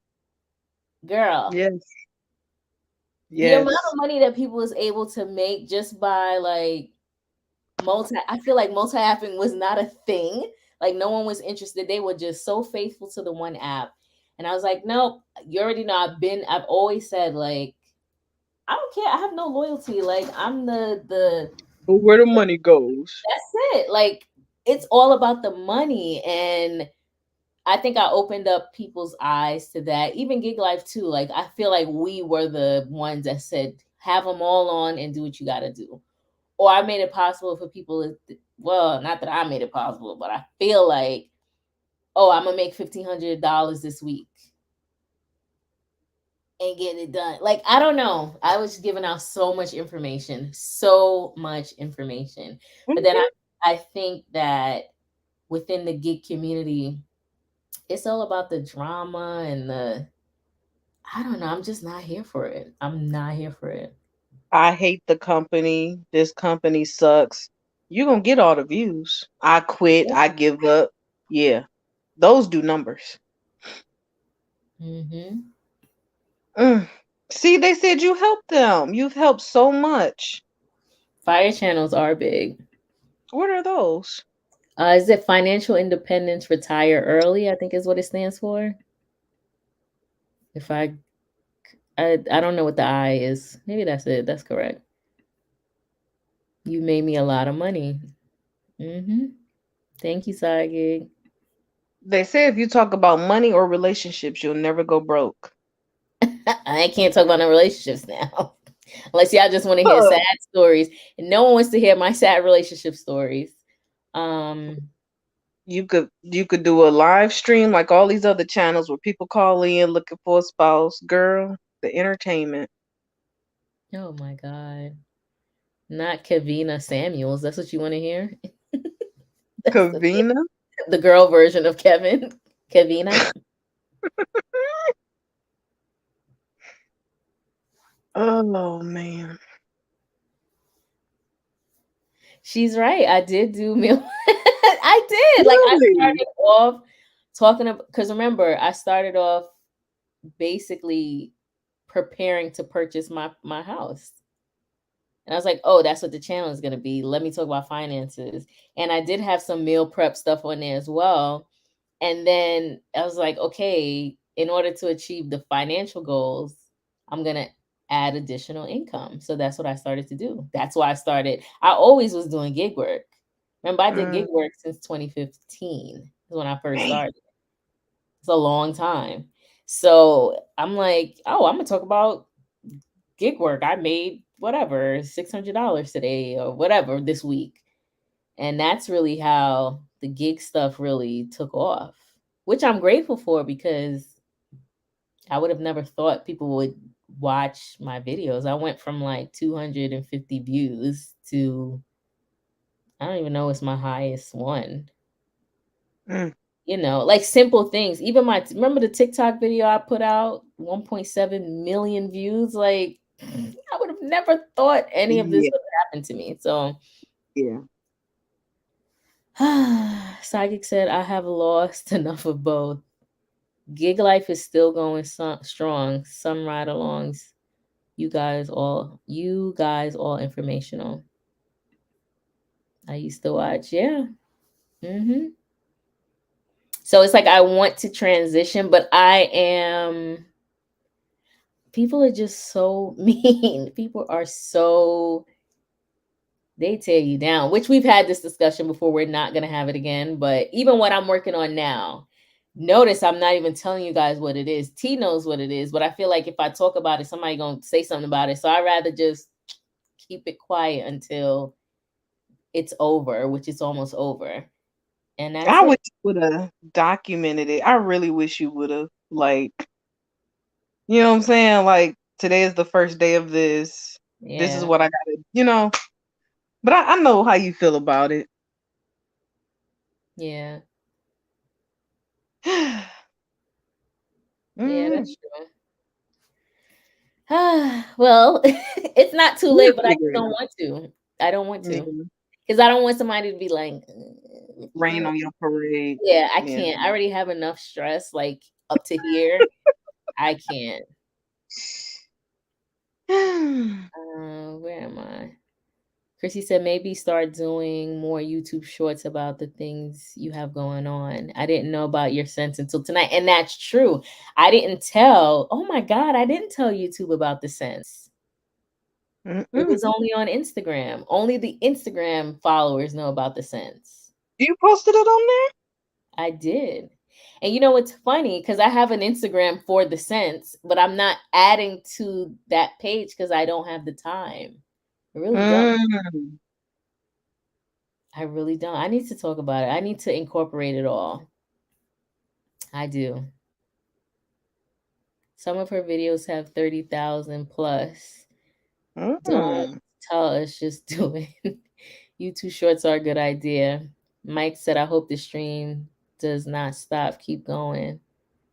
girl, Yes. the amount Yes. of money that people was able to make just by like I feel like multi-apping was not a thing. Like no one was interested. They were just so faithful to the one app. And I was like, nope, you already know I've always said like I don't care. I have no loyalty. Like I'm the But where the money goes. that's it. Like it's all about the money. And I think I opened up people's eyes to that. Even gig life too. Like I feel like we were the ones that said have them all on and do what you got to do. Or I made it possible for people. Well, not that I made it possible, but I feel like, oh, I'm gonna make $1,500 this week and get it done. Like I don't know. I was giving out so much information. But then Mhm. I think that within the gig community, it's all about the drama and the. I don't know. I'm just not here for it. I'm not here for it. I hate the company. This company sucks. You're going to get all the views. I quit. I give up. Yeah. Those do numbers. Mm-hmm. Mm. See, they said you helped them. You've helped so much. Fire channels are big. What are those? Is it financial independence, retire early? I think is what it stands for. If I don't know what the I is. Maybe that's it. That's correct. You made me a lot of money. Mm-hmm. Thank you, side gig. They say if you talk about money or relationships, you'll never go broke. I can't talk about no relationships now. Unless y'all just want to hear Huh. sad stories. And no one wants to hear my sad relationship stories. Um, You could do a live stream like all these other channels where people call in looking for a spouse. Girl, the entertainment. oh my God. Not Kavina Samuels. That's what you want to hear? That's Kavina. the girl version of Kevin. Kavina. Oh man. She's right. I did do meal. I did. Like I Really? started off talking about because remember I started off basically preparing to purchase my house. And I was like, oh, that's what the channel is gonna be. Let me talk about finances. And I did have some meal prep stuff on there as well. And then I was like, okay, in order to achieve the financial goals, I'm going to add additional income. So that's what I started to do. That's why I started. I always was doing gig work. Remember, I did Mm, gig work since 2015. when I first Dang. started. It's a long time. So I'm like, oh, I'm gonna talk about gig work. I made whatever $600 today or whatever this week, and that's really how the gig stuff really took off, which I'm grateful for because I would have never thought people would watch my videos. I went from like 250 views to I don't even know it's my highest one. Mm. You know, like simple things. Even my remember the TikTok video I put out, 1.7 million views. Like I would have never thought any of this Yeah, would happen to me. So yeah. Psychic said, I have lost enough of both. Gig life is still going strong. Some ride alongs. You guys all informational. I used to watch, yeah. hmm So it's like I want to transition, but I am. People are just so mean. People are so they tear you down. Which we've had this discussion before. We're not gonna have it again. But even what I'm working on now, notice I'm not even telling you guys what it is. T knows what it is, but I feel like if I talk about it, somebody gonna say something about it. So I rather just keep it quiet until it's over, which is almost over. And that's I it. wish you would have documented it. I really wish you would have. Like, you know what I'm saying? Like, today is the first day of this. This is Yeah. what I gotta. But I know how you feel about it. Yeah. Yeah, Mm, that's true. Well, it's not too we'll late, but I figure just it don't out. want to. I don't want to. Yeah. Because I don't want somebody to be like, what you Rain doing?" on your parade. Yeah, I Yeah. can't. I already have enough stress, like up to here. I can't. Where am I? Chrissy said maybe start doing more YouTube shorts about the things you have going on. I didn't know about your sense until tonight. And that's true. I didn't tell. Oh my God, I didn't tell YouTube about the sense. It Mm-mm. was only on Instagram. Only the Instagram followers know about the sense. You posted it on I did. And you know what's funny? Because I have an Instagram for the sense, but I'm not adding to that page because I don't have the time. I really don't. there? Mm. I really don't. I need to talk about it. I need to incorporate it all. I do. Some of her videos have 30,000 plus. Don't Mm. tell us, just do it. YouTube shorts are a good idea. Mike said, I hope the stream does not stop. Keep going.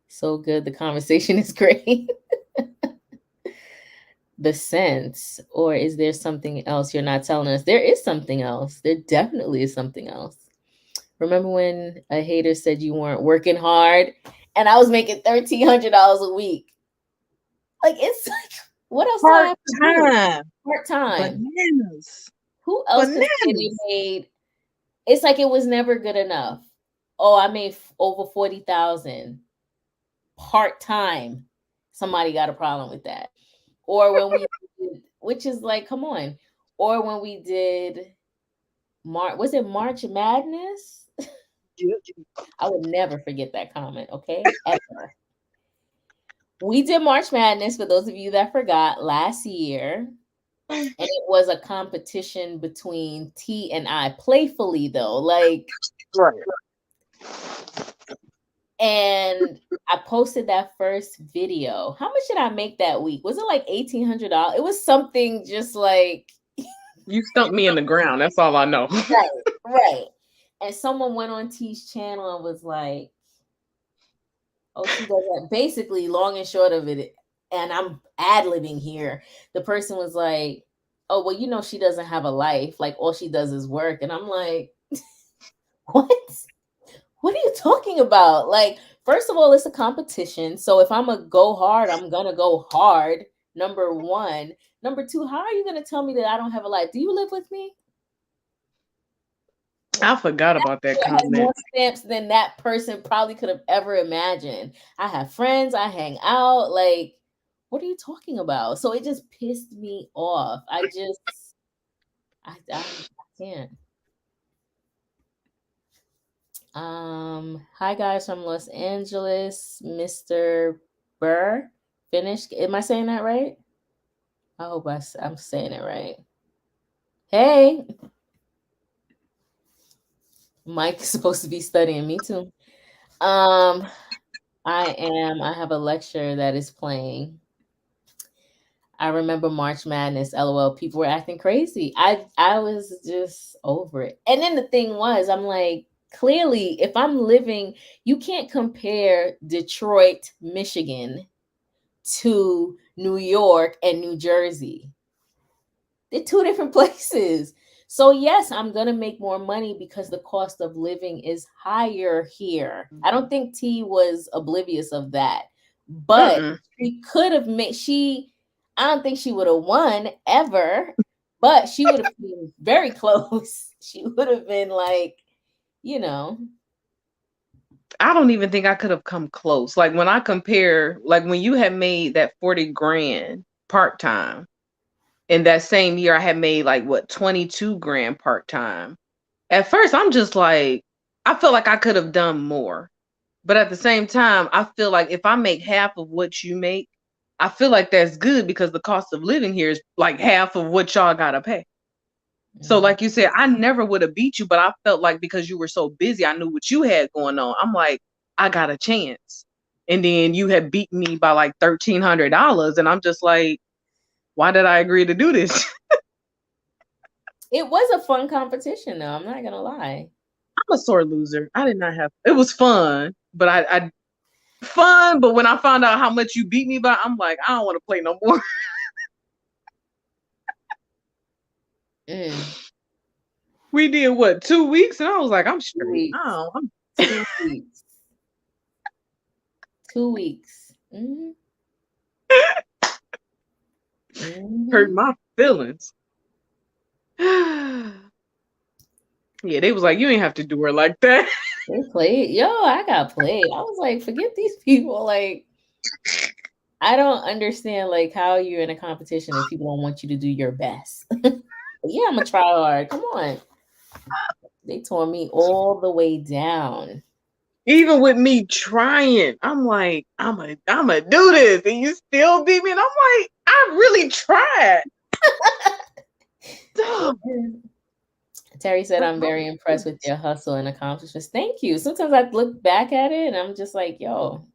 So good. The conversation is great. The sense, or is there something else you're not telling us? There is something else. There definitely is something else. Remember when a hater said you weren't working hard and I was making $1,300 a week? Like, it's like, what else do I Part have to do? time. Part time. Bananas. Who else can say they Bananas. made? It's like it was never good enough. Oh, I made over 40,000 part time. Somebody got a problem with that. Or when we did, which is like, come on. Or when we did was it March Madness? Yeah. I would never forget that comment, okay? Ever. We did March Madness for those of you that forgot last year. And it was a competition between T and I, playfully though. Like, Right. and I posted that first video. How much did I make that week? Was it like $1,800? It was something just like You stumped me in the ground. That's all I know. right, right. And someone went on T's channel and was like, oh, she does that. Basically, long and short of it, and I'm ad-libbing here. The person was like, oh, well, she doesn't have a life. Like, all she does is work. And I'm like, what? What are you talking about? Like, first of all, it's a competition. So if I'm going to go hard, I'm going to go hard. Number one. Number two, how are you going to tell me that I don't have a life? Do you live with me? I forgot about that It has more comment. stamps than that person probably could have ever imagined. I have friends, I hang out. Like, what are you talking about? So it just pissed me off. I can't. Hi guys from Los Angeles, Mr. Burr. Finished. Am I saying that right? I hope I'm saying it right. Hey, Mike is supposed to be studying. Me too. Um, I am. I have a lecture that is playing. I remember March Madness. LOL. People were acting crazy. I was just over it. And then the thing was, I'm like, clearly, if I'm living, you can't compare Detroit, Michigan to New York and New Jersey. They're two different places. So yes, I'm gonna make more money because the cost of living is higher here. I don't think T was oblivious of that, but Mm-mm. she could have made she. I don't think she would have won ever, but she would have been very close. She would have been like, you know, I don't even think I could have come close. Like when I compare, like when you had made that 40 grand part time, in that same year I had made like what 22 grand part time. At first I'm just like, I feel like I could have done more. But at the same time, I feel like if I make half of what you make, I feel like that's good because the cost of living here is like half of what y'all gotta pay. So, mm. like you said, I never would have beat you, but I felt like because you were so busy, I knew what you had going on. I'm like, I got a chance. And then you had beat me by like $1,300. And I'm just like, why did I agree to do this? It was a fun competition, though. I'm not gonna lie. I'm a sore loser. I did not have it was fun, but I fun, but when I found out how much you beat me by, I'm like, I don't want to play no more. Mm. We did what, 2 weeks? And I was like, I'm 2 straight. weeks. Oh, I'm 2 weeks. 2 weeks. hurt Mm-hmm. my feelings. Yeah, they was like, you ain't have to do her like that. They played. Yo, I got played. I was like, forget these people. Like, I don't understand like how you're in a competition and people don't want you to do your best. Yeah, I'm gonna try hard. Come on. They tore me all the way down. Even with me trying, I'm like, I'm gonna do this, and you still beat me. And I'm like, I really tried. Dog, Terry said, hurt I'm my very impressed with feelings. your hustle and accomplishments. Thank you. Sometimes I look back at it and I'm just like, yo,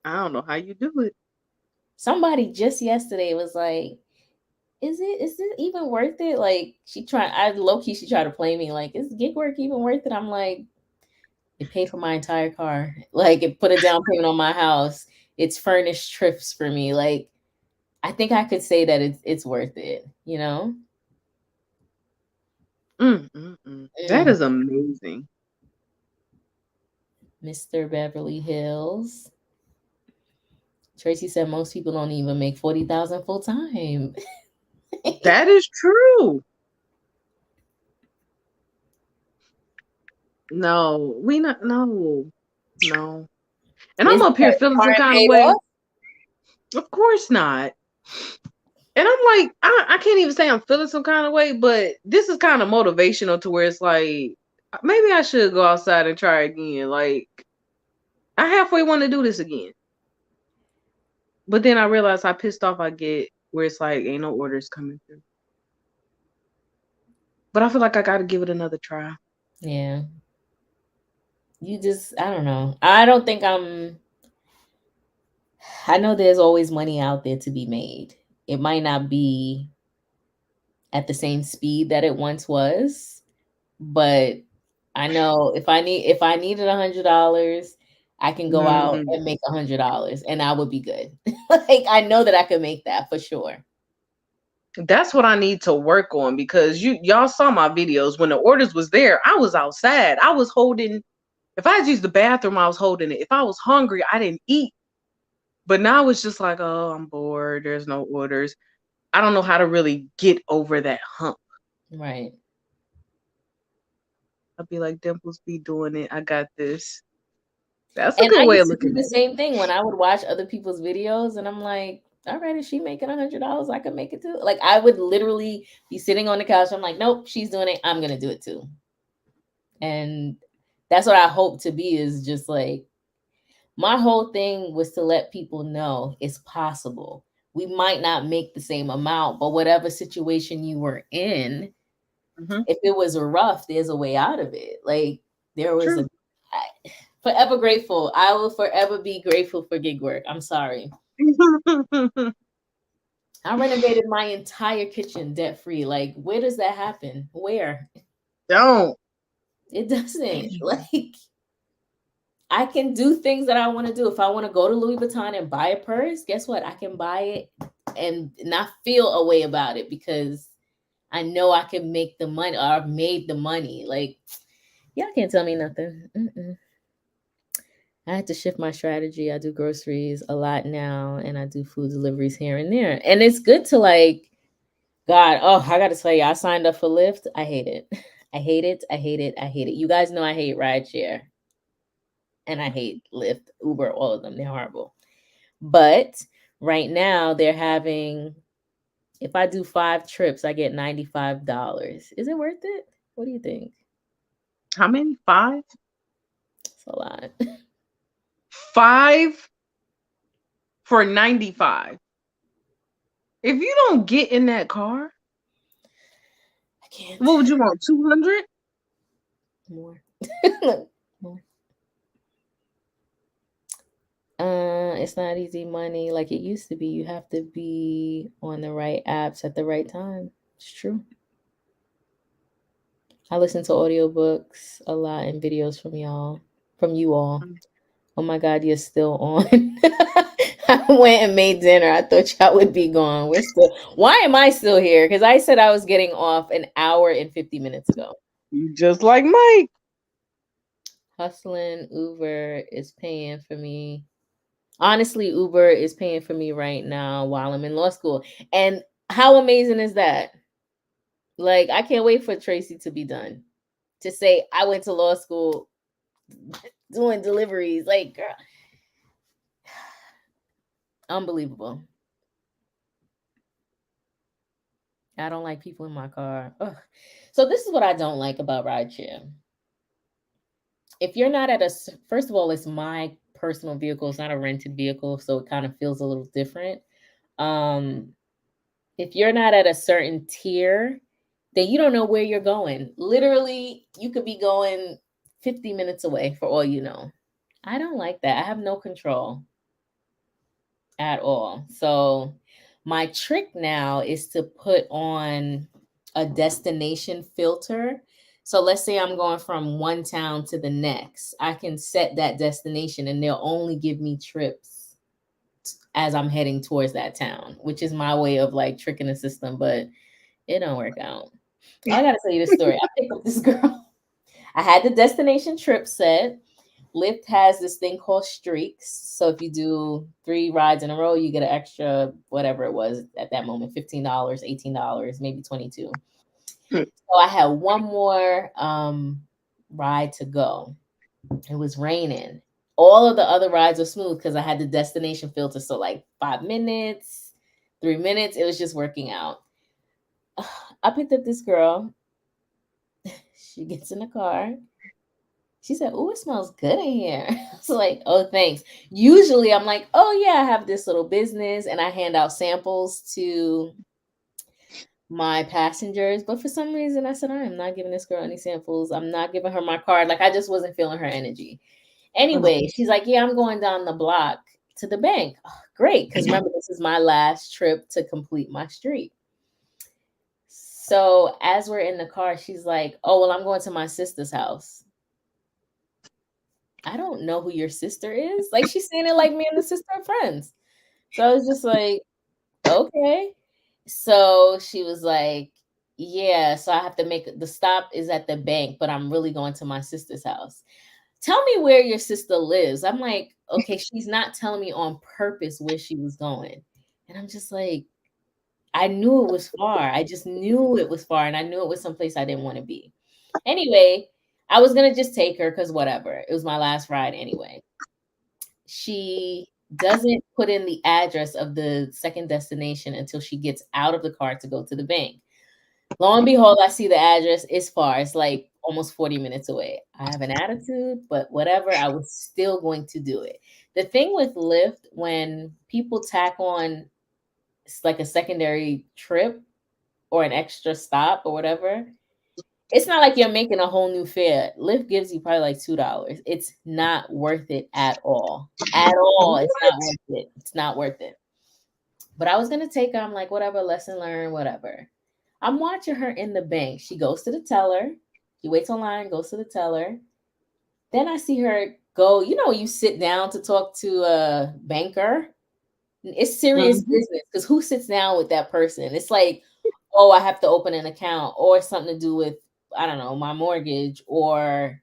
I don't know how you do it. somebody just yesterday was like, is it even worth it? Like I low key she tried to play me like, is gig work even worth it? I'm like, it paid for my entire car. Like it put a down payment on my house. It's furnished trips for me. Like I think I could say that it's worth it, you know? That Mm. is amazing. Mr. Beverly Hills. Tracy said most people don't even make 40,000 full time. That is true. No, we not. No, no. And I'm Is up here credit feeling some card kind of paid way. off? Of course not. And I'm like, I can't even say I'm feeling some kind of way, but this is kind of motivational to where it's like, maybe I should go outside and try again. Like, I halfway want to do this again. But then I realize how pissed off I get where it's like, ain't no orders coming through. But I feel like I got to give it another try. Yeah. I don't know. I don't think I know there's always money out there to be made. It might not be at the same speed that it once was, but I know if I needed $100, I can go out Mhm. and make $100 and I would be good. Like I know that I could make that for sure. That's what I need to work on because y'all saw my videos when the orders was there. I was outside. I was holding. If I had used the bathroom, I was holding it. If I was hungry, I didn't eat. But now it's just like, oh, I'm bored. There's no orders. I don't know how to really get over that hump. Right. I'll be like, Dimples be doing it. I got this. That's a And good I way of used to do looking the at it. same thing when I would watch other people's videos, and I'm like, all right, if she making $100, I could make it too. Like I would literally be sitting on the couch. I'm like, nope, she's doing it. I'm gonna do it too. And That's what I hope to be, is just like, my whole thing was to let people know it's possible. We might not make the same amount, but whatever situation you were in, Mm-hmm. if it was rough, there's a way out of it. Like, there was True. a forever grateful. I will forever be grateful for gig work. I'm sorry. I renovated my entire kitchen debt free. Like, where does that happen? Where? Don't. It doesn't. Like, I can do things that I want to do. If I want to go to Louis Vuitton and buy a purse, guess what? I can buy it and not feel a way about it because I know I can make the money, or I've made the money. Like, y'all can't tell me nothing. Mm-mm. I had to shift my strategy. I do groceries a lot now, and I do food deliveries here and there. And it's good to like, God, oh, I got to tell you, I signed up for Lyft. I hate it. I hate it. I hate it. I hate it. You guys know I hate rideshare, and I hate Lyft, Uber, all of them. They're horrible. But right now they're having, if I do 5 trips, I get $95. Is it worth it? What do you think? How many? 5? It's a lot. 5 for 95. If you don't get in that car, I can't. what would you want? 200? More. More. It's not easy money like it used to be. You have to be on the right apps at the right time. It's true. I listen to audiobooks a lot and videos from y'all, from you all. Oh my God, you're still on. I went and made dinner. I thought y'all would be gone. We're still. Why am I still here? Because I said I was getting off an hour and 50 minutes ago. You just like Mike. Hustling Uber is paying for me. Honestly, Uber is paying for me right now while I'm in law school. And how amazing is that? Like, I can't wait for Tracy to be done. To say I went to law school doing deliveries. Like, girl, unbelievable. I don't like people in my car. Ugh. So this is what I don't like about rideshare. If you're not at a, first of all, it's my personal vehicle. It's not a rented vehicle, so it kind of feels a little different. Um, if you're not at a certain tier, then you don't know where you're going. Literally, you could be going 50 minutes away for all you know. I don't like that. I have no control at all. So my trick now is to put on a destination filter. So let's say I'm going from one town to the next. I can set that destination and they'll only give me trips as I'm heading towards that town, which is my way of like tricking the system, but it don't work out. I gotta tell you this story. I picked up this girl. I had the destination trip set. Lyft has this thing called streaks. So if you do 3 rides in a row, you get an extra, whatever it was at that moment, $15, $18, maybe 22. Hmm. So I had one more ride to go. It was raining. All of the other rides were smooth because I had the destination filter. So like 5 minutes, 3 minutes, it was just working out. I picked up this girl. She gets in the car. She said, "Oh, it smells good in here." I was like, "Oh, thanks." Usually I'm like, "Oh, yeah, I have this little business and I hand out samples to my passengers." But for some reason, I said, "I am not giving this girl any samples. I'm not giving her my card." Like, I just wasn't feeling her energy. Anyway, she's like, "Yeah, I'm going down the block to the bank." Oh, great. Because remember, this is my last trip to complete my streak. So as we're in the car, she's like, "Oh, well, I'm going to my sister's house." I don't know who your sister is. Like, she's saying it like me and the sister are friends. So I was just like, okay. So she was like, yeah, so I have to make the stop is at the bank, but I'm really going to my sister's house. Tell me where your sister lives. I'm like, okay, she's not telling me on purpose where she was going. And I'm just like, I knew it was far. I just knew it was far. And I knew it was someplace I didn't want to be. Anyway, I was going to just take her because whatever. It was my last ride anyway. She doesn't put in the address of the second destination until she gets out of the car to go to the bank. Lo and behold, I see the address. It's far. It's like almost 40 minutes away. I have an attitude, but whatever, I was still going to do it. The thing with Lyft, when people tack on it's like a secondary trip or an extra stop or whatever, it's not like you're making a whole new fare. Lyft gives you probably like $2. It's not worth it at all. At all. It's not worth it. It's not worth it. But I was gonna take her. I'm like, whatever, lesson learned, whatever. I'm watching her in the bank. She goes to the teller. She waits online, goes to the teller. Then I see her go. You know, you sit down to talk to a banker. It's serious business because who sits down with that person? It's like, oh, I have to open an account or something to do with, I don't know, my mortgage, or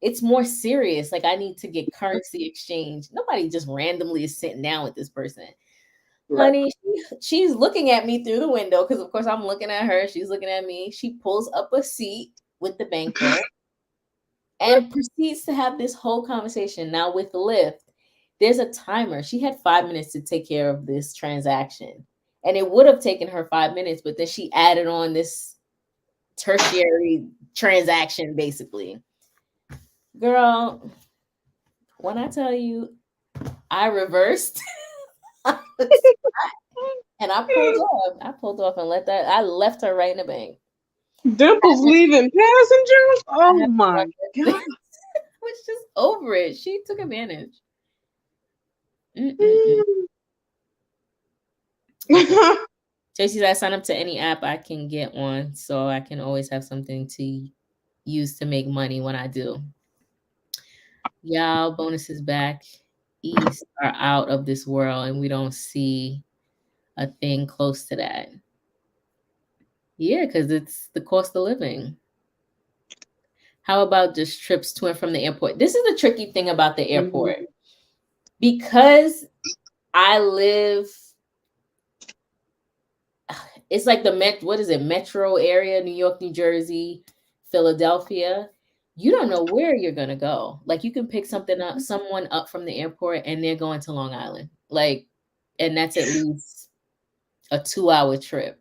it's more serious. Like I need to get currency exchange. Nobody just randomly is sitting down with this person. Right. Honey, she's looking at me through the window because, of course, I'm looking at her. She's looking at me. She pulls up a seat with the banker and proceeds to have this whole conversation. Now, with Lyft, there's a timer. She had 5 minutes to take care of this transaction, and it would have taken her 5 minutes, but then she added on this tertiary transaction, basically. Girl, when I tell you, I reversed. And I pulled off. I pulled off and I left her right in the bank. Dimples leaving passengers? Oh my God. I was just over it. She took advantage. Tracy said, I sign up to any app I can get on, so I can always have something to use to make money when I do. Y'all, bonuses back east are out of this world, and we don't see a thing close to that. Yeah, because it's the cost of living. How about just trips to and from the airport? This is the tricky thing about the airport. Because I live, it's like metro area, New York, New Jersey, Philadelphia. You don't know where you're gonna go. Like you can pick someone up from the airport and they're going to Long Island. Like, and that's at least a 2-hour trip.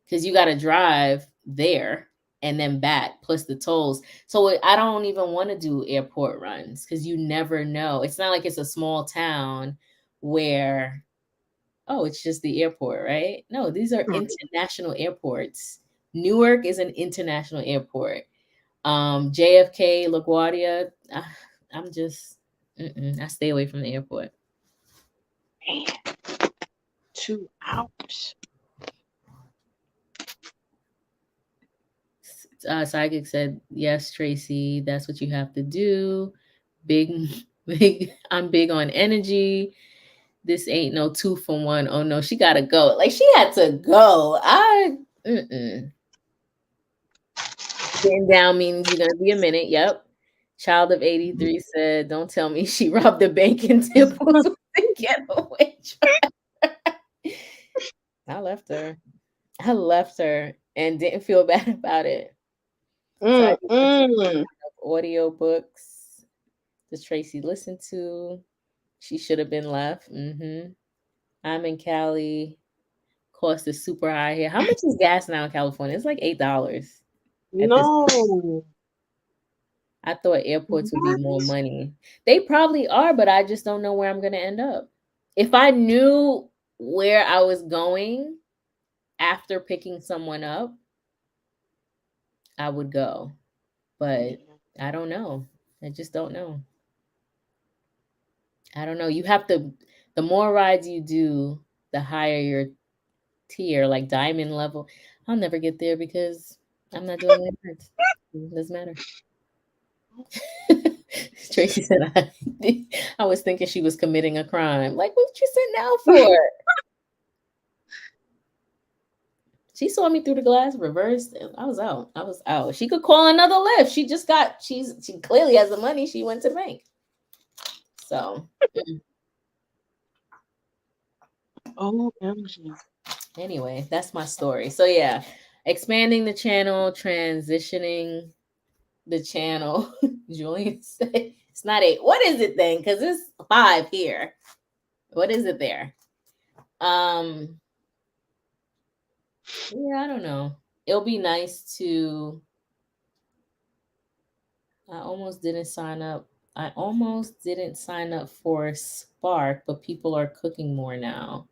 Because you gotta drive there and then back plus the tolls. So I don't even want to do airport runs because you never know. It's not like it's a small town where, oh, it's just the airport, right? No, these are international airports. Newark is an international airport. JFK, LaGuardia, I'm just, I stay away from the airport. Man, 2 hours. Psychic said, yes, Tracy, that's what you have to do. Big, I'm big on energy. This ain't no 2 for 1. Oh no, she gotta go. Like she had to go. Sitting down means you're gonna be a minute. Yep. Child of 83 said, don't tell me she robbed a bank in Dimples with the getaway driver. I left her and didn't feel bad about it. Audio books does Tracy listen to? She should have been left. I'm in Cali. Cost is super high here. How much is gas now in California? It's like $8. No. I thought airports would be more money. They probably are, but I just don't know where I'm going to end up. If I knew where I was going after picking someone up, I would go. But I don't know. I just don't know. I don't know. You have to, the more rides you do, the higher your tier, like diamond level. I'll never get there because I'm not doing any rides. It doesn't matter. Tracy said, I was thinking she was committing a crime. Like, what you sitting down for? She saw me through the glass, reversed. I was out. She could call another Lyft. She clearly has the money. She went to the bank. So, OMG. Anyway, that's my story. So yeah, expanding the channel, transitioning the channel. Julian said it's not 8. What is it then? Because it's 5 here. What is it there? Yeah, I don't know. It'll be nice to I almost didn't sign up. I almost didn't sign up for Spark, but people are cooking more now.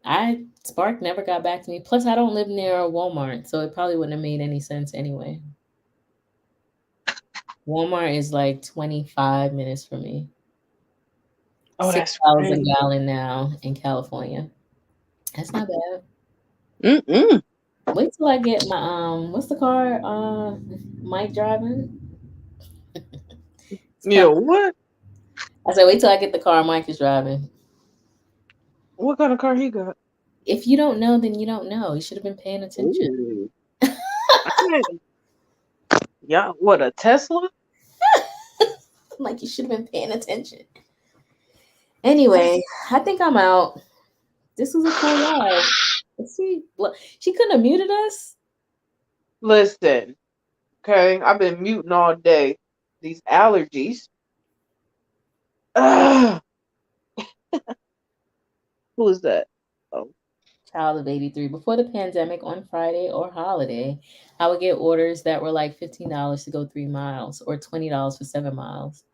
I Spark never got back to me. Plus, I don't live near a Walmart, so it probably wouldn't have made any sense anyway. Walmart is like 25 minutes from me. Oh, Six that's dollars a crazy. gallon now in California. That's not bad. Mm-mm. Wait till I get my what's the car? Mike driving. It's Yeah, coming. what? I said, wait till I get the car Mike is driving. What kind of car he got? If you don't know, then you don't know. You should have been paying attention. Ooh. I ain't- Yeah, what, a Tesla? Like you should have been paying attention. Anyway, I think I'm out. This was a cool live. Let's see. Look, she couldn't have muted us. Listen, okay, I've been muting all day. These allergies. Ugh. Who is that? Oh, Child of 83. Before the pandemic on Friday or holiday, I would get orders that were like $15 to go 3 miles or $20 for 7 miles.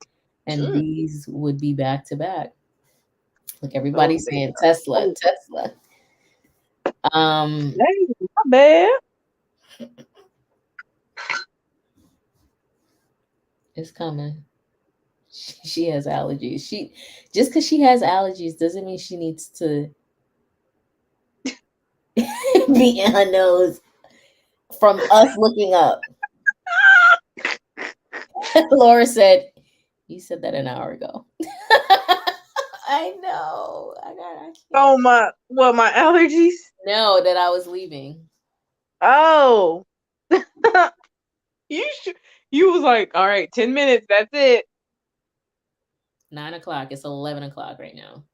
And mm. these would be back to back. Like Those everybody's days saying are Tesla, over. Tesla. Um, Hey, not bad. it's coming. She has allergies. She just because she has allergies doesn't mean she needs to be in her nose from us looking up. Laura said, "You said that an hour ago." I know. I can't. Oh my allergies? No, that I was leaving. Oh. You should, you was like, all right, 10 minutes, that's it. 9 o'clock. It's 11 o'clock right now.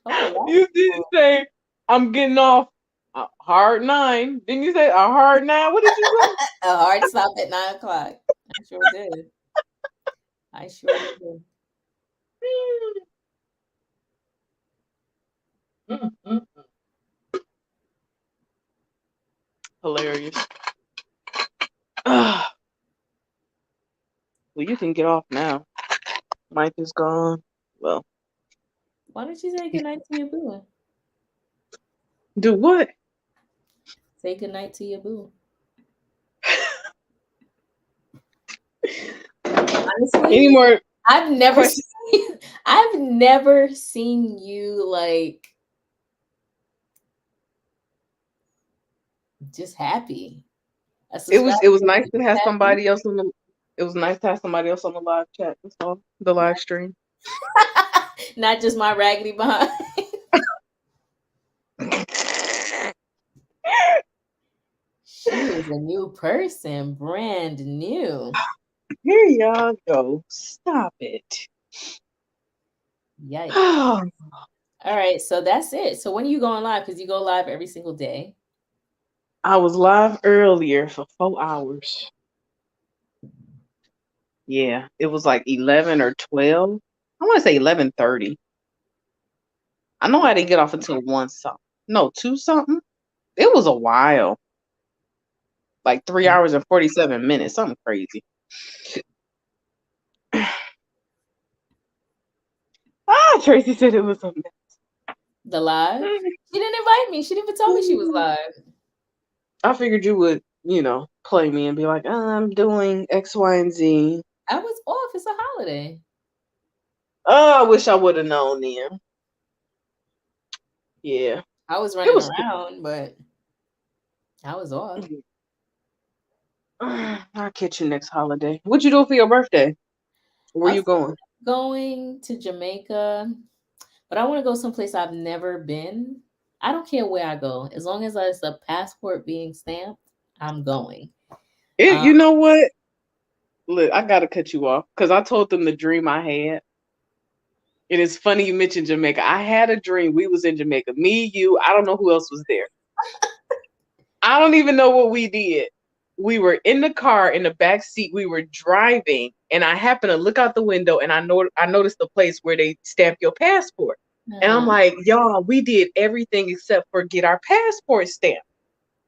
Oh, You didn't say I'm getting off a hard 9. Didn't you say a hard 9? What did you a hard stop at 9 o'clock. I sure did. I sure did. say? Mm, mm, hilarious. Ah, well, you can get off now. Mike is gone. Well, Why don't you say goodnight to your boo? do what? Say goodnight to your boo. Any Honestly, more I've never questions? seen I've never seen you like just happy. A subscriber It was that nice you to just have happy. somebody else on the it was nice to have somebody else on the live chat. That's all. The live stream. Not just my raggedy behind. She is a new person, brand new. Here y'all go. Stop it. Yikes. I All right, so that's it. So when are you going live? Because you go live every single day. was live earlier for 4 hours. Yeah, it was like 11 or 12. I want to say 11:30. I know I didn't get off until 1 something. No, 2 something. It was a while. Like 3 hours and 47 minutes. Something crazy. Tracy said it was a The live? mess. She didn't invite me. She didn't even tell me she was live. I figured you would, play me and be like, I'm doing X, Y, and Z. I was off. It's a holiday. Oh, I wish I would have known then. Yeah. I was It running was cool. around, but I was off. I'll catch you next holiday. What you doing for your birthday? Where I you was going? going to Jamaica, but I want to go someplace I've never been. I don't care where I go, as long as it's a passport being stamped. I'm going. Um, You know what? Look, I gotta cut you off because I told them the dream I had. It is funny you mentioned Jamaica. I had a dream. We was in Jamaica. Me, you, I don't know who else was there. I don't even know what we did. We were in the car in the back seat. We were driving, and I happened to look out the window, and I noticed the place where they stamp your passport. And I'm like, y'all, we did everything except for get our passport stamped.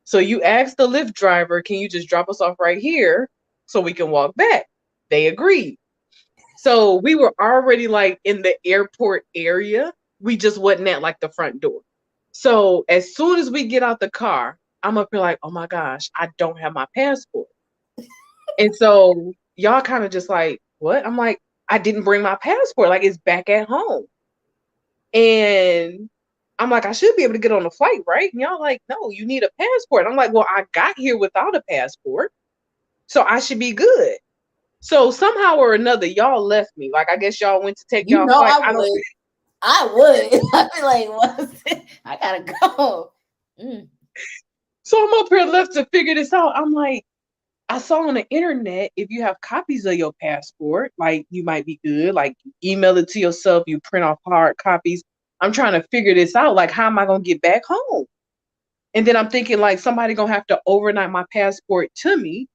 So you asked the Lyft driver, can you just drop us off right here so we can walk back? They agreed. So we were already like in the airport area. We just wasn't at like the front door. So as soon as we get out the car, I'm up here like, oh my gosh, I don't have my passport. And so y'all kind of just like, what? I'm like, I didn't bring my passport. Like it's back at home. And I'm like, I should be able to get on the flight, right? And y'all like, no, you need a passport. I'm like, well, I got here without a passport, so I should be good. So somehow or another, y'all left me. Like, I guess y'all went to take You y'all know flight. I would. I would. I'd be like, what? I gotta go. So I'm up here left to figure this out. I'm like, I saw on the internet if you have copies of your passport, like you might be good. Like email it to yourself, you print off hard copies. I'm trying to figure this out. Like, how am I gonna get back home? And then I'm thinking like somebody gonna have to overnight my passport to me.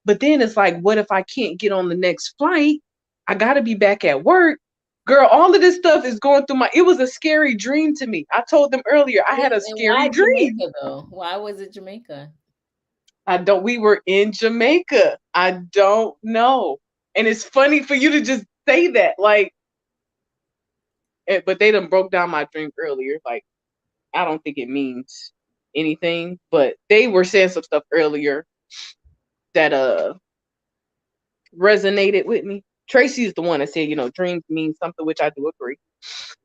But then it's like, what if I can't get on the next flight? I gotta be back at work. Girl, all of this stuff is going through it was a scary dream to me. I told them earlier, I had a And why scary dream. Jamaica though? Why was it Jamaica? We were in Jamaica. I don't know. And it's funny for you to just say that. Like, but they done broke down my dream earlier. Like, I don't think it means anything, but they were saying some stuff earlier that resonated with me. Tracy is the one that said, dreams mean something, which I do agree.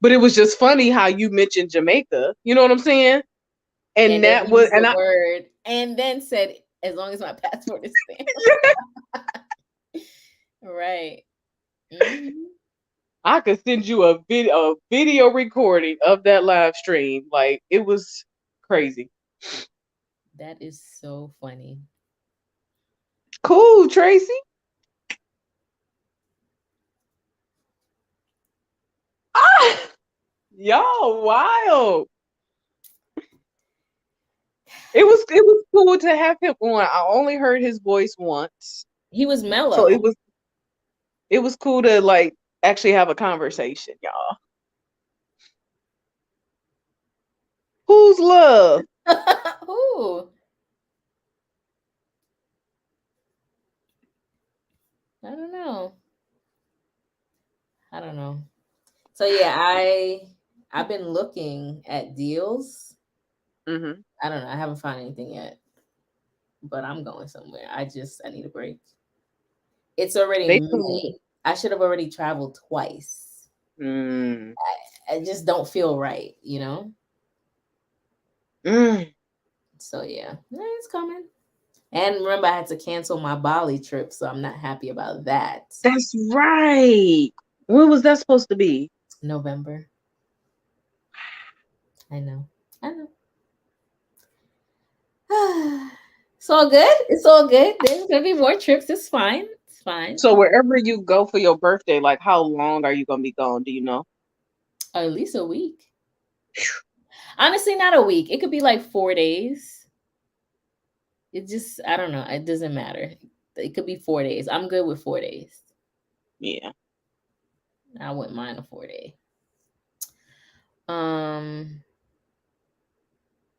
But it was just funny how you mentioned Jamaica. You know what I'm saying? And And then that was, used the word, and then said, as long as my passport is stamped. Right. Mm-hmm. I could send you a video recording of that live stream. Like it was crazy. That is so funny. Cool, Tracy. Ah, y'all wild. It was cool to have him on. I only heard his voice once. He was So mellow. it was cool to like actually have a conversation, y'all. Who's love? Ooh. I don't know. I don't know. So yeah, I've been looking at deals. Mm-hmm. I don't know. I haven't found anything yet, but I'm going somewhere. I need a break. It's already They told May. I should have already traveled twice. mm, I just don't feel right, you know? mm. So yeah, it's coming. And remember, I had to cancel my Bali trip, so I'm not happy about that. That's right. When was that supposed to be? November. I know. I know. It's all good. It's all good. There's gonna be more trips. It's fine. It's fine. So wherever you go for your birthday, like how long are you gonna be gone? Do you know? Or at least a week. Honestly, not a week. It could be like 4 days. It just, I don't know. It doesn't matter. It could be 4 days. I'm good with 4 days. Yeah. I wouldn't mind a 4 day. Um,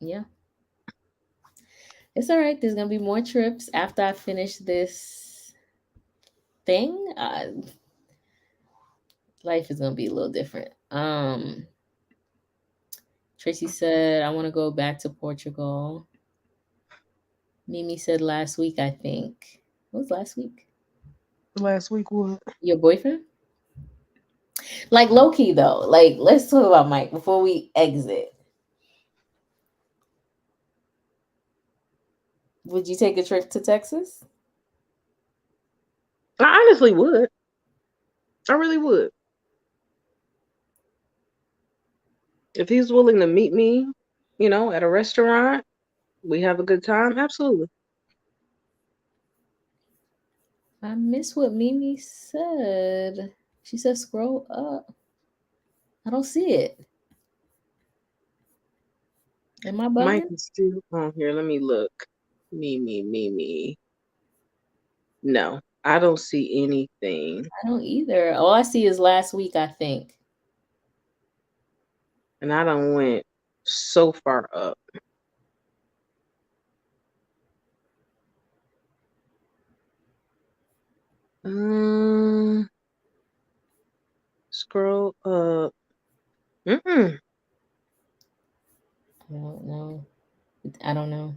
yeah. It's all right. There's gonna be more trips after I finish this thing. Life is gonna be a little different. Tracy said I want to go back to Portugal. Mimi said last week, I think. What was last week? Last week what? Your boyfriend? Like low key though. Like let's talk about Mike before we exit. Would you take a trip to Texas? I honestly would. I really would. If he's willing to meet me, at a restaurant, we have a good time, absolutely. I miss what Mimi said. She said scroll up. I don't see it. Am I Mike bugging? is still on here. Let me look. Me. No, I don't see anything. I don't either. All I see is last week, I think. And I done went so far up. Scroll up. Mm-mm. I don't know. I don't know.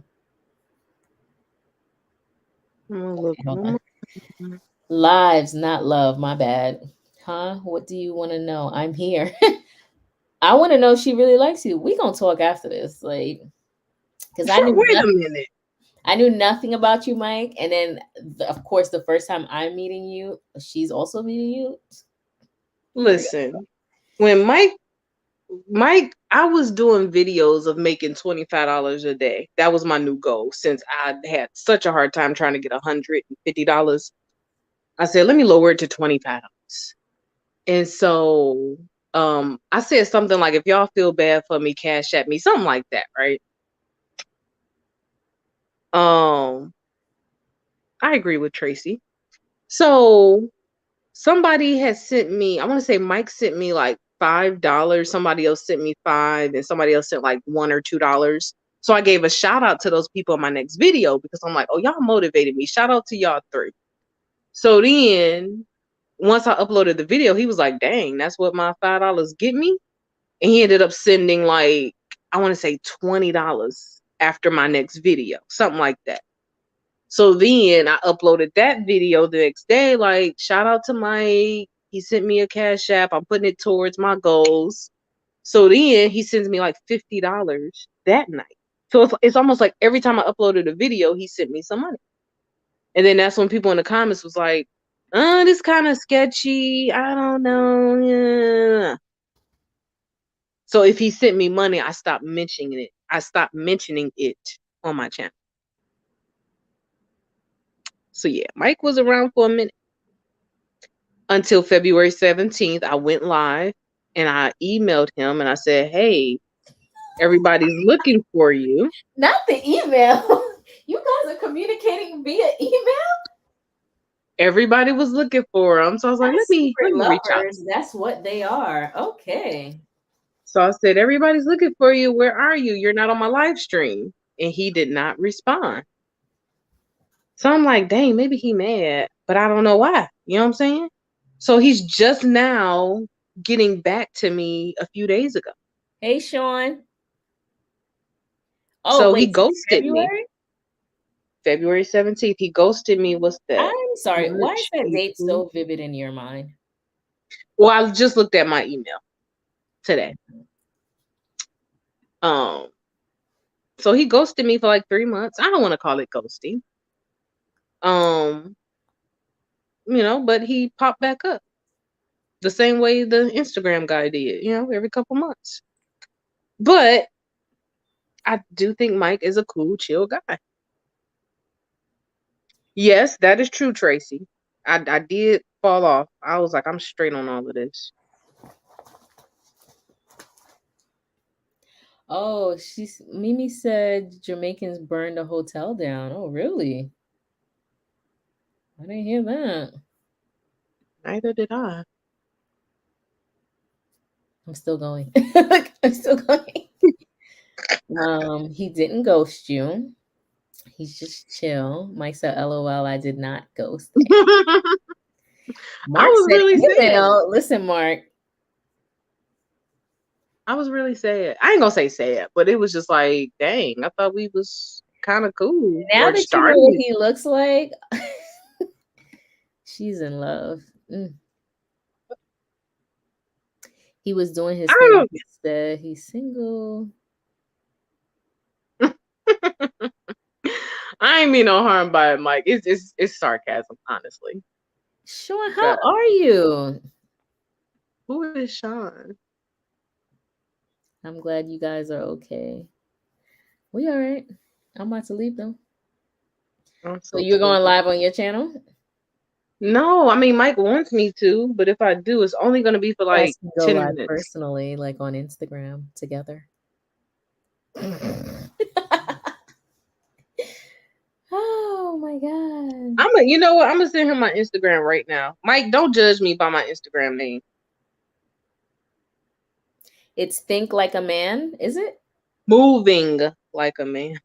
I'm gonna look Okay, hold one on. more. Lives, not love. My bad. Huh? What do you want to know? I'm here. I want to know if she really likes you. We gonna talk after this, like, because Wait a minute. I knew nothing about you, Mike. And then, of course, the first time I'm meeting you, she's also meeting you. Listen, when Mike, I was doing videos of making $25 a day. That was my new goal since I had such a hard time trying to get $150. I said, let me lower it to $25. And so I said something like, if y'all feel bad for me, cash at me, something like that, right? Um, I agree with Tracy. So somebody has sent me, I want to say Mike sent me like $5. Somebody else sent me 5, and somebody else sent like $1 or $2. So I gave a shout out to those people in my next video because I'm like, oh, y'all motivated me. Shout out to y'all 3. So then once I uploaded the video, he was like, dang, that's what my $5 get me. And he ended up sending like, I want to say $20 after my next video, something like that. So then I uploaded that video the next day, like, shout out to Mike. He sent me a cash app. I'm putting it towards my goals. So then he sends me like $50 that night. So it's almost like every time I uploaded a video, he sent me some money. And then that's when people in the comments was like, this kind of sketchy. I don't know. Yeah. So if he sent me money, I stopped mentioning it. I stopped mentioning it on my channel. So yeah, Mike was around for a minute until February 17th. I went live and I emailed him and I said, hey, everybody's looking for you. Not the email. You guys are communicating via email? Everybody was looking for him. So I was like, let That's me secret reach out. lovers. That's what they are. Okay. So I said, everybody's looking for you. Where are you? You're not on my live stream. And he did not respond. So I'm like, dang, maybe he mad, but I don't know why. You know what I'm saying? So he's just now getting back to me a few days ago. Hey, Sean. Oh, So he wait, since ghosted me. February? February 17th. He ghosted me. What's that? I'm sorry. Why is March, that date April. so vivid in your mind? Well, I just looked at my email today. So he ghosted me for like 3 months. I don't want to call it ghosting. But he popped back up the same way the Instagram guy did, every couple months. But I do think Mike is a cool, chill guy. Yes, that is true, Tracy. I did fall off. I was like, I'm straight on all of this. Oh, Mimi said Jamaicans burned a hotel down. Oh, really? I didn't hear that. Neither did I. I'm still going. I'm still going. He didn't ghost you. He's just chill. Mike said, LOL, I did not ghost. I Mark was said, really sad. listen, Mark. I was really sad. I ain't gonna say sad, but it was just like, dang, I thought we was kind of cool Now or that you know what started. he looks like, she's in love. He was doing his thing I instead. He's single. don't. I ain't mean no harm by it, Mike. It's sarcasm, honestly. Sean, how God, are you? who is Sean? I'm glad you guys are okay. We all right. I'm about to leave though. I'm So so you're going stupid. live on your channel? No, I mean Mike wants me to, but if I do, it's only gonna be for You guys like can go 10 live minutes. personally, like on Instagram together. Oh my god. You know what? I'm gonna send him my Instagram right now. Mike, don't judge me by my Instagram name. It's Think Like a Man, is it? Moving like a man.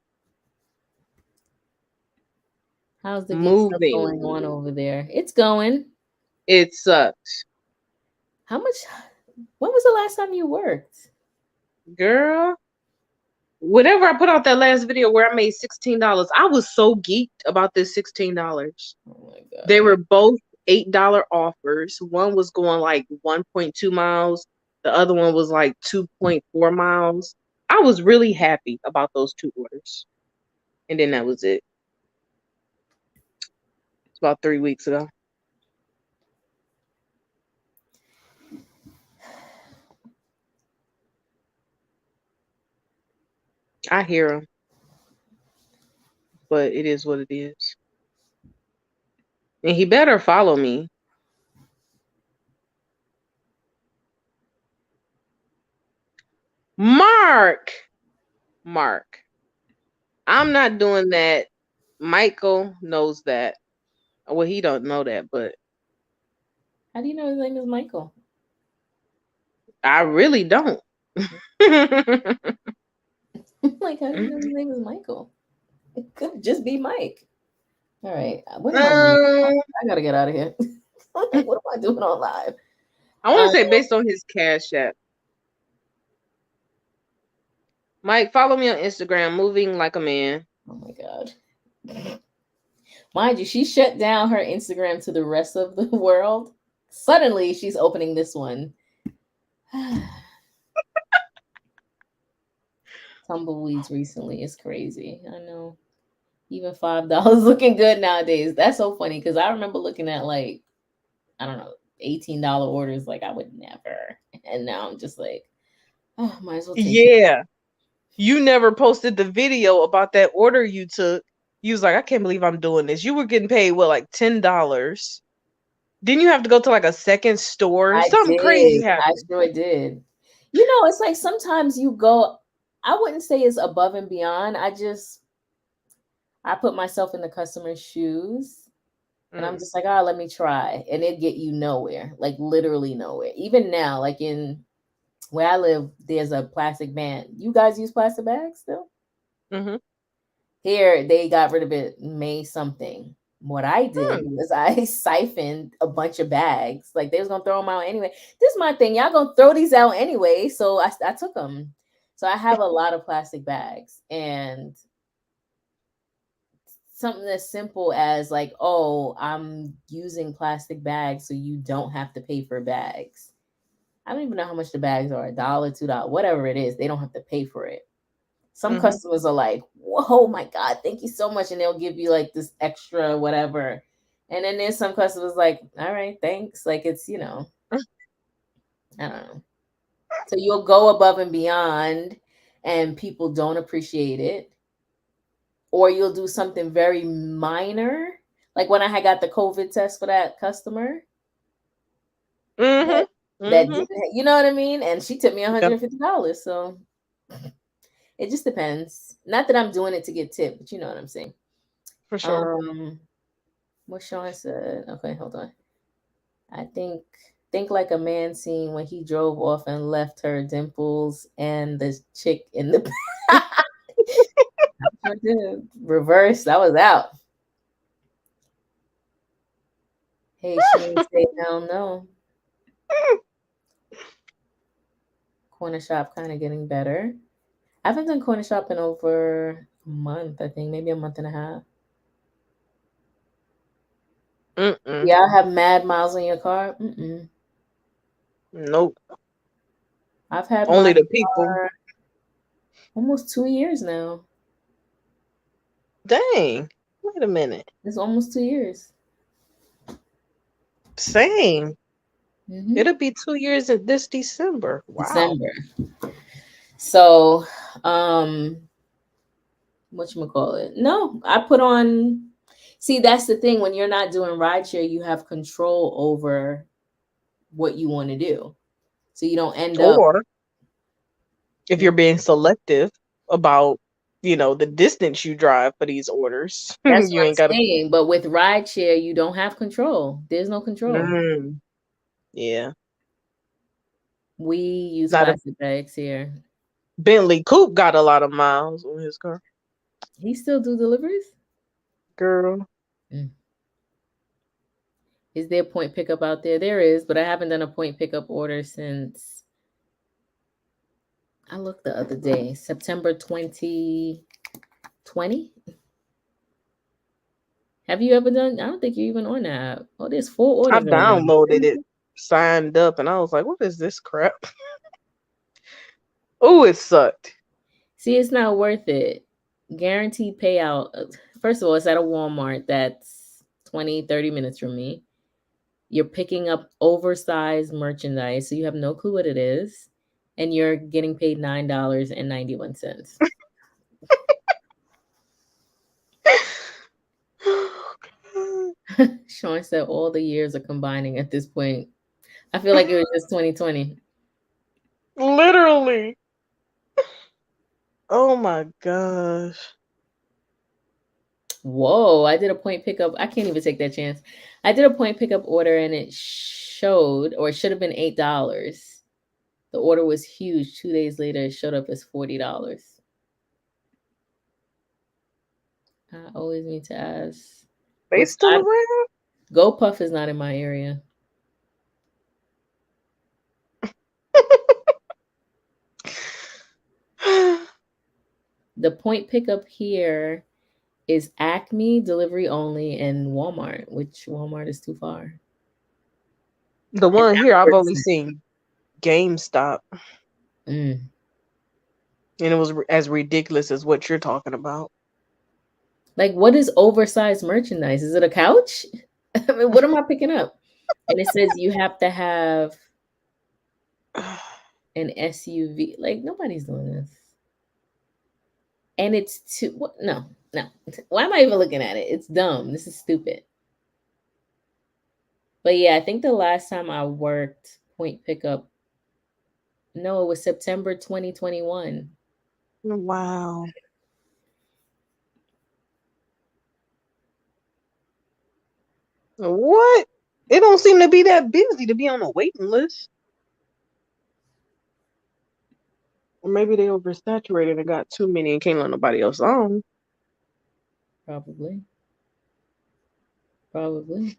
How's the gig stuff Moving. going on over there? It's going. It sucks. How much? When was the last time you worked? Girl, whenever I put out that last video where I made $16, I was so geeked about this $16. Oh my god. They were both $8 offers. One was going like 1.2 miles. The other one was like 2.4 miles. I was really happy about those two orders. And then that was it. It's about 3 weeks ago. I hear him, but it is what it is. And he better follow me. Mark. I'm not doing that. Michael knows that. Well, he don't know that, but How do you know his name is Michael? I really don't. Like, how do you know his name is Michael? It could just be Mike. All right. What am I doing? I gotta get out of here. Like, what am I doing on live? I want to say based on his Cash App. Mike, follow me on Instagram, moving like a man. Oh my god. Mind you, she shut down her Instagram to the rest of the world. Suddenly, she's opening this one. Tumbleweeds recently is crazy. I know. Even $5 looking good nowadays. That's so funny because I remember looking at like, I don't know, $18 orders. Like I would never. And now I'm just like, oh, might as well take it. Yeah. You never posted the video about that order you took. You was like, I can't believe I'm doing this. You were getting paid, what, like $10? Didn't you have to go to like a second store? I Something crazy did. I happened. sure did. You know, it's like sometimes you go, I wouldn't say it's above and beyond. I put myself in the customer's shoes and I'm just like, oh, let me try. And it get you nowhere, like literally nowhere. Even now, like in where I live, there's a plastic ban. You guys use plastic bags still? Mm-hmm. Here, they got rid of it May something. What I did was I siphoned a bunch of bags. Like they was gonna throw them out anyway. This is my thing. Y'all gonna throw these out anyway. So I took them. So I have a lot of plastic bags and something as simple as like, oh, I'm using plastic bags so you don't have to pay for bags. I don't even know how much the bags are, $1, $2, whatever it is. They don't have to pay for it. Some customers are like, whoa, my God, thank you so much. And they'll give you like this extra whatever. And then there's some customers like, all right, thanks. Like it's, I don't know. So you'll go above and beyond and people don't appreciate it. Or you'll do something very minor. Like when I had got the COVID test for that customer. That didn't, you know what I mean? And she tipped me $150. So it just depends. Not that I'm doing it to get tipped, but you know what I'm saying. For sure. What Sean said. Okay, hold on. I think like a man scene when he drove off and left her Dimples and the chick in the I did. Reverse. I was out. Hey, Shane say hell no. Corner shop kind of getting better. I haven't done corner shop in over a month, I think, maybe a month and a half. Y'all have mad miles on your car? Nope. I've had only the people. Almost 2 years now. Dang. Wait a minute. It's almost 2 years. Same. It'll be 2 years in this December. Wow. December. So, whatchamacallit? No, I put on. See, that's the thing. When you're not doing rideshare, you have control over what you want to do. So you don't end up. Or if you're being selective about, the distance you drive for these orders, That's you what ain't I'm got saying. But with rideshare, you don't have control. There's no control. Yeah. We use Not a plastic bags here. Bentley Coupe got a lot of miles on his car. He still do deliveries? Girl. Mm. Is there point pickup out there? There is, but I haven't done a point pickup order since I looked the other day, September 2020. Have you ever done? I don't think you're even on that app. Oh, there's 4 orders I already. downloaded it, signed up, and I was like, what is this crap? Oh, it sucked. See, it's not worth it. Guaranteed payout. First of all, it's at a Walmart that's 20, 30 minutes from me. You're picking up oversized merchandise, so you have no clue what it is, and you're getting paid $9.91. Sean said all the years are combining at this point. I feel like it was just 2020. Literally. Oh my gosh. Whoa, I did a point pickup. I can't even take that chance. I did a point pickup order and it showed, or it should have been $8. The order was huge. 2 days later, it showed up as $40. I always need to ask. They What's still I, around? GoPuff is not in my area. The point pickup here is Acme delivery only and Walmart, which Walmart is too far. The And one here, I've only Albertson. seen GameStop, Mm. and it was as ridiculous as what you're talking about. Like, what is oversized merchandise? Is it a couch? I mean, what am I picking up? And it says you have to have an SUV. Like, nobody's doing this. And it's too, what? No, no. Why am I even looking at it? It's dumb. This is stupid. But yeah, I think the last time I worked point pickup, no, it was September 2021. Wow. What? It don't seem to be that busy to be on a waiting list. Or maybe they oversaturated and got too many and can't let nobody else on. Probably. Probably.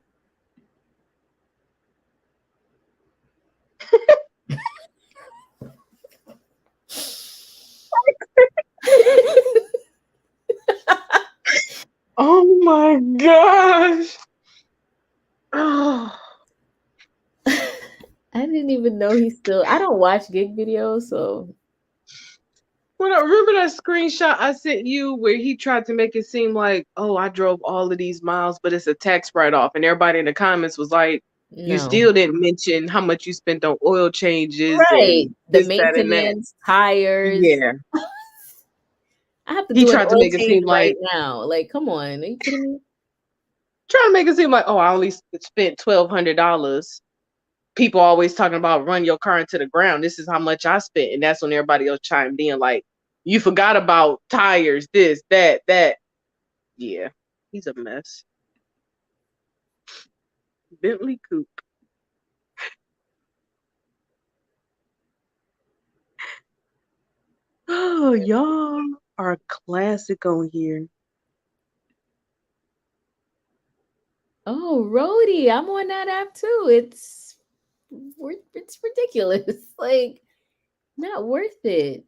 Oh my gosh. Oh. I didn't even know he still. I don't watch gig videos, so Well, I remember that screenshot I sent you where he tried to make it seem like, oh, I drove all of these miles, but it's a tax write-off. And everybody in the comments was like, you no. still didn't mention how much you spent on oil changes Right. and The this, that, and that. maintenance, tires. Yeah. I have to He do an tried to oil make it change seem right like, now. Like, come on. Are you kidding me? oh, I only spent $1,200. People always talking about run your car into the ground. This is how much I spent. And that's when everybody else chimed in like, you forgot about tires, this, that, that. Yeah, he's a mess. Bentley Coupe. Oh, y'all are classic on here. Oh, Roadie. I'm on that app too. It's ridiculous. Like, not worth it.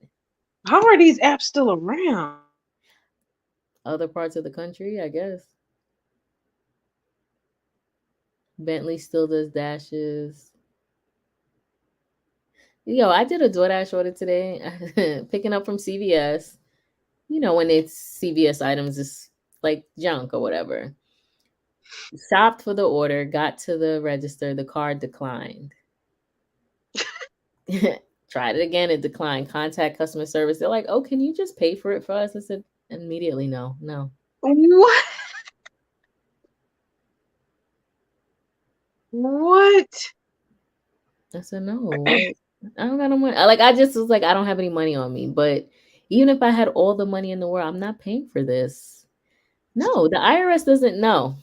How are these apps still around? Other parts of the country, I guess. Bentley still does dashes. Yo, I did a DoorDash order today, picking up from CVS. You know, when it's CVS items, it's like junk or whatever. Shopped for the order, got to the register, the card declined. Tried it again, it declined. Contact customer service. They're like, oh, can you just pay for it for us? I said, immediately, no, no. What? What? I said, no, what? I don't got no money. Like, I just was like, I don't have any money on me. But even if I had all the money in the world, I'm not paying for this. No, the IRS doesn't know.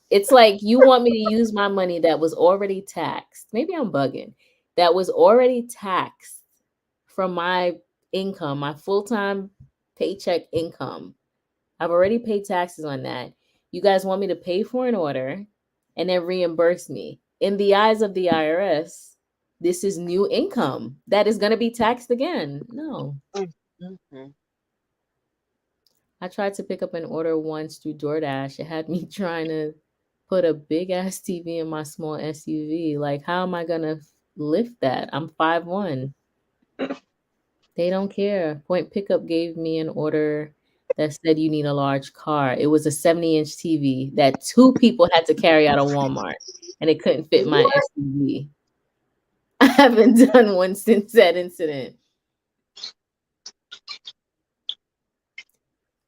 It's like you want me to use my money that was already taxed. Maybe I'm bugging. that was already taxed from my income, my full-time paycheck income. I've already paid taxes on that. You guys want me to pay for an order and then reimburse me. In the eyes of the IRS, this is new income that is going to be taxed again. No. Mm-hmm. I tried to pick up an order once through DoorDash. It had me trying to put a big ass TV in my small SUV. Like, how am I going to lift that? I'm 5'1". They don't care. Point Pickup gave me an order that said you need a large car. It was a 70-inch TV that 2 people had to carry out of Walmart, and it couldn't fit my What? SUV. I haven't done one since that incident.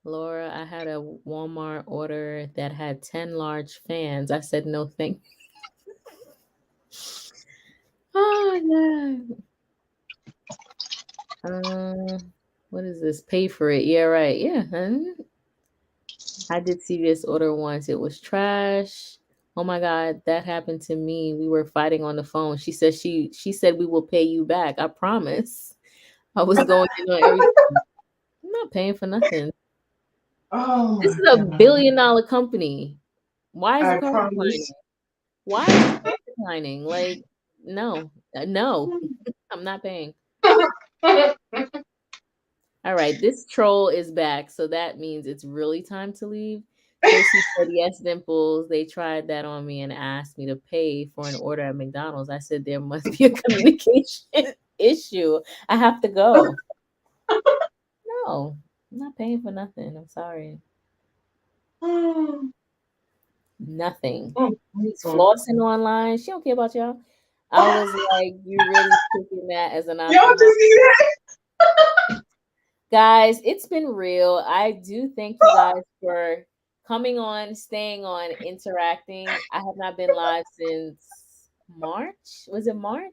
Laura, I had a Walmart order that had 10 large fans. I said no thank you. Oh, God. What is this? Pay for it. Yeah, right. Yeah. I did see this order once. It was trash. Oh my God, that happened to me. We were fighting on the phone. She said she said we will pay you back. I promise. I was going in on everything. I'm not paying for nothing. Oh This my is a God. $1 billion company. Why is the I car declining? promise. Why is the car declining? Like, no, no, I'm not paying. All right, this troll is back, so that means it's really time to leave. Tracy said, yes, Dimples. They tried that on me and asked me to pay for an order at McDonald's. I said, there must be a communication issue. I have to go. No, I'm not paying for nothing. I'm sorry. Nothing. She's flossing online. She don't care about y'all. I was like, you really taking that as an Y'all option. just see that? Guys, it's been real. I do thank you guys for coming on, staying on, interacting. I have not been live since March. Was it March?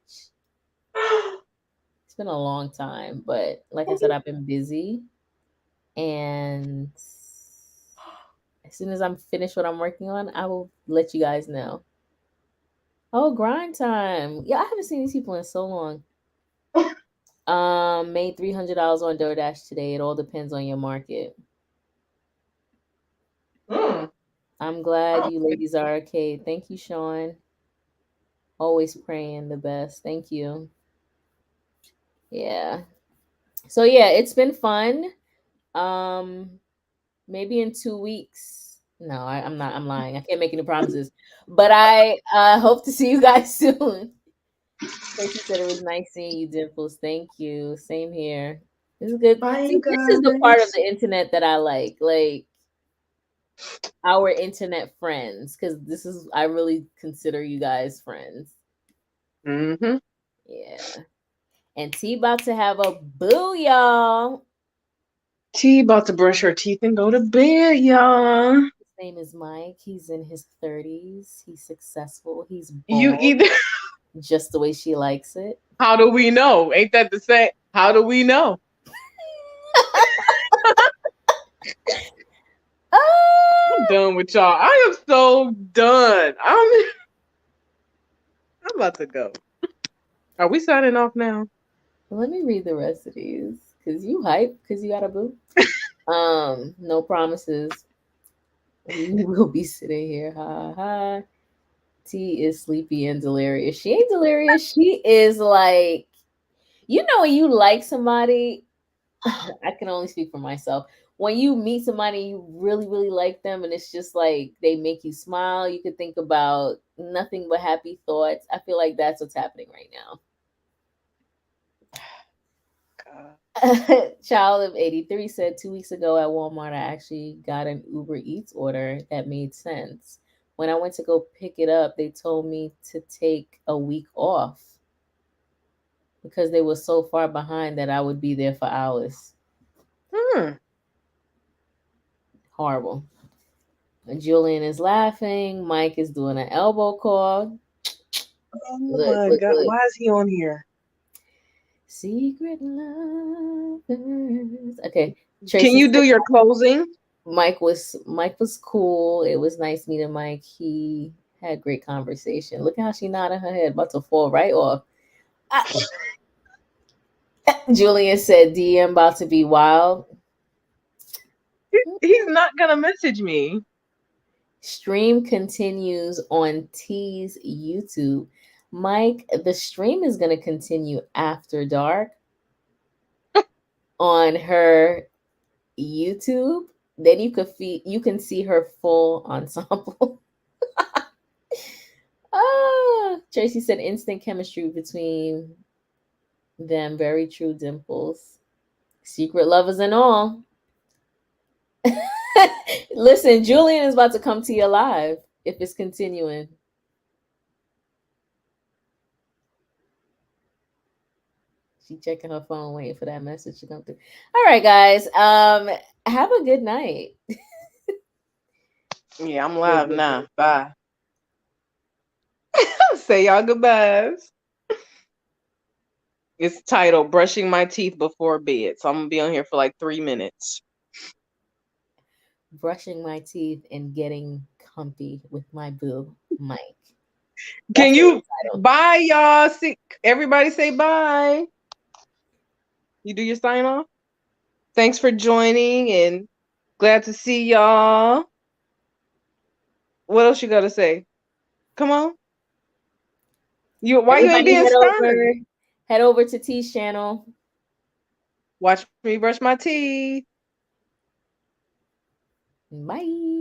It's been a long time, but like I said, I've been busy. And as soon as I'm finished what I'm working on, I will let you guys know. Oh, grind time. Yeah, I haven't seen these people in so long. Made $300 on DoorDash today. It all depends on your market. I'm glad you ladies are okay. Thank you, Sean. Always praying the best. Thank you. Yeah. So yeah, it's been fun. Maybe in 2 weeks. No, I'm not. I'm lying. I can't make any promises. But I hope to see you guys soon. Tracy said it was nice seeing you, Dimples. Thank you. Same here. This is good. Bye, See, you this is the part of guys. the internet that I like our internet friends, because this is I really consider you guys friends. Mm-hmm. Yeah. And T about to have a boo, y'all. T about to brush her teeth and go to bed, y'all. His name is Mike. He's in his 30s. He's successful. He's You bald, either. just the way she likes it. How do we know? Ain't that the same? How do we know? I'm Ah! done with y'all. I am so done. I'm about to go. Are we signing off now? Let me read the rest of these. Cause you hype, cause you got a boo. No promises. We will be sitting here. Ha ha. T is sleepy and delirious. She ain't delirious. She is like, you know, when you like somebody, I can only speak for myself. When you meet somebody, you really, really like them, and it's just like they make you smile. You could think about nothing but happy thoughts. I feel like that's what's happening right now. Child of 83 said 2 weeks ago at Walmart, I actually got an Uber Eats order that made sense. When I went to go pick it up, they told me to take a week off because they were so far behind that I would be there for hours. Horrible. And Julian is laughing. Mike is doing an elbow call. Oh Look, my look, God. look. Why is he on here? Secret lovers. Okay. Can Tracy you do said your closing? Mike was cool. It was nice meeting Mike. He had great conversation. Look at how she nodded her head, about to fall right off. Julian said DM about to be wild. He's not gonna message me. Stream continues on T's YouTube. Mike, the stream is going to continue after dark on her YouTube. Then you can see her full ensemble. Tracy said instant chemistry between them. Very true, Dimples. Secret lovers and all. Listen, Julian is about to come to you live if it's continuing. She checking her phone, waiting for that message to come through. All right, guys. Have a good night. Yeah, I'm live now. Bye. Say y'all goodbyes. It's titled "Brushing My Teeth Before Bed," so I'm gonna be on here for like 3 minutes. Brushing my teeth and getting comfy with my boo, Mike. Can you bye, y'all? See, everybody say bye. You do your sign off. Thanks for joining and glad to see y'all. What else you gotta say? Come on. Why you ain't being stern? Head over to T's channel. Watch me brush my teeth. Bye.